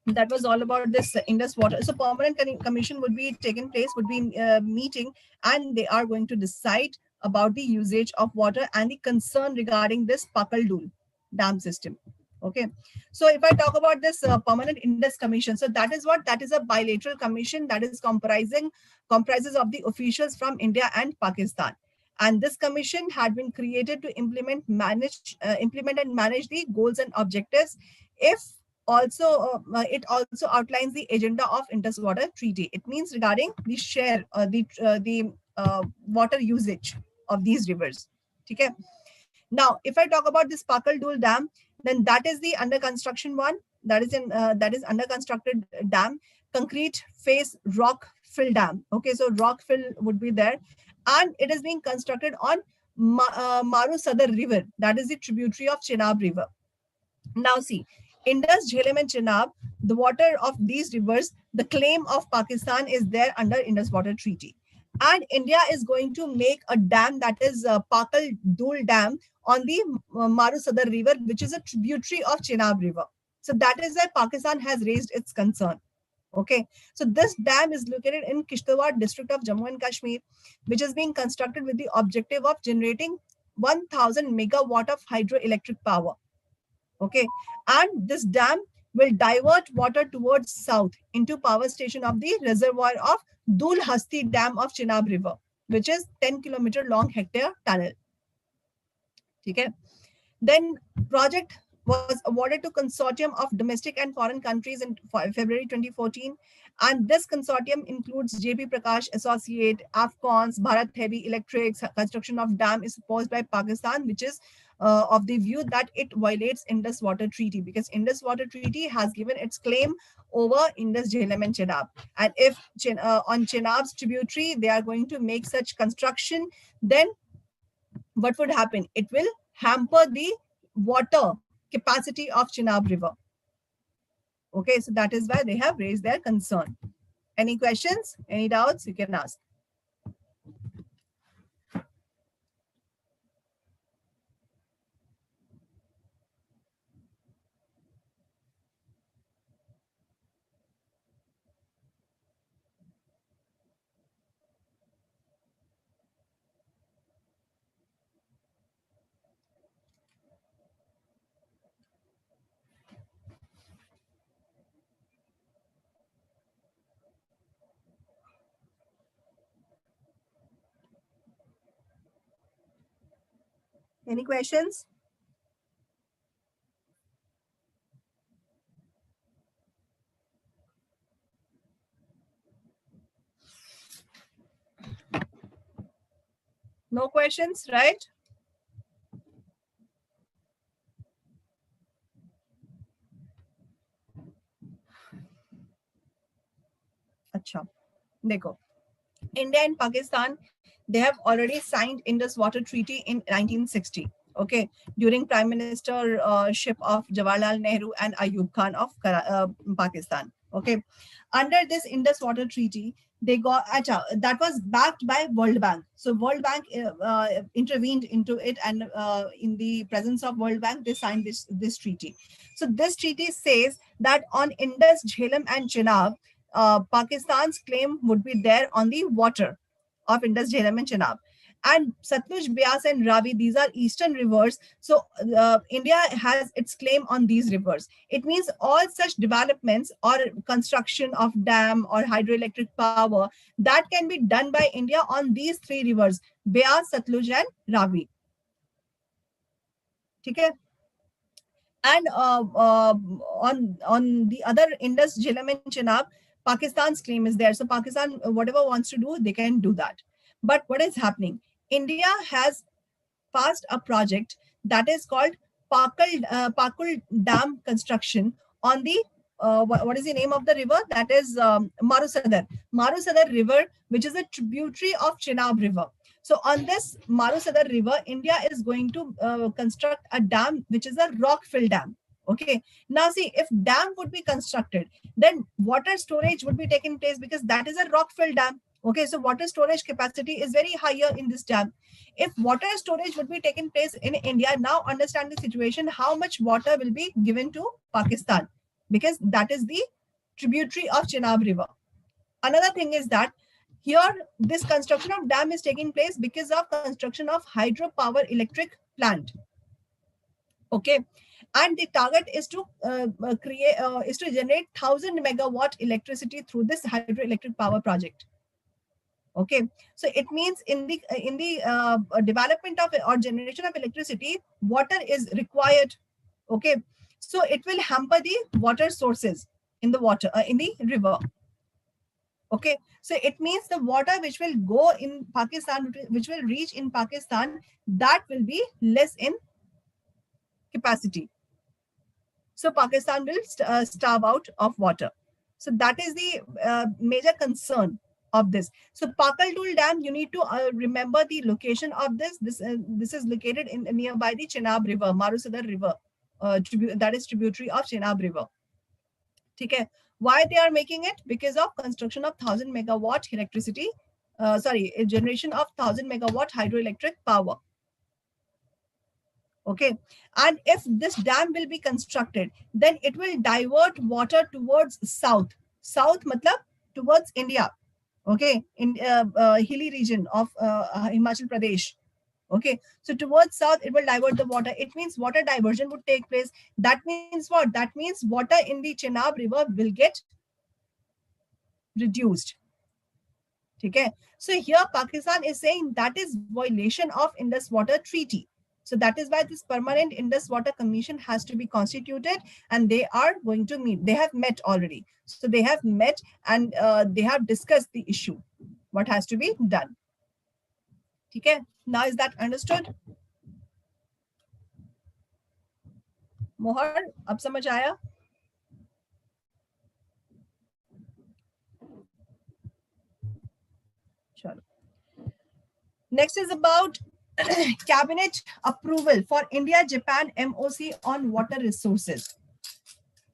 that was all about this Indus water. So permanent commission would be taken place, would be meeting, and they are going to decide about the usage of water and the concern regarding this Pakal Dul dam system. Okay, so if I talk about this permanent Indus commission, so that is a bilateral commission that is comprises of the officials from India and Pakistan. And this commission had been created to implement and manage the goals and objectives. If also it also outlines the agenda of Indus Water Treaty. It means regarding the share the water usage of these rivers. Okay. Now, if I talk about this Pakal Dul Dam, then that is the under construction one. That is under constructed dam, concrete face rock fill dam. Okay, so rock fill would be there, and it is being constructed on Maru Sadar River. That is the tributary of Chenab River. Now see, Indus, Jhelum, and Chenab, the water of these rivers, the claim of Pakistan is there under Indus Water Treaty. And India is going to make a dam, that is Pakal Dul Dam, on the Maru Sadar River, which is a tributary of Chenab River. So that is why Pakistan has raised its concern. Okay, so this dam is located in Kishtawar district of Jammu and Kashmir, which is being constructed with the objective of generating 1000 megawatt of hydroelectric power. Okay, and this dam will divert water towards south into power station of the reservoir of Dulhasti Dam of Chenab River, which is 10-kilometer long hectare tunnel. Okay. Then project was awarded to consortium of domestic and foreign countries in February 2014. And this consortium includes JP Prakash Associate, Afcons, Bharat Heavy Electrics. Construction of dam is opposed by Pakistan, which is of the view that it violates Indus Water Treaty, because Indus Water Treaty has given its claim over Indus, Jhelum and Chenab. And if on Chenab's tributary, they are going to make such construction, then what would happen? It will hamper the water capacity of Chenab River. Okay, so that is why they have raised their concern. Any questions? Any doubts? You can ask. Any questions? No questions, right? Acha. Dekho. India and Pakistan, they have already signed Indus Water Treaty in 1960. Okay, during Prime Ministership of Jawaharlal Nehru and Ayub Khan of Pakistan. Okay, under this Indus Water Treaty, they got that was backed by World Bank. So World Bank intervened into it, and in the presence of World Bank, they signed this treaty. So this treaty says that on Indus, Jhelum, and Chenab, Pakistan's claim would be there on the water of Indus, Jhelum, and Chenab. And Satluj, Beas, and Ravi, these are eastern rivers. So India has its claim on these rivers. It means all such developments or construction of dam or hydroelectric power that can be done by India on these three rivers, Beas, Satluj, and Ravi. Okay. And on the other Indus, Jhelum, and Chenab, Pakistan's claim is there. So Pakistan, whatever wants to do, they can do that. But what is happening? India has passed a project that is called Pakul Dam construction on the what is the name of the river? That is Marusadar River, which is a tributary of Chenab River. So on this Marusadar River, India is going to construct a dam, which is a rock-filled dam. Okay. Now see, if dam would be constructed, then water storage would be taking place, because that is a rock-filled dam. Okay, so water storage capacity is very higher in this dam. If water storage would be taking place in India, now understand the situation, how much water will be given to Pakistan, because that is the tributary of Chenab River. Another thing is that here this construction of dam is taking place because of construction of hydropower electric plant. Okay, and the target is to generate 1000 megawatt electricity through this hydroelectric power project. Okay, so it means in the development of or generation of electricity, water is required. Okay, so it will hamper the water sources in the water in the river. Okay, so it means the water which will go in Pakistan, which will reach in Pakistan, that will be less in capacity. So Pakistan will starve out of water. So that is the major concern of this. So Pakal Dam, you need to remember the location of this. This is located in nearby the Chenab River, Marusadar River, that is tributary of Chenab River. Okay. Why they are making it? Because of construction of 1000 megawatt electricity, a generation of 1000 megawatt hydroelectric power. Okay, and if this dam will be constructed, then it will divert water towards south. South matlab towards India. Okay, in hilly region of Himachal Pradesh. Okay, so towards south, it will divert the water. It means water diversion would take place. That means what? That means water in the Chenab River will get reduced. Okay, so here Pakistan is saying that is violation of Indus Water Treaty. So that is why this permanent Indus Water Commission has to be constituted, and they are going to meet. They have met already. So they have met, and they have discussed the issue, what has to be done. Okay, now is that understood? मोहर अब समझ आया? चलो. Next is about cabinet approval for India Japan MOC on water resources.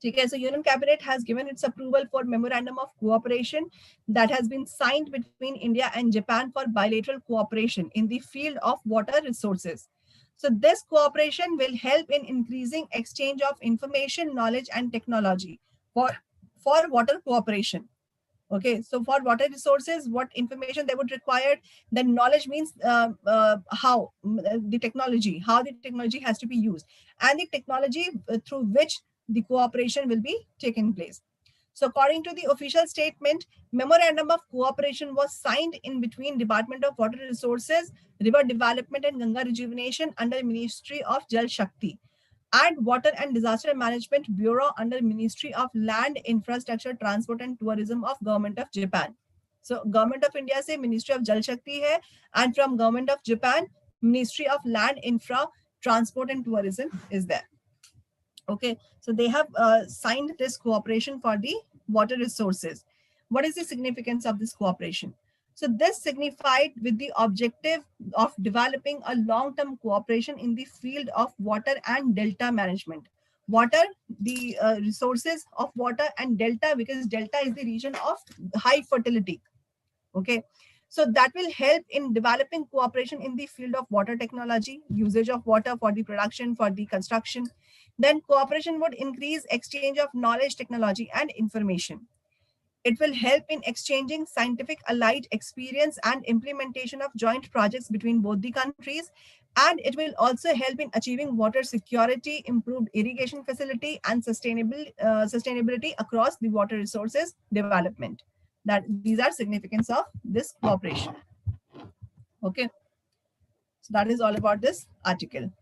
Okay, so Union Cabinet has given its approval for memorandum of cooperation that has been signed between India and Japan for bilateral cooperation in the field of water resources. So this cooperation will help in increasing exchange of information, knowledge, and technology for water cooperation. Okay, so for water resources, what information they would require, then knowledge means how the technology has to be used, and the technology through which the cooperation will be taken place. So according to the official statement, memorandum of cooperation was signed in between Department of Water Resources, River Development and Ganga Rejuvenation under Ministry of Jal Shakti, and Water and Disaster Management Bureau under Ministry of Land, Infrastructure, Transport and Tourism of Government of Japan. So Government of India say Ministry of Jal Shakti hai, and from Government of Japan, Ministry of Land, Infra, Transport and Tourism is there. Okay, so they have signed this cooperation for the water resources. What is the significance of this cooperation? So this signified with the objective of developing a long-term cooperation in the field of water and delta management. Water, the resources of water, and delta, because delta is the region of high fertility. Okay, so that will help in developing cooperation in the field of water technology, usage of water for the production, for the construction. Then cooperation would increase exchange of knowledge, technology, and information. It will help in exchanging scientific allied experience and implementation of joint projects between both the countries. And it will also help in achieving water security, improved irrigation facility, and sustainability across the water resources development. That these are significance of this cooperation. Okay, so that is all about this article.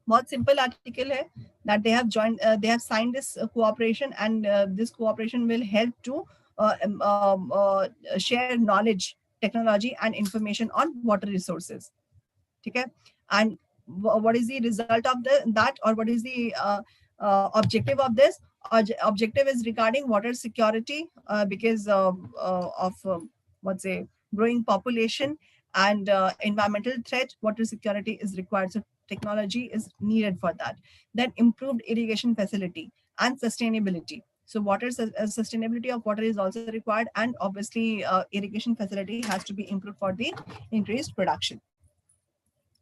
बहुत simple article है that they have joined, they have signed this cooperation, and this cooperation will help to share knowledge, technology, and information on water resources. Okay, and what is the result of that, or what is the objective of this? Objective is regarding water security, because of what's a growing population and environmental threat. Water security is required, so technology is needed for that. Then improved irrigation facility and sustainability. So water sustainability of water is also required, and obviously irrigation facility has to be improved for the increased production.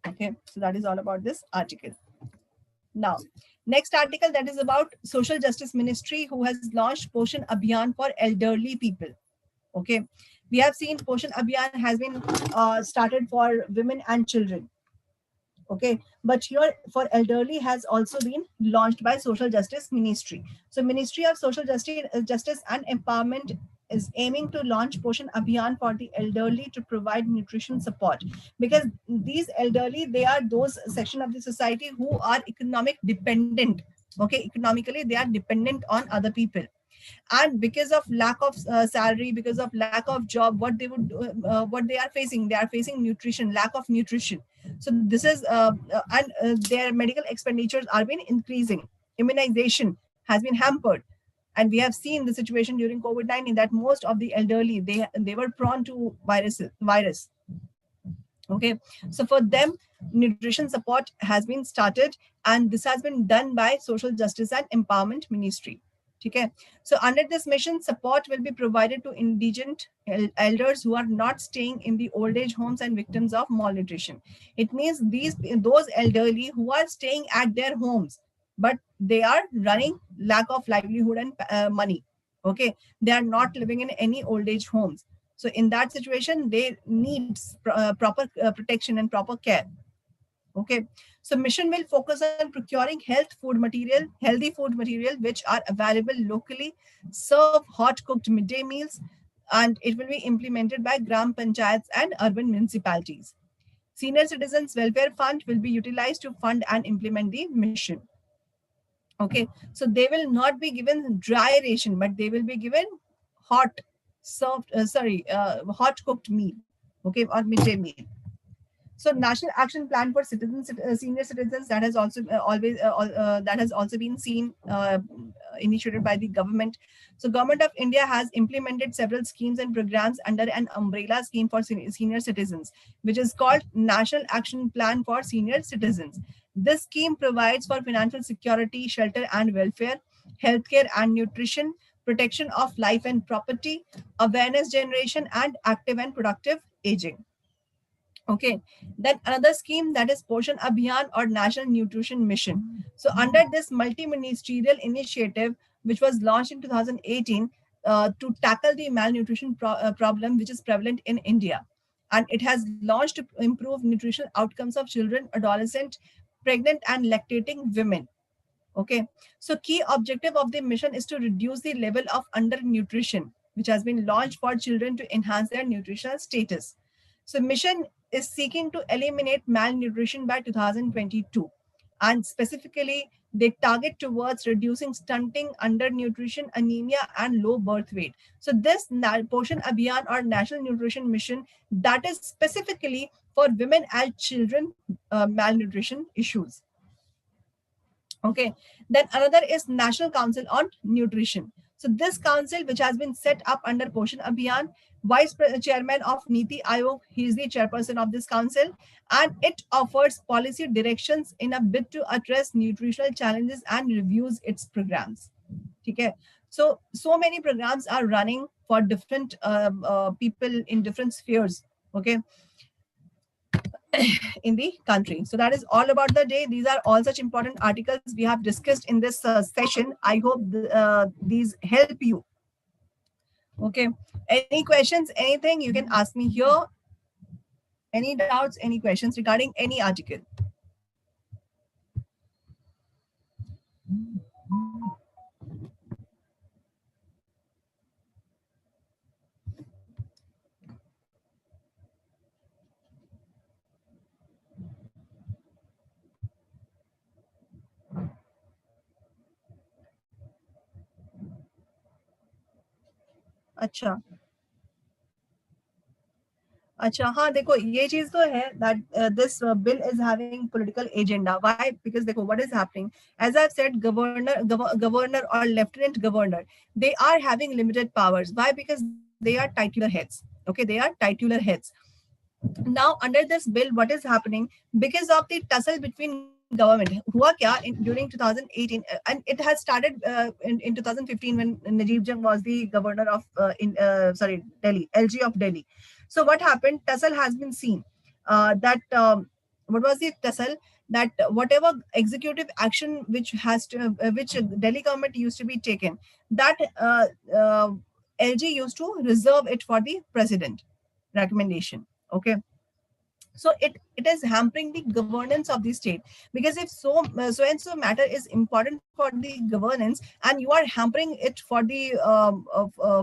Okay, so that is all about this article. Now, next article, that is about Social Justice Ministry, who has launched Poshan Abhiyan for elderly people. Okay, we have seen Poshan Abhiyan has been started for women and children. Okay, but here for elderly has also been launched by Social Justice Ministry. So Ministry of Social Justice and Empowerment is aiming to launch Poshan Abhiyan for the elderly to provide nutrition support, because these elderly, they are those section of the society who are economic dependent. Okay, economically they are dependent on other people, and because of lack of salary, because of lack of job, what they would what they are facing nutrition, lack of nutrition. So this is and their medical expenditures are been increasing. Immunization has been hampered, and we have seen the situation during COVID-19 that most of the elderly, they were prone to virus. Okay, so for them, nutrition support has been started, and this has been done by Social Justice and Empowerment Ministry. Okay, so under this mission, support will be provided to indigent elders who are not staying in the old age homes and victims of malnutrition. It means those elderly who are staying at their homes, but they are running lack of livelihood and money. Okay, they are not living in any old age homes. So in that situation, they need proper protection and proper care. Okay, so mission will focus on procuring healthy food material, which are available locally, serve hot cooked midday meals, and it will be implemented by gram panchayats and urban municipalities. Senior Citizens Welfare Fund will be utilized to fund and implement the mission. Okay, so they will not be given dry ration, but they will be given hot hot cooked meal, okay, or midday meal. So National Action Plan for Senior Citizens, that has also that has also been seen initiated by the government. So Government of India has implemented several schemes and programs under an umbrella scheme for senior citizens, which is called National Action Plan for Senior Citizens. This scheme provides for financial security, shelter and welfare, healthcare and nutrition, protection of life and property, awareness generation, and active and productive aging. Okay, then another scheme, that is Poshan Abhiyan or National Nutrition Mission. So under this multi-ministerial initiative, which was launched in 2018 to tackle the malnutrition problem which is prevalent in India. And it has launched to improve nutritional outcomes of children, adolescent, pregnant and lactating women. Okay, so key objective of the mission is to reduce the level of undernutrition, which has been launched for children to enhance their nutritional status. So mission is seeking to eliminate malnutrition by 2022. And specifically, they target towards reducing stunting, undernutrition, anemia, and low birth weight. So this Poshan Abhiyan or National Nutrition Mission, that is specifically for women and children malnutrition issues. Okay, then another is National Council on Nutrition. So this council, which has been set up under Poshan Abhiyan, chairman of Niti Aayog, he is the chairperson of this council, and it offers policy directions in a bid to address nutritional challenges and reviews its programs. Okay, so many programs are running for different people in different spheres. Okay, in the country. So that is all about the day. These are all such important articles we have discussed in this session. I hope these help you. Okay, any questions, anything, you can ask me here. Any doubts, any questions regarding any article? अच्छा अच्छा, हाँ देखो ये चीज तो है that this bill is having political agenda. Why? Because देखो what is happening, as I've said, governor or lieutenant governor, they are having limited powers. Why? Because they are titular heads. Okay, they are titular heads. Now under this bill, what is happening, because of the tussle between government, hua kya during 2018, and it has started in 2015 when Najib Jung was the governor of Delhi, LG of Delhi. So what happened, tussle has been seen that what was the tussle, that whatever executive action which Delhi government used to be taken, that LG used to reserve it for the president recommendation. Okay, so it is hampering the governance of the state, because if so and so matter is important for the governance and you are hampering it for the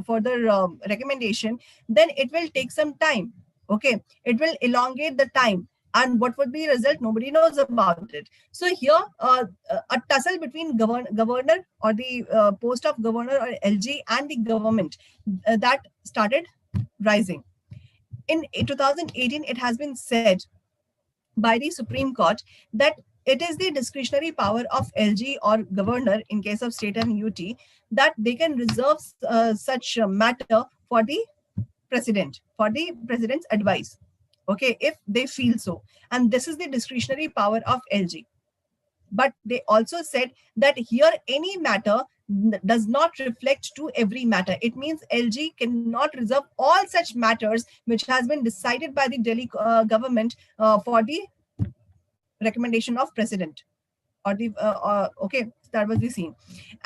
further recommendation, then it will take some time. Okay, it will elongate the time, and what would be the result, nobody knows about it. So here a tussle between governor or the post of governor or LG and the government that started rising. In 2018, it has been said by the Supreme Court that it is the discretionary power of LG or governor in case of state and UT that they can reserve such matter for the president's advice. Okay, if they feel so. And this is the discretionary power of LG. But they also said that here any matter does not reflect to every matter. It means LG cannot reserve all such matters which has been decided by the Delhi government for the recommendation of president or the okay. that was the scene.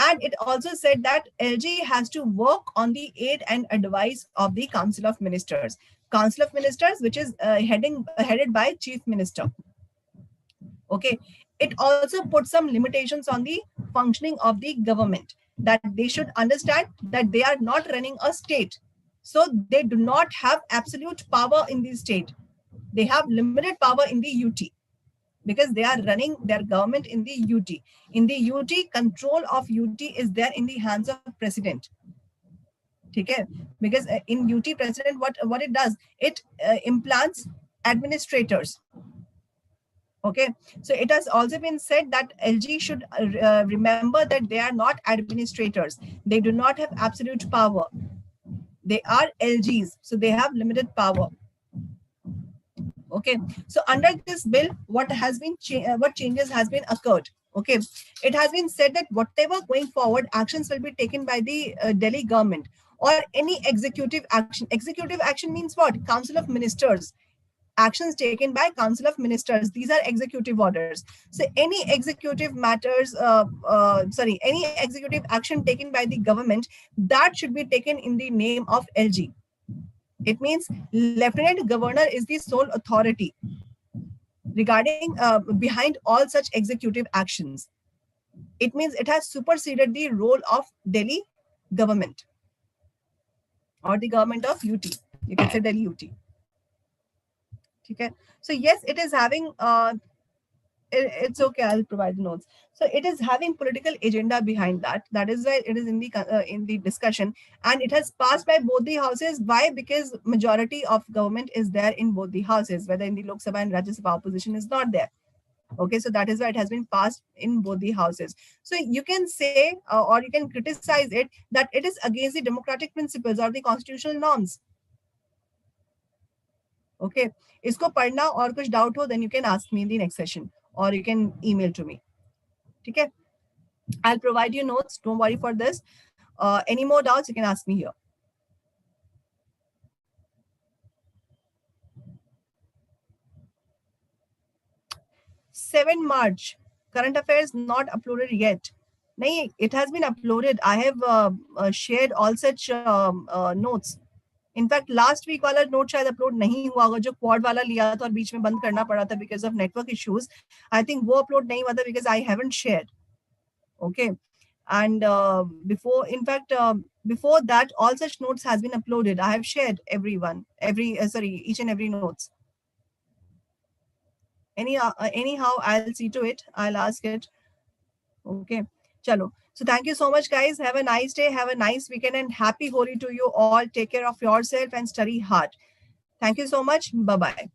And it also said that LG has to work on the aid and advice of the Council of Ministers. Council of Ministers, which is headed by Chief Minister. Okay. It also puts some limitations on the functioning of the government, that they should understand that they are not running a state. So they do not have absolute power in the state. They have limited power in the UT, because they are running their government in the UT. In the UT, control of UT is there in the hands of president. Okay? Because in UT, president, what it does, it implants administrators. Okay, so it has also been said that LG should remember that they are not administrators. They do not have absolute power. They are LGs, so they have limited power. Okay, so under this bill, what changes has been occurred? Okay, it has been said that whatever going forward actions will be taken by the Delhi government, or any executive action. Executive action means what? Council of Ministers. Actions taken by Council of Ministers. These are executive orders. So any executive matters, any executive action taken by the government, that should be taken in the name of LG. It means Lieutenant Governor is the sole authority regarding behind all such executive actions. It means it has superseded the role of Delhi government, or the government of UT. You can say Delhi UT. Okay. So yes, it is having it's okay, I'll provide the notes. So it is having political agenda behind that. That is why it is in the discussion, and it has passed by both the houses. Why? Because majority of government is there in both the houses, whether in the Lok Sabha and Rajya Sabha, opposition is not there. Okay, so that is why it has been passed in both the houses. So you can say or you can criticize it that it is against the democratic principles or the constitutional norms. Okay, isko padna or kuch doubt ho, then you can ask me in the next session, or you can email to me. Okay, I'll provide you notes. Don't worry for this. Any more doubts, you can ask me here. 7 March, current affairs not uploaded yet. Nahi, it has been uploaded. I have shared all such notes. In fact last week वाला note शायद upload नहीं हुआ होगा, जो quad वाला लिया था और बीच में बंद करना पड़ा था because of network issues. I think वो अपलोड नहीं हुआ था because I haven't shared. Okay, and before that all such notes has been uploaded. I have shared each and every notes. Anyhow, I'll see to it. I'll ask it. Okay, chalo. So thank you so much, guys. Have a nice day. Have a nice weekend, and happy Holi to you all. Take care of yourself and study hard. Thank you so much. Bye-bye.